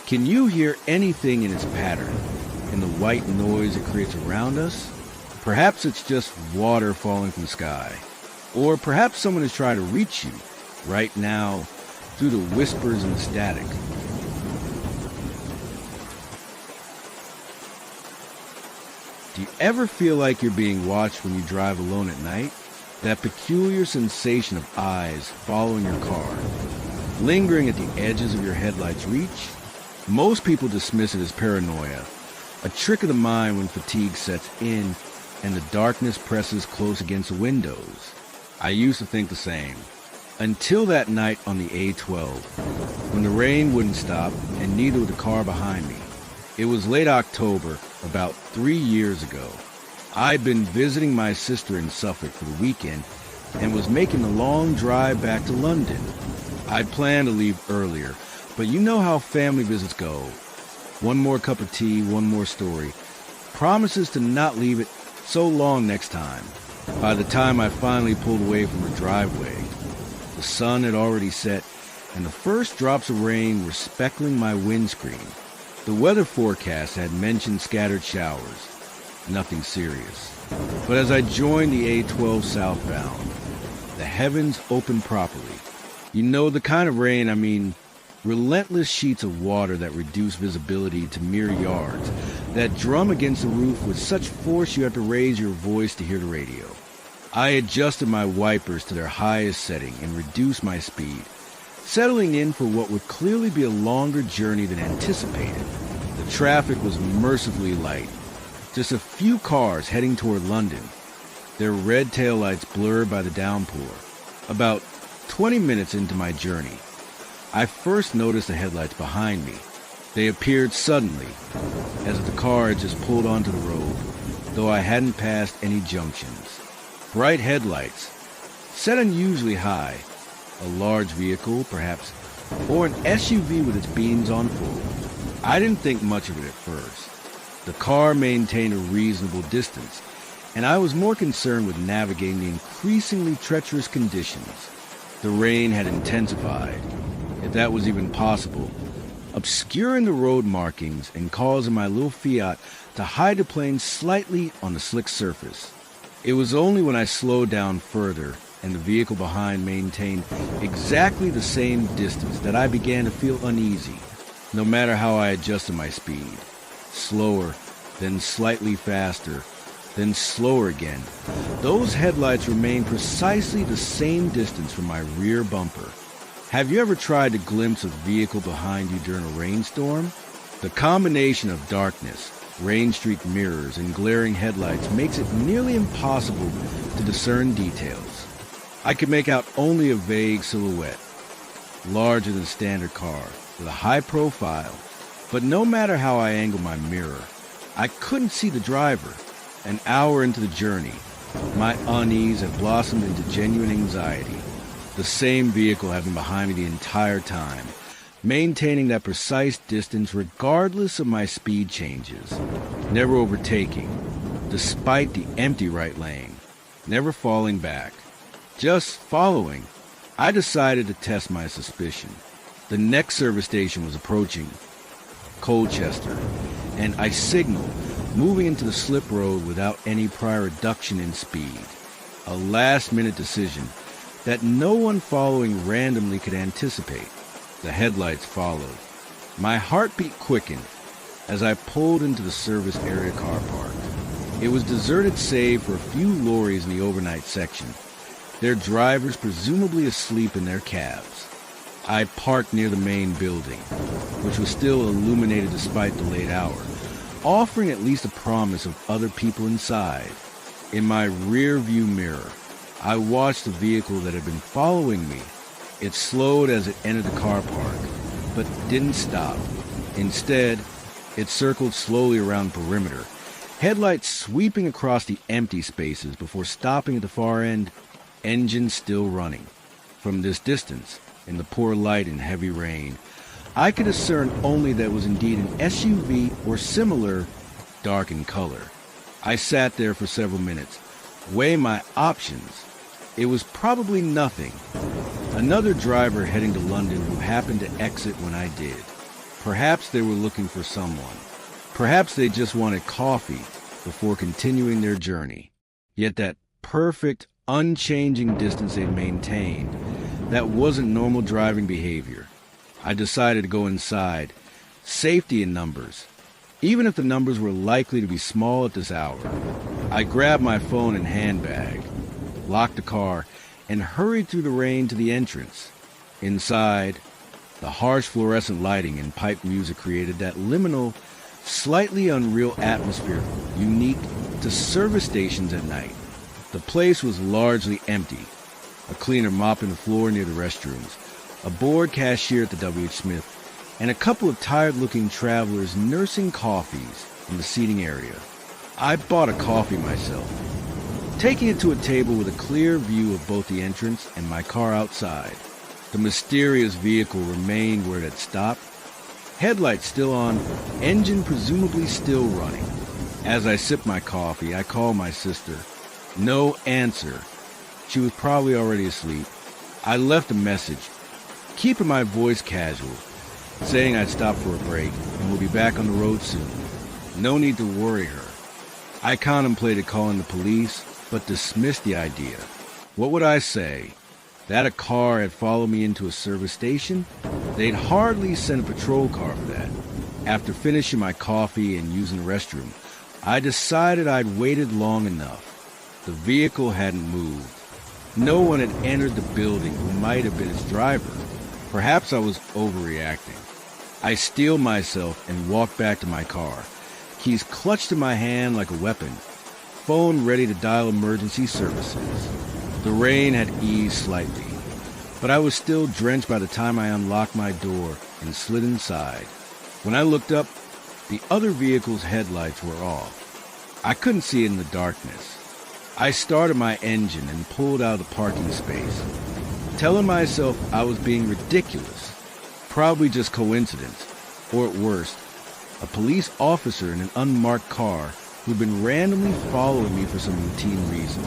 Can you hear anything in its pattern, in the white noise it creates around us? Perhaps it's just water falling from the sky. Or perhaps someone is trying to reach you right now through the whispers and the static. Do you ever feel like you're being watched when you drive alone at night? That peculiar sensation of eyes following your car, lingering at the edges of your headlights' reach? Most people dismiss it as paranoia, a trick of the mind when fatigue sets in and the darkness presses close against the windows. I used to think the same, until that night on the A12, when the rain wouldn't stop and neither would the car behind me. It was late October, about 3 years ago. I'd been visiting my sister in Suffolk for the weekend and was making a long drive back to London. I'd planned to leave earlier, but you know how family visits go. One more cup of tea, one more story. Promises to not leave it so long next time. By the time I finally pulled away from her driveway, the sun had already set and the first drops of rain were speckling my windscreen. The weather forecast had mentioned scattered showers. Nothing serious. But as I joined the A12 southbound, the heavens opened properly. You know the kind of rain I mean, relentless sheets of water that reduce visibility to mere yards, that drum against the roof with such force you have to raise your voice to hear the radio. I adjusted my wipers to their highest setting and reduced my speed, settling in for what would clearly be a longer journey than anticipated. The traffic was mercifully light. Just a few cars heading toward London, their red taillights blurred by the downpour. About 20 minutes into my journey, I first noticed the headlights behind me. They appeared suddenly, as if the car had just pulled onto the road, though I hadn't passed any junctions. Bright headlights, set unusually high, a large vehicle, perhaps, or an SUV with its beams on full. I didn't think much of it at first. The car maintained a reasonable distance, and I was more concerned with navigating the increasingly treacherous conditions. The rain had intensified, if that was even possible, obscuring the road markings and causing my little Fiat to hide the plane slightly on the slick surface. It was only when I slowed down further and the vehicle behind maintained exactly the same distance that I began to feel uneasy, no matter how I adjusted my speed. Slower, then slightly faster, then slower again. Those headlights remained precisely the same distance from my rear bumper. Have you ever tried to glimpse a vehicle behind you during a rainstorm? The combination of darkness, rain-streaked mirrors, and glaring headlights makes it nearly impossible to discern details. I could make out only a vague silhouette, larger than a standard car, with a high profile. But no matter how I angled my mirror, I couldn't see the driver. An hour into the journey, my unease had blossomed into genuine anxiety. The same vehicle had been behind me the entire time, maintaining that precise distance regardless of my speed changes, never overtaking, despite the empty right lane, never falling back, just following. I decided to test my suspicion. The next service station was approaching, Colchester, and I signaled, moving into the slip road without any prior reduction in speed. A last-minute decision that no one following randomly could anticipate. The headlights followed. My heartbeat quickened as I pulled into the service area car park. It was deserted save for a few lorries in the overnight section, their drivers presumably asleep in their cabs. I parked near the main building, which was still illuminated despite the late hour, offering at least a promise of other people inside. In my rear view mirror, I watched the vehicle that had been following me. It slowed as it entered the car park, but didn't stop. Instead, it circled slowly around the perimeter, headlights sweeping across the empty spaces before stopping at the far end, engine still running. From this distance, in the poor light and heavy rain, I could discern only that it was indeed an SUV or similar, dark in color. I sat there for several minutes, weighing my options. It was probably nothing. Another driver heading to London who happened to exit when I did. Perhaps they were looking for someone. Perhaps they just wanted coffee before continuing their journey. Yet that perfect, unchanging distance they maintained, that wasn't normal driving behavior. I decided to go inside. Safety in numbers. Even if the numbers were likely to be small at this hour. I grabbed my phone and handbag, locked the car, and hurried through the rain to the entrance. Inside, the harsh fluorescent lighting and pipe music created that liminal, slightly unreal atmosphere unique to service stations at night. The place was largely empty. A cleaner mopping the floor near the restrooms, a bored cashier at the W.H. Smith, and a couple of tired-looking travelers nursing coffees in the seating area. I bought a coffee myself, taking it to a table with a clear view of both the entrance and my car outside. The mysterious vehicle remained where it had stopped, headlights still on, engine presumably still running. As I sipped my coffee, I called my sister. No answer. She was probably already asleep. I left a message, keeping my voice casual, saying I'd stop for a break and would be back on the road soon. No need to worry her. I contemplated calling the police, but dismissed the idea. What would I say? That a car had followed me into a service station? They'd hardly send a patrol car for that. After finishing my coffee and using the restroom, I decided I'd waited long enough. The vehicle hadn't moved. No one had entered the building who might have been its driver. Perhaps I was overreacting. I steeled myself and walked back to my car, keys clutched in my hand like a weapon, phone ready to dial emergency services. The rain had eased slightly, but I was still drenched by the time I unlocked my door and slid inside. When I looked up, the other vehicle's headlights were off. I couldn't see it in the darkness. I started my engine and pulled out of the parking space, telling myself I was being ridiculous, probably just coincidence, or at worst, a police officer in an unmarked car who'd been randomly following me for some routine reason.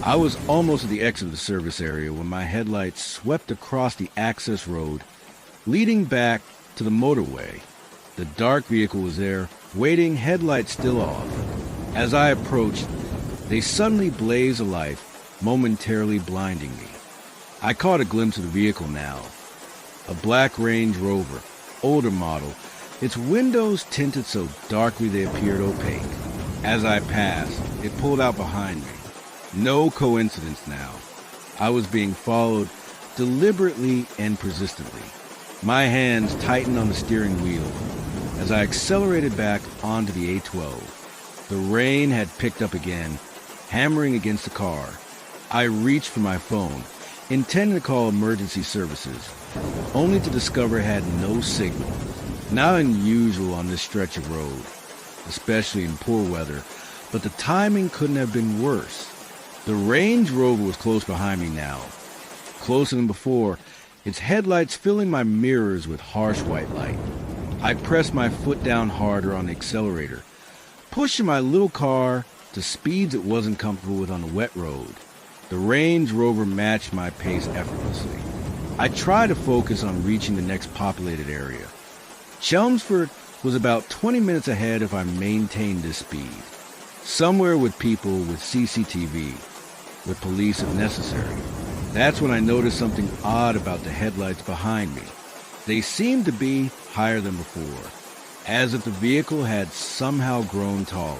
I was almost at the exit of the service area when my headlights swept across the access road, leading back to the motorway. The dark vehicle was there, waiting, headlights still off. As I approached, they suddenly blazed alight, momentarily blinding me. I caught a glimpse of the vehicle now. A black Range Rover, older model, its windows tinted so darkly they appeared opaque. As I passed, it pulled out behind me. No coincidence now. I was being followed deliberately and persistently. My hands tightened on the steering wheel as I accelerated back onto the A12. The rain had picked up again, hammering against the car. I reached for my phone, intending to call emergency services, only to discover it had no signal. Not unusual on this stretch of road, especially in poor weather, but the timing couldn't have been worse. The Range Rover was close behind me now, closer than before, its headlights filling my mirrors with harsh white light. I pressed my foot down harder on the accelerator, pushing my little car to speeds it wasn't comfortable with on the wet road. The Range Rover matched my pace effortlessly. I tried to focus on reaching the next populated area. Chelmsford was about 20 minutes ahead if I maintained this speed. Somewhere with people, with CCTV, with police if necessary. That's when I noticed something odd about the headlights behind me. They seemed to be higher than before, as if the vehicle had somehow grown taller.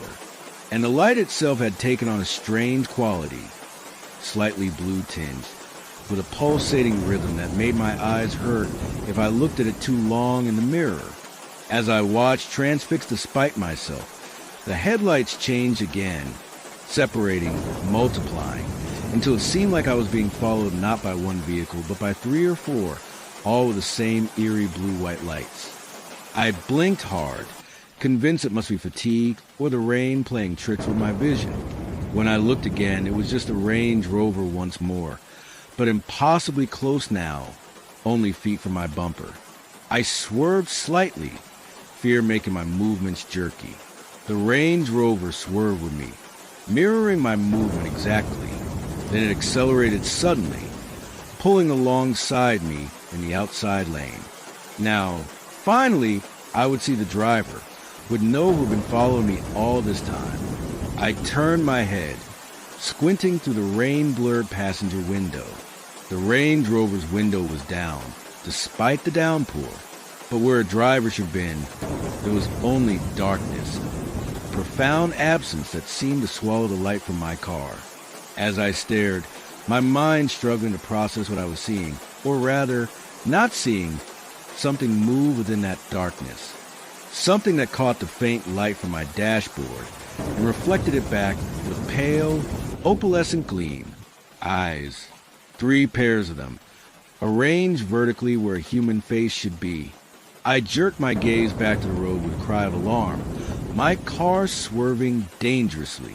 And the light itself had taken on a strange quality, slightly blue tinged, with a pulsating rhythm that made my eyes hurt if I looked at it too long in the mirror. As I watched, transfixed despite myself, the headlights changed again, separating, multiplying, until it seemed like I was being followed not by one vehicle, but by 3 or 4, all with the same eerie blue-white lights. I blinked hard, convinced it must be fatigue or the rain playing tricks with my vision. When I looked again, it was just a Range Rover once more, but impossibly close now, only feet from my bumper. I swerved slightly, fear making my movements jerky. The Range Rover swerved with me, mirroring my movement exactly. Then it accelerated suddenly, pulling alongside me in the outside lane. Now, finally, I would see the driver, would know who had been following me all this time. I turned my head, squinting through the rain-blurred passenger window. The Range Rover's window was down, despite the downpour, but where a driver should have been, there was only darkness, profound absence that seemed to swallow the light from my car. As I stared, my mind struggling to process what I was seeing, or rather, not seeing, something move within that darkness. Something that caught the faint light from my dashboard and reflected it back with pale, opalescent gleam. Eyes, 3 pairs of them, arranged vertically where a human face should be. I jerked my gaze back to the road with a cry of alarm, my car swerving dangerously.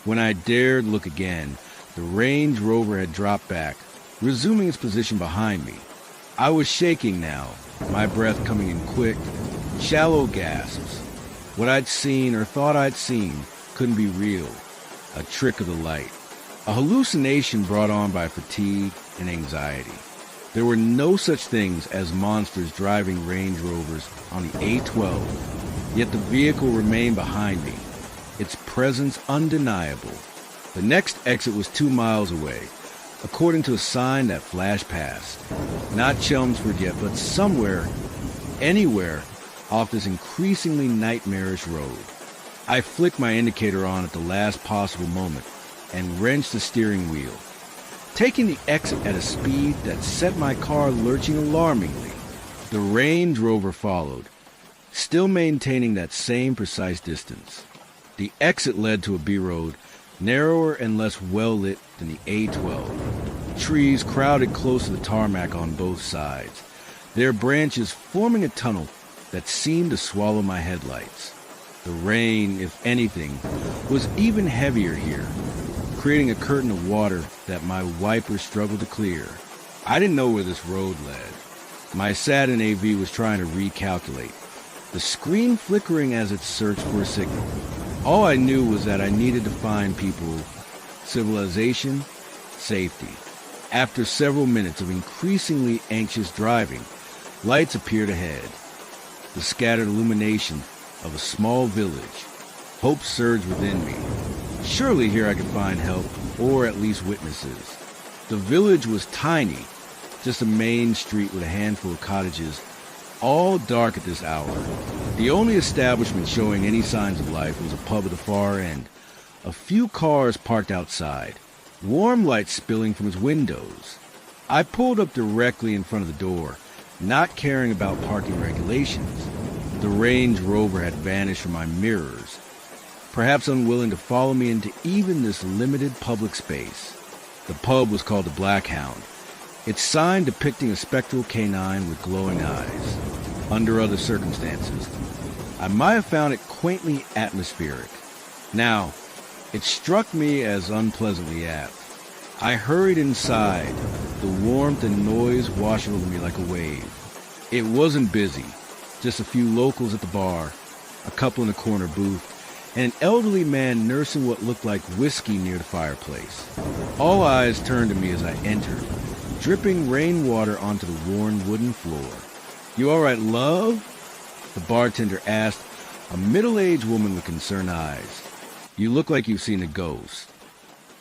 When I dared look again, the Range Rover had dropped back, resuming its position behind me. I was shaking now, my breath coming in quick, shallow gasps. What I'd seen or thought I'd seen couldn't be real. A trick of the light. A hallucination brought on by fatigue and anxiety. There were no such things as monsters driving Range Rovers on the A12, yet the vehicle remained behind me, its presence undeniable. The next exit was 2 miles away, according to a sign that flashed past. Not Chelmsford yet, but somewhere, anywhere, off this increasingly nightmarish road. I flicked my indicator on at the last possible moment and wrenched the steering wheel, taking the exit at a speed that set my car lurching alarmingly. The Range Rover followed, still maintaining that same precise distance. The exit led to a B-road, narrower and less well-lit than the A12. Trees crowded close to the tarmac on both sides, their branches forming a tunnel that seemed to swallow my headlights. The rain, if anything, was even heavier here, creating a curtain of water that my wipers struggled to clear. I didn't know where this road led. My Saturn AV was trying to recalculate, the screen flickering as it searched for a signal. All I knew was that I needed to find people, civilization, safety. After several minutes of increasingly anxious driving, lights appeared ahead. The scattered illumination of a small village. Hope surged within me. Surely here I could find help, or at least witnesses. The village was tiny, just a main street with a handful of cottages, all dark at this hour. The only establishment showing any signs of life was a pub at the far end. A few cars parked outside, warm light spilling from its windows. I pulled up directly in front of the door, not caring about parking regulations. The Range Rover had vanished from my mirrors, perhaps unwilling to follow me into even this limited public space. The pub was called the Black Hound, its sign depicting a spectral canine with glowing eyes. Under other circumstances, I might have found it quaintly atmospheric. Now, it struck me as unpleasantly apt. I hurried inside, the warmth and noise washing over me like a wave. It wasn't busy, just a few locals at the bar, a couple in a corner booth, and an elderly man nursing what looked like whiskey near the fireplace. All eyes turned to me as I entered, dripping rainwater onto the worn wooden floor. "You all right, love?" the bartender asked, a middle-aged woman with concerned eyes. "You look like you've seen a ghost."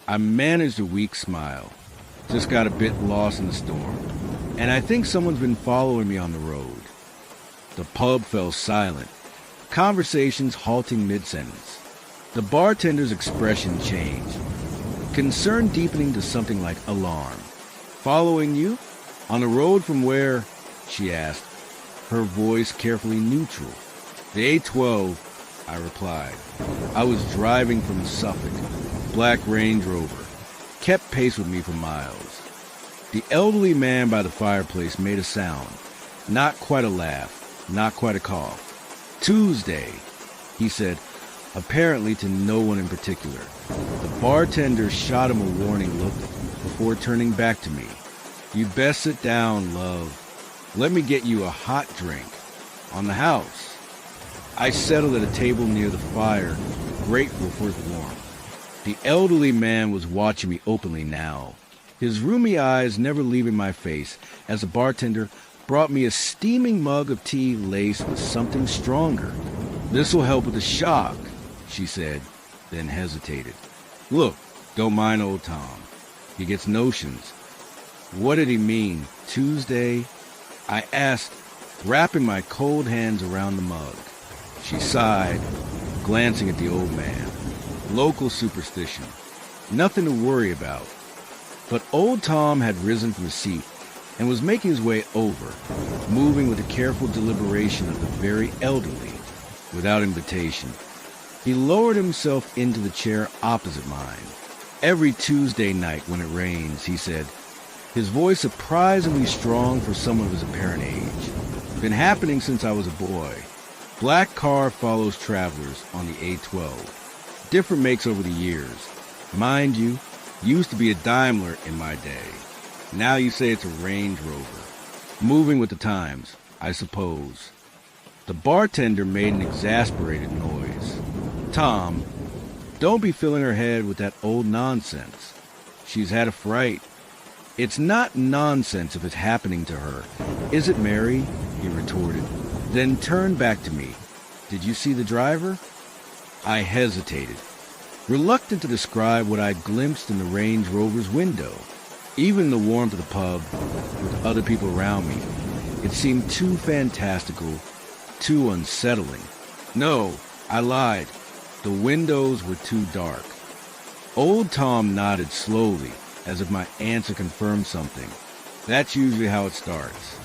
I managed a weak smile. Just got a bit lost in the storm, and I think someone's been following me on the road. The pub fell silent, conversations halting mid-sentence. The bartender's expression changed, concern deepening to something like alarm. "Following you? On the road from where?" she asked, her voice carefully neutral. "The A12, I replied. I was driving from Suffolk. Black Range Rover. Kept pace with me for miles. The elderly man by the fireplace made a sound. Not quite a laugh, not quite a cough. "Tuesday," he said, apparently to no one in particular. The bartender shot him a warning look before turning back to me. "You'd best sit down, love. Let me get you a hot drink. On the house." I settled at a table near the fire, grateful for its warmth. The elderly man was watching me openly now, his rheumy eyes never leaving my face, as the bartender brought me a steaming mug of tea laced with something stronger. "This'll help with the shock," she said, then hesitated. "Look, don't mind old Tom. He gets notions." What did he mean? Tuesday? I asked, wrapping my cold hands around the mug. She sighed, glancing at the old man. Local superstition. Nothing to worry about. But old Tom had risen from his seat and was making his way over, moving with the careful deliberation of the very elderly, without invitation. He lowered himself into the chair opposite mine. "Every Tuesday night when it rains," he said, his voice surprisingly strong for someone of his apparent age. "Been happening since I was a boy. Black car follows travelers on the A12. Different makes over the years. Mind you, used to be a Daimler in my day. Now you say it's a Range Rover. Moving with the times, I suppose." The bartender made an exasperated noise. "Tom, don't be filling her head with that old nonsense. She's had a fright." "It's not nonsense if it's happening to her, is it, Mary?" he retorted, then turned back to me. "Did you see the driver?" I hesitated, reluctant to describe what I glimpsed in the Range Rover's window. Even the warmth of the pub, with other people around me, it seemed too fantastical, too unsettling. "No, I lied. The windows were too dark." Old Tom nodded slowly, as if my answer confirmed something. That's usually how it starts.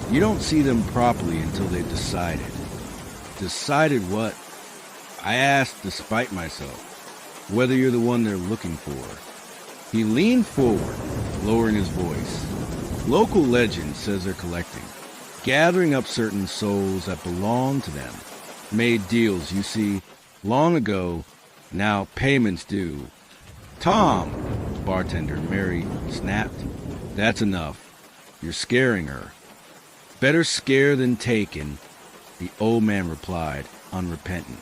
You don't see them properly until they've decided. Decided what? I asked, despite myself, whether you're the one they're looking for. He leaned forward, lowering his voice. "Local legend says they're collecting, gathering up certain souls that belong to them. Made deals, you see, long ago. Now payments due." "Tom," bartender Mary snapped, "that's enough. You're scaring her." "Better scare than taken," the old man replied, unrepentant.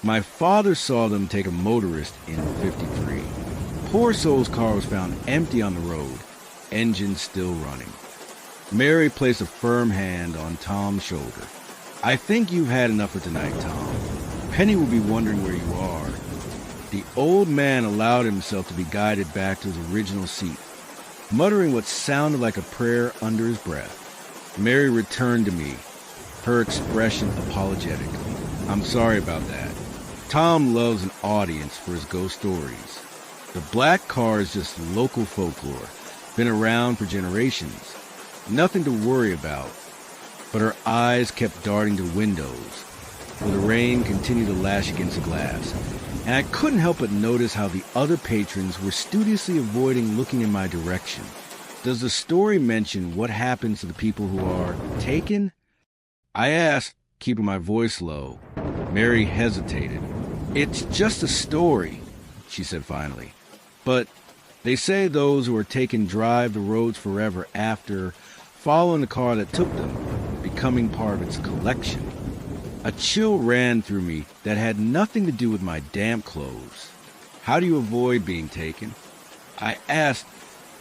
"My father saw them take a motorist in '53. Poor soul's car was found empty on the road, engine still running." Mary placed a firm hand on Tom's shoulder. "I think you've had enough for tonight, Tom. Penny will be wondering where you are." The old man allowed himself to be guided back to his original seat, muttering what sounded like a prayer under his breath. Mary returned to me, her expression apologetic. "I'm sorry about that. Tom loves an audience for his ghost stories. The black car is just local folklore, been around for generations. Nothing to worry about." But her eyes kept darting to windows, where the rain continued to lash against the glass, and I couldn't help but notice how the other patrons were studiously avoiding looking in my direction. "Does the story mention what happens to the people who are taken?" I asked, keeping my voice low. Mary hesitated. "It's just a story," she said finally. "But they say those who are taken drive the roads forever after, following the car that took them, becoming part of its collection." A chill ran through me that had nothing to do with my damp clothes. "How do you avoid being taken?" I asked,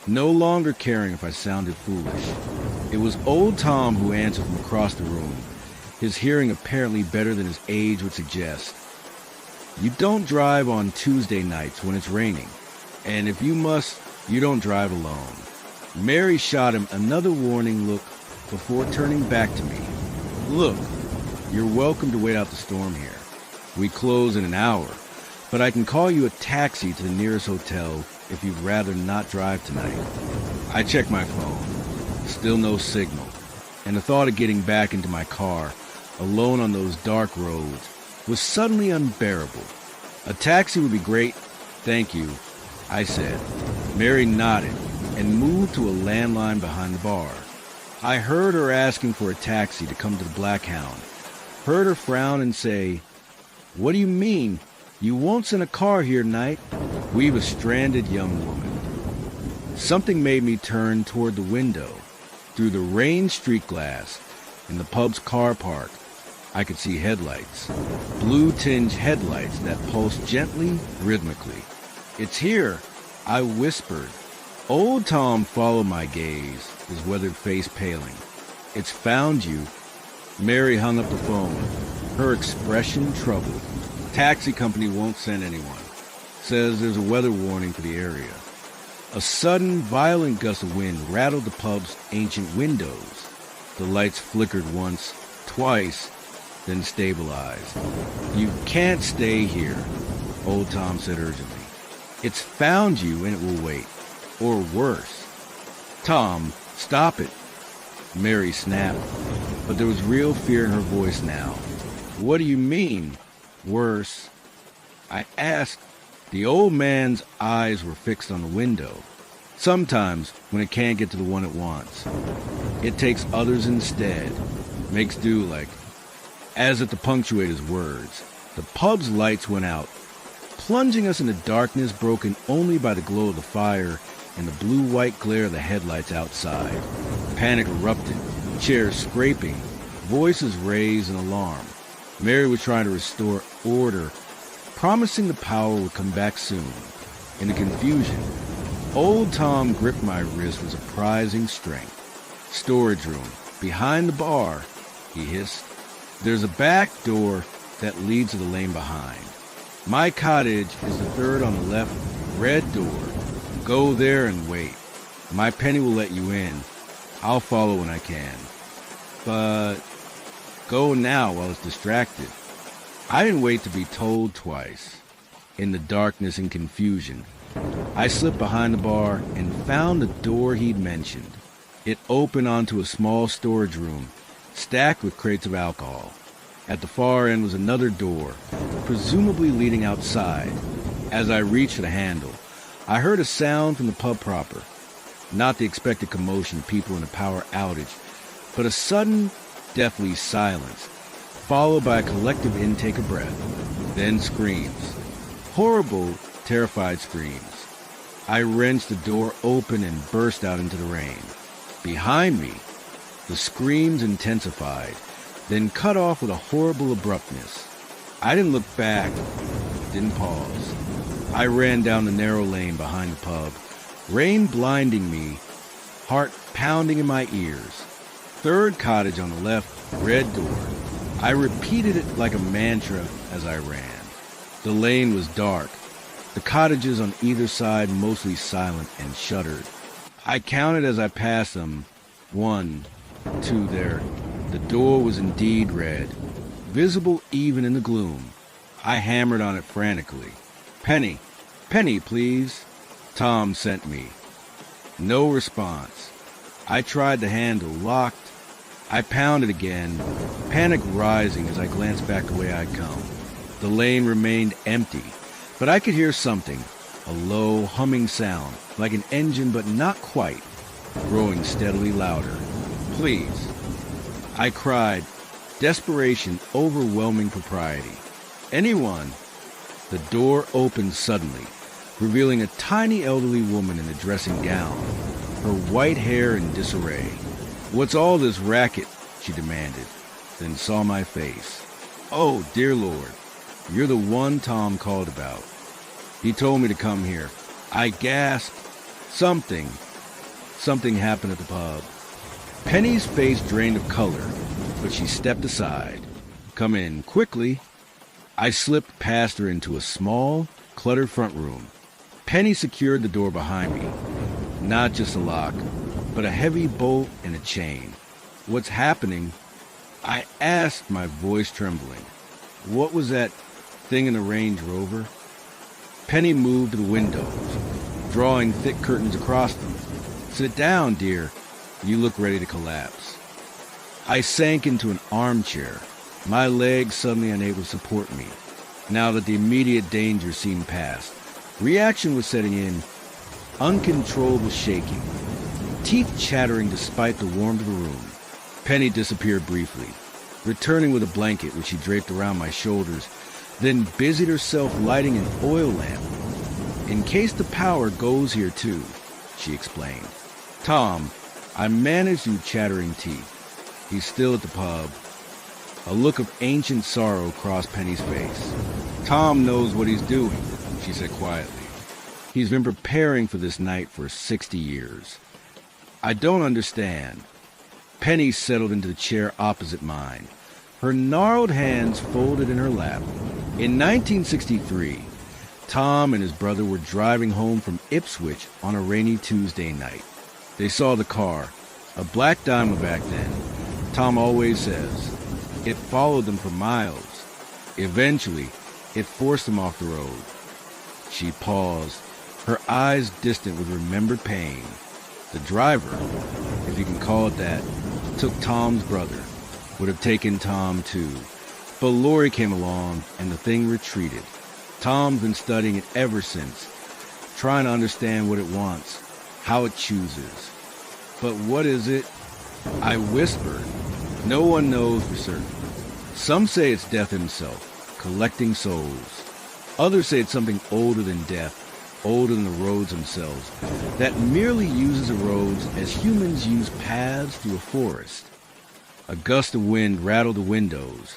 no longer caring if I sounded foolish. It was old Tom who answered from across the room, his hearing apparently better than his age would suggest. You don't drive on Tuesday nights when it's raining, and if you must, you don't drive alone. Mary shot him another warning look before turning back to me. Look, you're welcome to wait out the storm here. We close in an hour, but I can call you a taxi to the nearest hotel if you'd rather not drive tonight. I check my phone. Still no signal, and the thought of getting back into my car, alone on those dark roads, was suddenly unbearable. A taxi would be great, thank you, I said. Mary nodded and moved to a landline behind the bar. I heard her asking for a taxi to come to the Black Hound, heard her frown and say, "What do you mean? You won't send a car here tonight?" We've a stranded young woman. Something made me turn toward the window. Through the rain-streaked glass in the pub's car park, I could see headlights, blue-tinged headlights that pulsed gently, rhythmically. "It's here," I whispered. Old Tom followed my gaze, his weathered face paling. "It's found you." Mary hung up the phone, her expression troubled. "Taxi company won't send anyone. Says there's a weather warning for the area." A sudden, violent gust of wind rattled the pub's ancient windows. The lights flickered once, twice, then stabilized. "You can't stay here," Old Tom said urgently. "It's found you and it will wait. Or worse." "Tom, stop it," Mary snapped, but there was real fear in her voice now. "What do you mean, worse?" I asked. The old man's eyes were fixed on the window. "Sometimes, when it can't get to the one it wants, it takes others instead. Makes do like." As if to punctuate his words, the pub's lights went out, plunging us into darkness broken only by the glow of the fire and the blue-white glare of the headlights outside. Panic erupted, chairs scraping, voices raised in alarm. Mary was trying to restore order, promising the power would come back soon. In the confusion, Old Tom gripped my wrist with surprising strength. "Storage room, behind the bar," he hissed. "There's a back door that leads to the lane behind. My cottage is the third on the left, red door. Go there and wait. My Penny will let you in. I'll follow when I can. But go now while it's distracted." I didn't wait to be told twice. In the darkness and confusion, I slipped behind the bar and found the door he'd mentioned. It opened onto a small storage room, stacked with crates of alcohol. At the far end was another door, presumably leading outside. As I reached for the handle, I heard a sound from the pub proper. Not the expected commotion of people in a power outage, but a sudden, deathly silence, followed by a collective intake of breath, then screams. Horrible, terrified screams. I wrenched the door open and burst out into the rain. Behind me, the screams intensified, then cut off with a horrible abruptness. I didn't look back, didn't pause. I ran down the narrow lane behind the pub, rain blinding me, heart pounding in my ears. Third cottage on the left, red door. I repeated it like a mantra as I ran. The lane was dark, the cottages on either side mostly silent and shuttered. I counted as I passed them. 1, 2 there. The door was indeed red, visible even in the gloom. I hammered on it frantically. "Penny, Penny, please." Tom sent me. No response. I tried the handle, locked. I pounded again, panic rising as I glanced back the way I'd come. The lane remained empty, but I could hear something, a low, humming sound, like an engine but not quite, growing steadily louder. "Please," I cried, desperation overwhelming propriety. "Anyone." The door opened suddenly, revealing a tiny elderly woman in a dressing gown, her white hair in disarray. "What's all this racket?" she demanded, then saw my face. "Oh, dear Lord, you're the one Tom called about. He told me to come here." I gasped. Something, Something happened at the pub. Penny's face drained of color, but she stepped aside. Come in quickly. I slipped past her into a small, cluttered front room. Penny secured the door behind me. Not just a lock, but a heavy bolt and a chain. What's happening? I asked, my voice trembling. What was that thing in the Range Rover? Penny moved to the windows, drawing thick curtains across them. Sit down, dear. You look ready to collapse. I sank into an armchair, my legs suddenly unable to support me. Now that the immediate danger seemed past, reaction was setting in, uncontrollable shaking, teeth chattering despite the warmth of the room. Penny disappeared briefly, returning with a blanket which she draped around my shoulders, then busied herself lighting an oil lamp. In case the power goes here too, she explained. Tom, I managed through chattering teeth. He's still at the pub. A look of ancient sorrow crossed Penny's face. Tom knows what he's doing, she said quietly. He's been preparing for this night for 60 years. I don't understand. Penny settled into the chair opposite mine, her gnarled hands folded in her lap. In 1963, Tom and his brother were driving home from Ipswich on a rainy Tuesday night. They saw the car, a black Diamondback then. Tom always says, it followed them for miles. Eventually, it forced them off the road. She paused, her eyes distant with remembered pain. The driver, if you can call it that, took Tom's brother, would have taken Tom too. But Lori came along and the thing retreated. Tom's been studying it ever since, trying to understand what it wants, how it chooses. But what is it? I whispered. No one knows for certain. Some say it's death himself, collecting souls. Others say it's something older than death, older than the roads themselves, that merely uses the roads as humans use paths through a forest. A gust of wind rattled the windows,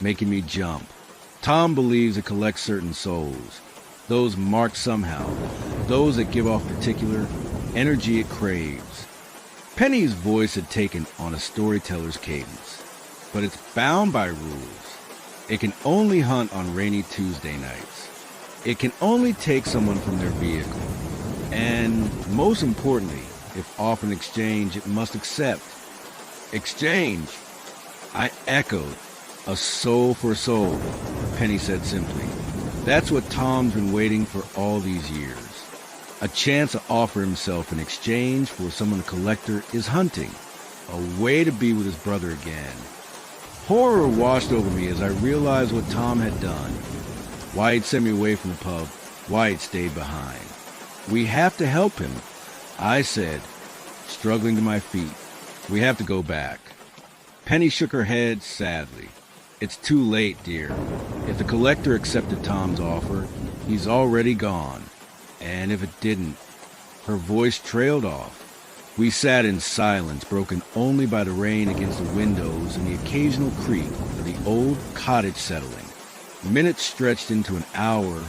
making me jump. Tom believes it collects certain souls, those marked somehow, those that give off particular energy it craves. Penny's voice had taken on a storyteller's cadence, but it's bound by rules. It can only hunt on rainy Tuesday nights. It can only take someone from their vehicle. And most importantly, if offered in exchange, it must accept. Exchange? I echoed. A soul for a soul, Penny said simply. That's what Tom's been waiting for all these years. A chance to offer himself in exchange for someone a collector is hunting. A way to be with his brother again. Horror washed over me as I realized what Tom had done. Why he'd sent me away from the pub. Why he'd stayed behind. We have to help him, I said, struggling to my feet. We have to go back. Penny shook her head sadly. It's too late, dear. If the collector accepted Tom's offer, he's already gone. And if it didn't, her voice trailed off. We sat in silence, broken only by the rain against the windows and the occasional creak of the old cottage settling. Minutes stretched into an hour,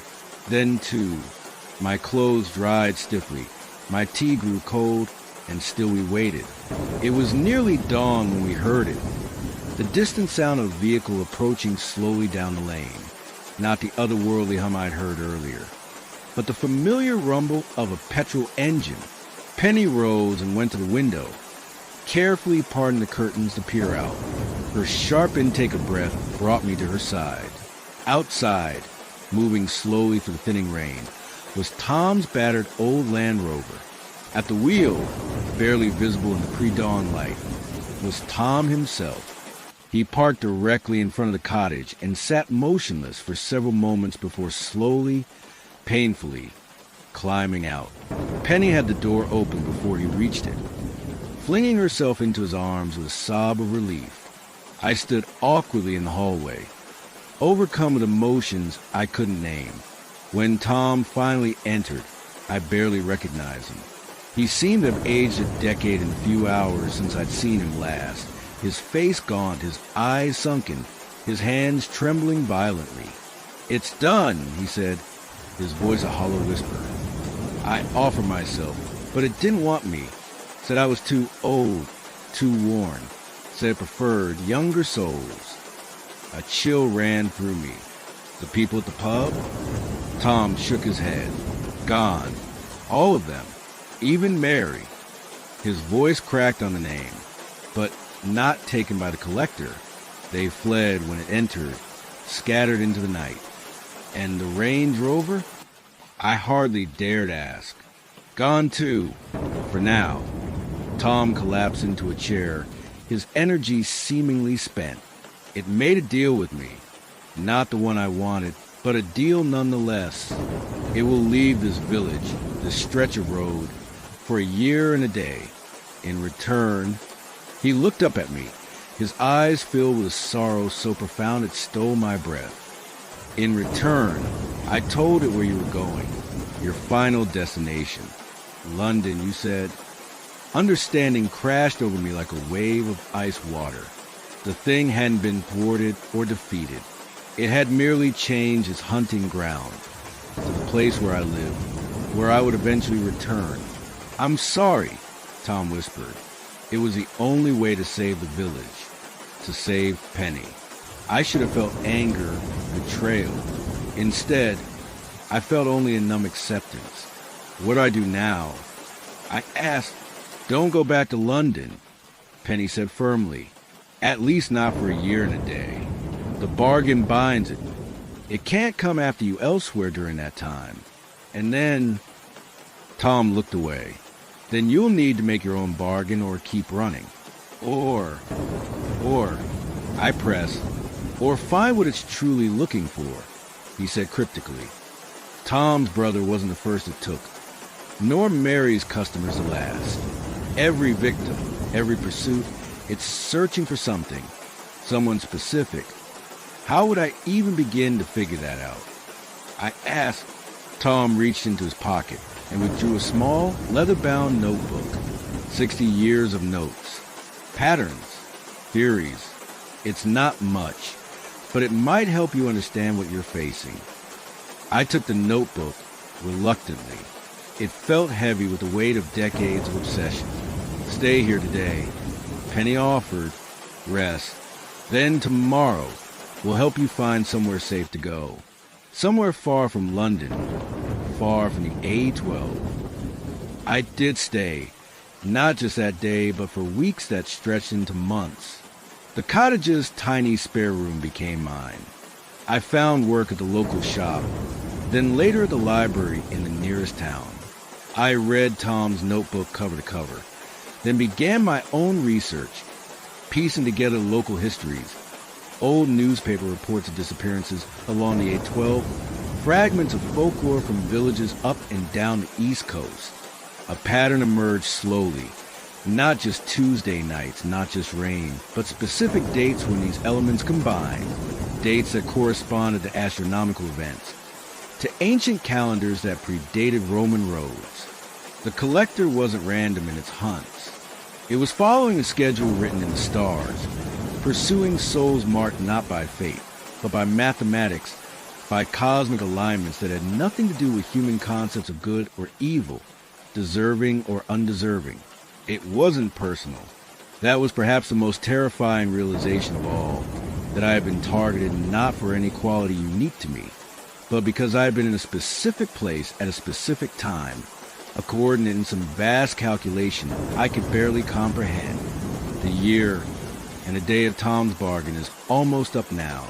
then two. My clothes dried stiffly. My tea grew cold, and still we waited. It was nearly dawn when we heard it. The distant sound of a vehicle approaching slowly down the lane. Not the otherworldly hum I'd heard earlier, but the familiar rumble of a petrol engine. Penny rose and went to the window, carefully parting the curtains to peer out. Her sharp intake of breath brought me to her side. Outside, moving slowly through the thinning rain, was Tom's battered old Land Rover. At the wheel, barely visible in the pre-dawn light, was Tom himself. He parked directly in front of the cottage and sat motionless for several moments before slowly, painfully, climbing out. Penny had the door open before he reached it, flinging herself into his arms with a sob of relief. I stood awkwardly in the hallway, overcome with emotions I couldn't name. When Tom finally entered, I barely recognized him. He seemed to have aged a decade in the few hours since I'd seen him last. His face gaunt, his eyes sunken, his hands trembling violently. It's done, he said, his voice a hollow whisper. I offered myself, but it didn't want me. said I was too old, too worn, said preferred younger souls. A chill ran through me. The people at the pub? Tom shook his head. Gone. All of them. Even Mary. His voice cracked on the name, but not taken by the collector. They fled when it entered, scattered into the night. And the Range Rover? I hardly dared ask. Gone too, for now. Tom collapsed into a chair, his energy seemingly spent. It made a deal with me. Not the one I wanted, but a deal nonetheless. It will leave this village, this stretch of road, for a year and a day. In return, he looked up at me, his eyes filled with a sorrow so profound it stole my breath. In return, I told it where you were going, your final destination. London, you said. Understanding crashed over me like a wave of ice water. The thing hadn't been thwarted or defeated. It had merely changed its hunting ground to the place where I lived, where I would eventually return. I'm sorry, Tom whispered. It was the only way to save the village, to save Penny. I should have felt anger, betrayal. Instead, I felt only a numb acceptance. What do I do now? I asked. Don't go back to London, Penny said firmly. At least not for a year and a day. The bargain binds it. It can't come after you elsewhere during that time. And then... Tom looked away. Then you'll need to make your own bargain or keep running. Or, I pressed, or find what it's truly looking for, he said cryptically. Tom's brother wasn't the first it took, nor Mary's customers the last. Every victim, every pursuit, it's searching for something, someone specific. How would I even begin to figure that out? I asked. Tom reached into his pocket and withdrew a small, leather-bound notebook. 60 years of notes. Patterns. Theories. It's not much, but it might help you understand what you're facing. I took the notebook reluctantly. It felt heavy with the weight of decades of obsession. Stay here today. Penny offered. Rest. Then tomorrow, we'll help you find somewhere safe to go. Somewhere far from London. Far from the A12. I did stay. Not just that day, but for weeks that stretched into months. The cottage's tiny spare room became mine. I found work at the local shop, then later at the library in the nearest town. I read Tom's notebook cover to cover, then began my own research, piecing together local histories, old newspaper reports of disappearances along the A12, fragments of folklore from villages up and down the East Coast. A pattern emerged slowly. Not just Tuesday nights, not just rain, but specific dates when these elements combined. Dates that corresponded to astronomical events, to ancient calendars that predated Roman roads. The collector wasn't random in its hunts. It was following a schedule written in the stars, pursuing souls marked not by fate, but by mathematics, by cosmic alignments that had nothing to do with human concepts of good or evil, deserving or undeserving. It wasn't personal. That was perhaps the most terrifying realization of all, that I had been targeted not for any quality unique to me, but because I had been in a specific place at a specific time, a coordinate in some vast calculation I could barely comprehend. The year and the day of Tom's bargain is almost up now.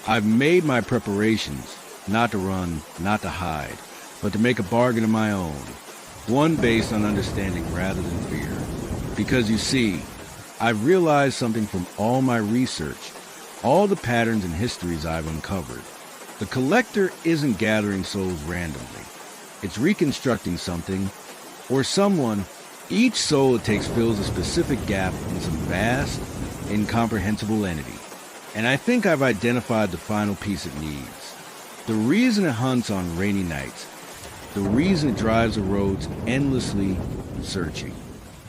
I've made my preparations, not to run, not to hide, but to make a bargain of my own. One based on understanding rather than fear. Because you see, I've realized something from all my research, all the patterns and histories I've uncovered. The collector isn't gathering souls randomly. It's reconstructing something, or someone. Each soul it takes fills a specific gap in some vast, incomprehensible entity. And I think I've identified the final piece it needs. The reason it hunts on rainy nights, the reason it drives the roads endlessly searching.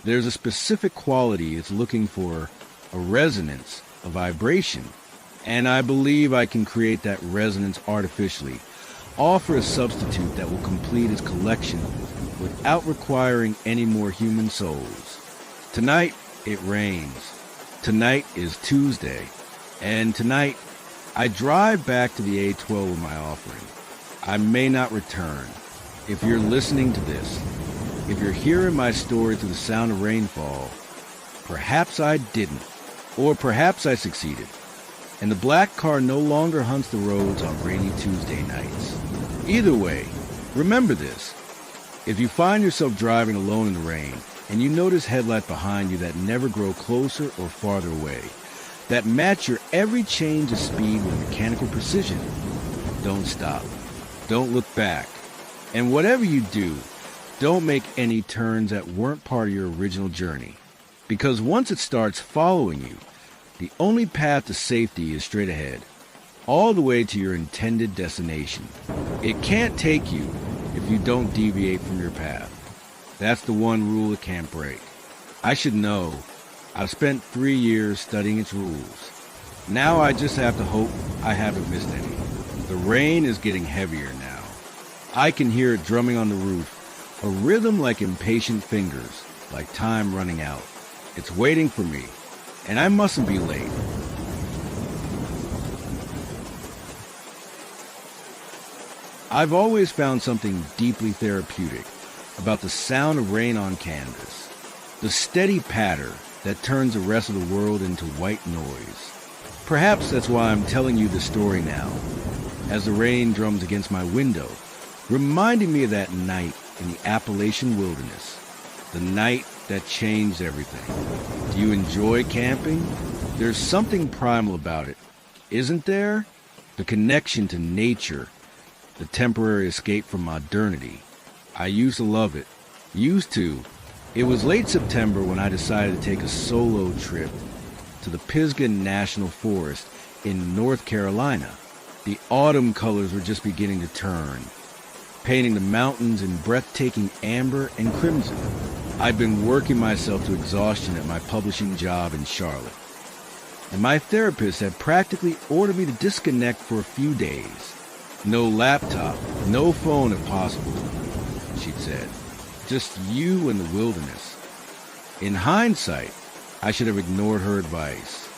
There's a specific quality it's looking for, a resonance, a vibration. And I believe I can create that resonance artificially, offer a substitute that will complete its collection without requiring any more human souls. Tonight, it rains. Tonight is Tuesday. And tonight, I drive back to the A12 with my offering. I may not return. If you're listening to this, if you're hearing my story through the sound of rainfall, perhaps I didn't, or perhaps I succeeded, and the black car no longer hunts the roads on rainy Tuesday nights. Either way, remember this. If you find yourself driving alone in the rain, and you notice headlights behind you that never grow closer or farther away, that match your every change of speed with mechanical precision, don't stop. Don't look back. And whatever you do, don't make any turns that weren't part of your original journey. Because once it starts following you, the only path to safety is straight ahead, all the way to your intended destination. It can't take you if you don't deviate from your path. That's the one rule it can't break. I should know. I've spent 3 years studying its rules. Now I just have to hope I haven't missed any. The rain is getting heavier now. I can hear it drumming on the roof, a rhythm like impatient fingers, like time running out. It's waiting for me, and I mustn't be late. I've always found something deeply therapeutic about the sound of rain on canvas, the steady patter that turns the rest of the world into white noise. Perhaps that's why I'm telling you the story now, as the rain drums against my window, reminding me of that night in the Appalachian wilderness, the night that changed everything. Do you enjoy camping? There's something primal about it, isn't there? The connection to nature, the temporary escape from modernity. I used to love it. Used to. It was late September when I decided to take a solo trip to the Pisgah National Forest in North Carolina. The autumn colors were just beginning to turn, painting the mountains in breathtaking amber and crimson. I'd been working myself to exhaustion at my publishing job in Charlotte, and my therapist had practically ordered me to disconnect for a few days. No laptop, no phone if possible, she'd said. Just you and the wilderness. In hindsight, I should have ignored her advice.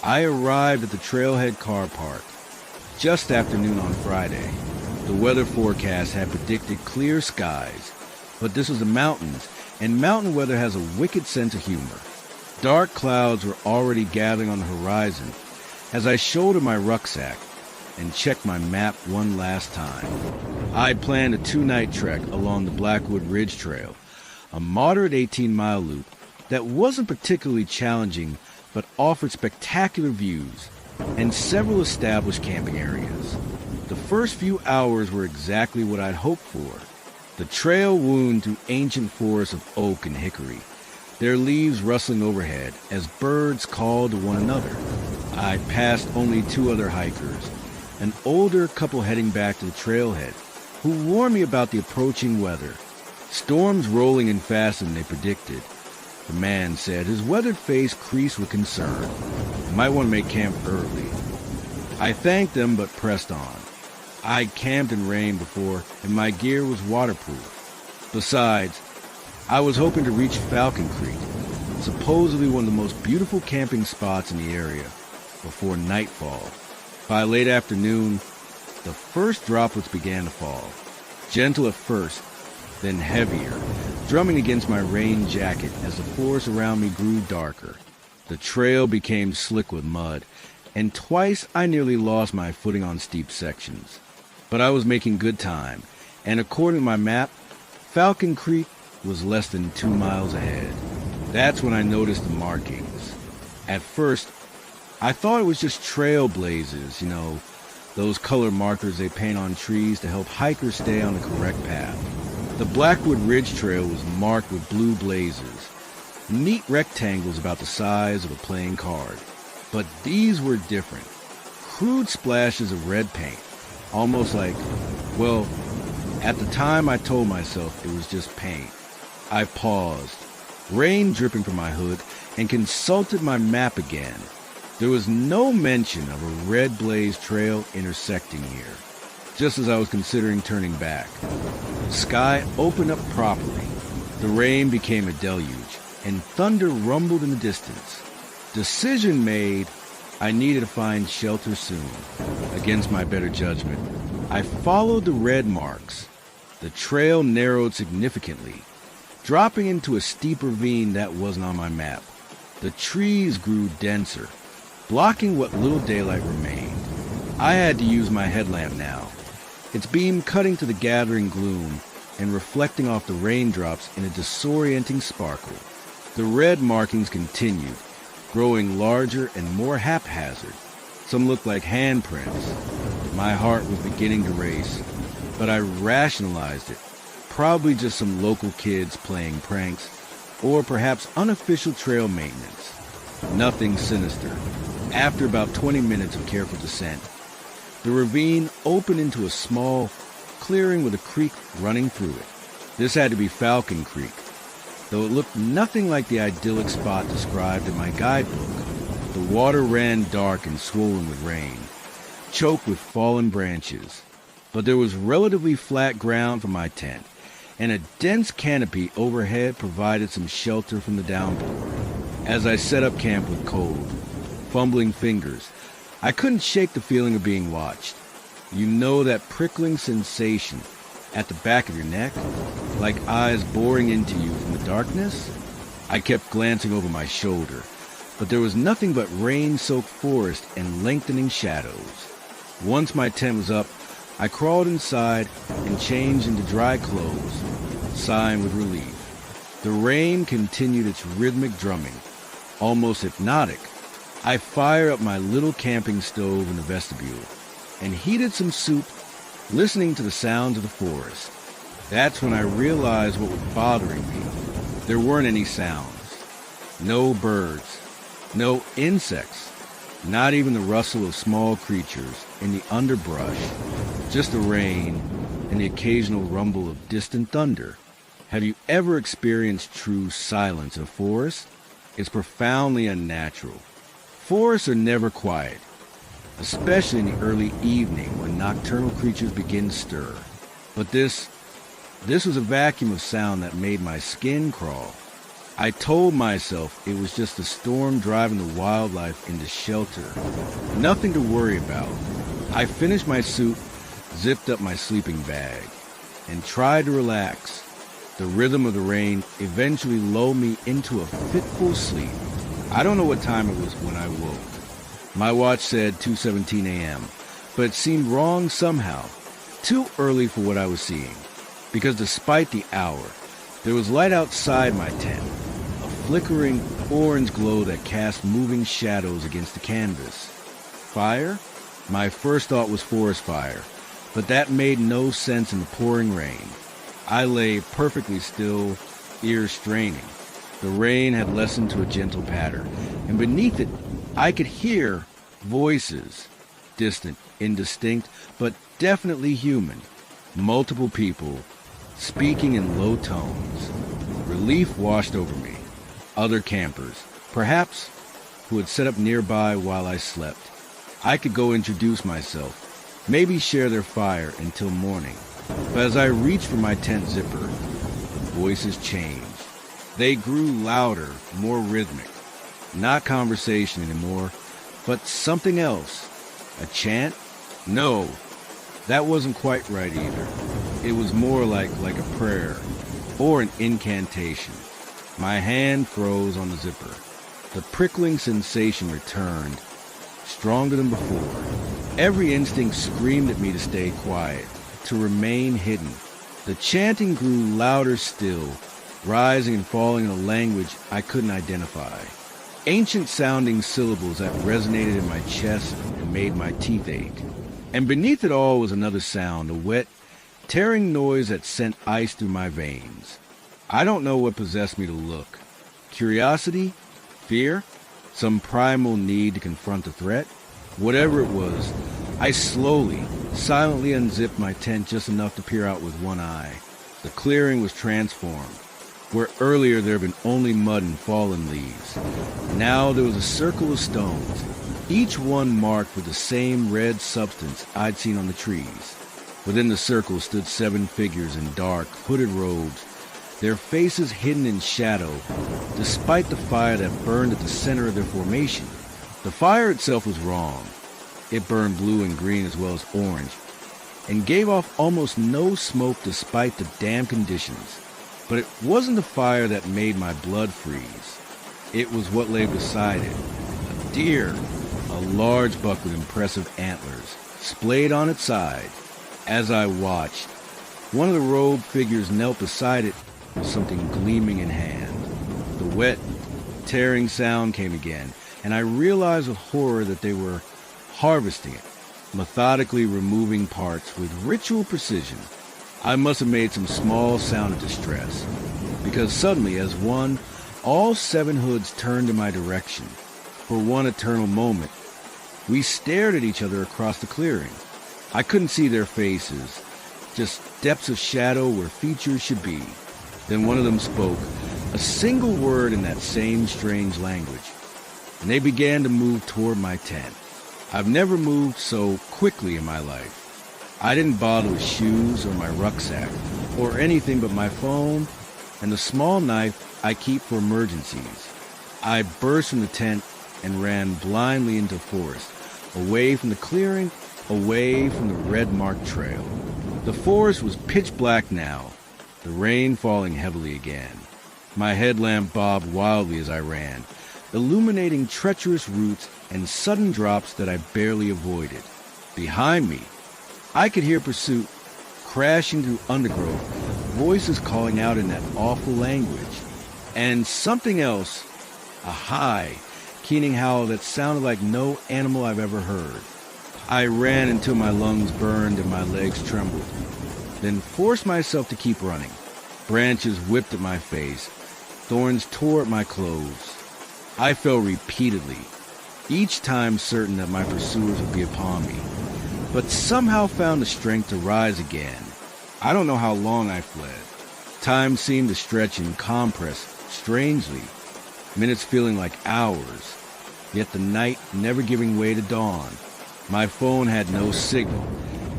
I arrived at the Trailhead car park just after noon on Friday. The weather forecast had predicted clear skies, but this was the mountains, and mountain weather has a wicked sense of humor. Dark clouds were already gathering on the horizon as I shouldered my rucksack and checked my map one last time. I planned a 2-night trek along the Blackwood Ridge Trail, a moderate 18-mile loop that wasn't particularly challenging but offered spectacular views and several established camping areas. The first few hours were exactly what I'd hoped for. The trail wound through ancient forests of oak and hickory, their leaves rustling overhead as birds called to one another. I passed only 2 other hikers, an older couple heading back to the trailhead, who warned me about the approaching weather. Storms rolling in faster than they predicted. The man said, his weathered face creased with concern. Might want to make camp early. I thanked them but pressed on. I'd camped in rain before, and my gear was waterproof. Besides, I was hoping to reach Falcon Creek, supposedly one of the most beautiful camping spots in the area, before nightfall. By late afternoon, the first droplets began to fall, gentle at first, then heavier, drumming against my rain jacket as the forest around me grew darker. The trail became slick with mud, and twice I nearly lost my footing on steep sections. But I was making good time, and according to my map, Falcon Creek was less than 2 miles ahead. That's when I noticed the markings. At first, I thought it was just trail blazes, those color markers they paint on trees to help hikers stay on the correct path. The Blackwood Ridge Trail was marked with blue blazes, neat rectangles about the size of a playing card. But these were different. Crude splashes of red paint, almost like, at the time I told myself it was just paint. I paused, rain dripping from my hood, and consulted my map again. There was no mention of a red blaze trail intersecting here. Just as I was considering turning back, the sky opened up properly. The rain became a deluge, and thunder rumbled in the distance. Decision made. I needed to find shelter soon. Against my better judgment, I followed the red marks. The trail narrowed significantly, dropping into a steep ravine that wasn't on my map. The trees grew denser, blocking what little daylight remained. I had to use my headlamp now, its beam cutting to the gathering gloom and reflecting off the raindrops in a disorienting sparkle. The red markings continued, growing larger and more haphazard. Some looked like handprints. My heart was beginning to race, but I rationalized it. Probably just some local kids playing pranks, or perhaps unofficial trail maintenance. Nothing sinister. After about 20 minutes of careful descent, the ravine opened into a small clearing with a creek running through it. This had to be Falcon Creek, though it looked nothing like the idyllic spot described in my guidebook. The water ran dark and swollen with rain, choked with fallen branches. But there was relatively flat ground for my tent, and a dense canopy overhead provided some shelter from the downpour. As I set up camp with cold, fumbling fingers, I couldn't shake the feeling of being watched. You know that prickling sensation at the back of your neck, like eyes boring into you from the darkness? I kept glancing over my shoulder, but there was nothing but rain-soaked forest and lengthening shadows. Once my tent was up, I crawled inside and changed into dry clothes, sighing with relief. The rain continued its rhythmic drumming, almost hypnotic. I fired up my little camping stove in the vestibule and heated some soup, listening to the sounds of the forest. That's when I realized what was bothering me. There weren't any sounds. No birds. No insects. Not even the rustle of small creatures in the underbrush. Just the rain and the occasional rumble of distant thunder. Have you ever experienced true silence in a forest? It's profoundly unnatural. Forests are never quiet, especially in the early evening when nocturnal creatures begin to stir. But this was a vacuum of sound that made my skin crawl. I told myself it was just a storm driving the wildlife into shelter. Nothing to worry about. I finished my soup, zipped up my sleeping bag, and tried to relax. The rhythm of the rain eventually lulled me into a fitful sleep. I don't know what time it was when I woke. My watch said 2:17 a.m., but it seemed wrong somehow. Too early for what I was seeing. Because despite the hour, there was light outside my tent. A flickering orange glow that cast moving shadows against the canvas. Fire? My first thought was forest fire, but that made no sense in the pouring rain. I lay perfectly still, ears straining. The rain had lessened to a gentle patter, and beneath it, I could hear voices. Distant, indistinct, but definitely human. Multiple people, speaking in low tones. Relief washed over me. Other campers, perhaps, who had set up nearby while I slept. I could go introduce myself, maybe share their fire until morning. But as I reached for my tent zipper, the voices changed. They grew louder, more rhythmic. Not conversation anymore, but something else. A chant? No, that wasn't quite right either. It was more like a prayer, or an incantation. My hand froze on the zipper. The prickling sensation returned, stronger than before. Every instinct screamed at me to stay quiet, to remain hidden. The chanting grew louder still, rising and falling in a language I couldn't identify. Ancient-sounding syllables that resonated in my chest and made my teeth ache. And beneath it all was another sound, a wet, tearing noise that sent ice through my veins. I don't know what possessed me to look. Curiosity? Fear? Some primal need to confront the threat? Whatever it was, I slowly, silently unzipped my tent just enough to peer out with one eye. The clearing was transformed. Where earlier there had been only mud and fallen leaves, now there was a circle of stones, each one marked with the same red substance I'd seen on the trees. Within the circle stood 7 figures in dark, hooded robes, their faces hidden in shadow, despite the fire that burned at the center of their formation. The fire itself was wrong. It burned blue and green as well as orange, and gave off almost no smoke despite the damp conditions. But it wasn't the fire that made my blood freeze. It was what lay beside it. A deer, a large buck with impressive antlers, splayed on its side. As I watched, one of the robed figures knelt beside it with something gleaming in hand. The wet, tearing sound came again, and I realized with horror that they were harvesting it, methodically removing parts with ritual precision. I must have made some small sound of distress, because suddenly, as one, all 7 hoods turned in my direction. For one eternal moment, we stared at each other across the clearing. I couldn't see their faces, just depths of shadow where features should be. Then one of them spoke, a single word in that same strange language, and they began to move toward my tent. I've never moved so quickly in my life. I didn't bother with shoes or my rucksack or anything but my phone and the small knife I keep for emergencies. I burst from the tent and ran blindly into the forest, away from the clearing, away from the red-marked trail. The forest was pitch black now, the rain falling heavily again. My headlamp bobbed wildly as I ran, illuminating treacherous roots and sudden drops that I barely avoided. Behind me, I could hear pursuit, crashing through undergrowth, voices calling out in that awful language, and something else, a high, keening howl that sounded like no animal I've ever heard. I ran until my lungs burned and my legs trembled, then forced myself to keep running. Branches whipped at my face, thorns tore at my clothes. I fell repeatedly, each time certain that my pursuers would be upon me, but somehow found the strength to rise again. I don't know how long I fled. Time seemed to stretch and compress strangely, minutes feeling like hours, yet the night never giving way to dawn. My phone had no signal.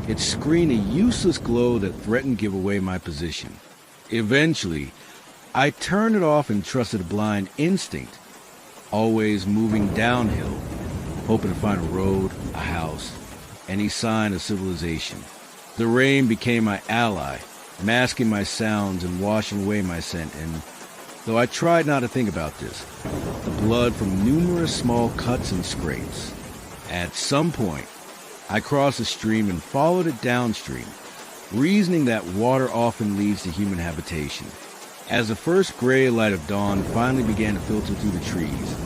It screened a useless glow that threatened to give away my position. Eventually, I turned it off and trusted a blind instinct, always moving downhill, hoping to find a road, a house, any sign of civilization. The rain became my ally, masking my sounds and washing away my scent, and though I tried not to think about this, the blood from numerous small cuts and scrapes. At some point, I crossed a stream and followed it downstream, reasoning that water often leads to human habitation. As the first gray light of dawn finally began to filter through the trees,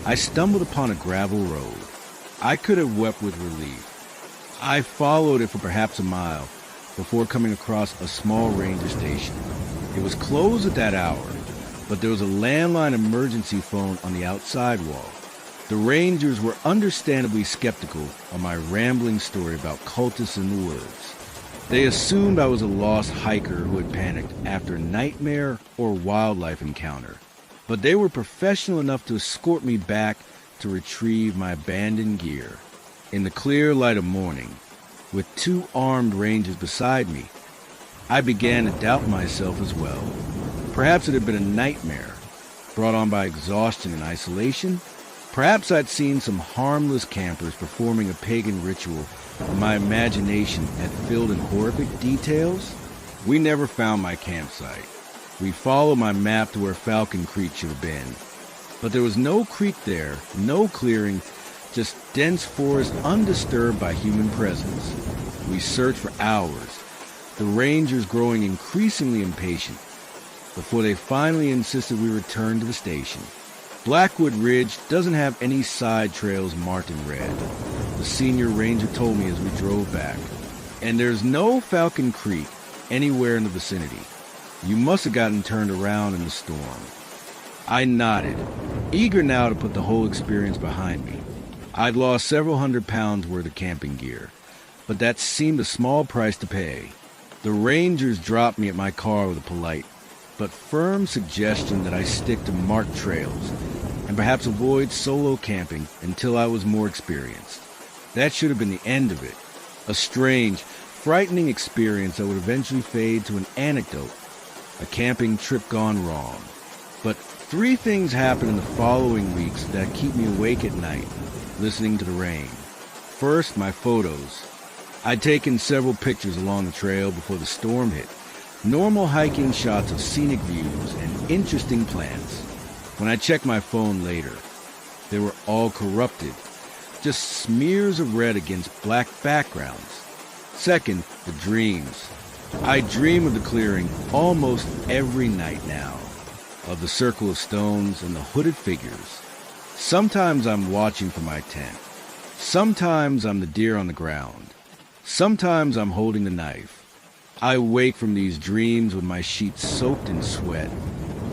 I stumbled upon a gravel road. I could have wept with relief. I followed it for perhaps a mile before coming across a small ranger station. It was closed at that hour, but there was a landline emergency phone on the outside wall. The rangers were understandably skeptical of my rambling story about cultists in the woods. They assumed I was a lost hiker who had panicked after a nightmare or wildlife encounter, but they were professional enough to escort me back to retrieve my abandoned gear. In the clear light of morning, with 2 armed rangers beside me, I began to doubt myself as well. Perhaps it had been a nightmare, brought on by exhaustion and isolation. Perhaps I'd seen some harmless campers performing a pagan ritual and my imagination had filled in horrific details. We never found my campsite. We followed my map to where Falcon Creek should have been. But there was no creek there, no clearing, just dense forest undisturbed by human presence. We searched for hours, the rangers growing increasingly impatient, before they finally insisted we return to the station. Blackwood Ridge doesn't have any side trails marked in red, the senior ranger told me as we drove back. And there's no Falcon Creek anywhere in the vicinity. You must have gotten turned around in the storm. I nodded, eager now to put the whole experience behind me. I'd lost several hundred pounds worth of camping gear, but that seemed a small price to pay. The rangers dropped me at my car with a polite but firm suggestion that I stick to marked trails and perhaps avoid solo camping until I was more experienced. That should have been the end of it. A strange, frightening experience that would eventually fade to an anecdote, a camping trip gone wrong. But 3 things happen in the following weeks that keep me awake at night, listening to the rain. First, my photos. I'd taken several pictures along the trail before the storm hit. Normal hiking shots of scenic views and interesting plants. When I checked my phone later, they were all corrupted, just smears of red against black backgrounds. Second, the dreams. I dream of the clearing almost every night now, of the circle of stones and the hooded figures. Sometimes I'm watching from my tent. Sometimes I'm the deer on the ground. Sometimes I'm holding the knife. I wake from these dreams with my sheets soaked in sweat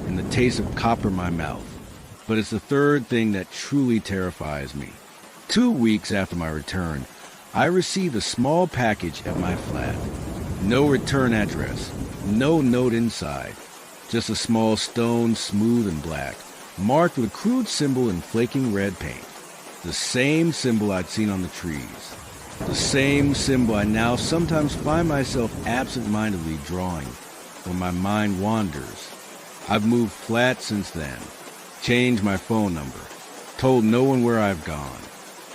and the taste of copper in my mouth. But it's the third thing that truly terrifies me. 2 weeks after my return, I received a small package at my flat. No return address, no note inside, just a small stone, smooth and black, marked with a crude symbol in flaking red paint. The same symbol I'd seen on the trees. The same symbol I now sometimes find myself absent-mindedly drawing when my mind wanders. I've moved flat since then, changed my phone number, told no one where I've gone.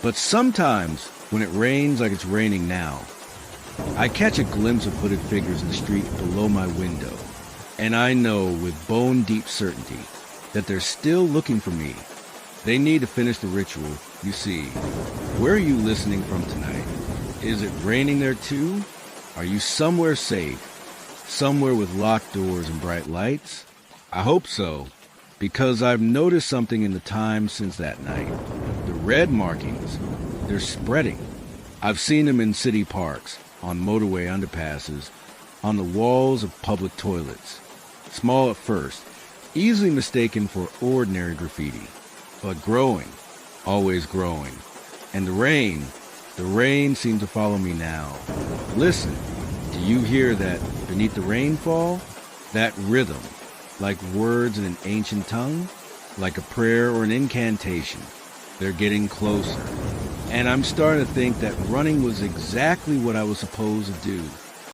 But sometimes, when it rains like it's raining now, I catch a glimpse of hooded figures in the street below my window, and I know with bone-deep certainty that they're still looking for me. They need to finish the ritual. You see, where are you listening from tonight? Is it raining there too? Are you somewhere safe? Somewhere with locked doors and bright lights? I hope so, because I've noticed something in the time since that night. The red markings, they're spreading. I've seen them in city parks, on motorway underpasses, on the walls of public toilets. Small at first, easily mistaken for ordinary graffiti, but growing, always growing. And the rain seems to follow me now. Listen, do you hear that beneath the rainfall? That rhythm, like words in an ancient tongue, like a prayer or an incantation. They're getting closer. And I'm starting to think that running was exactly what I was supposed to do.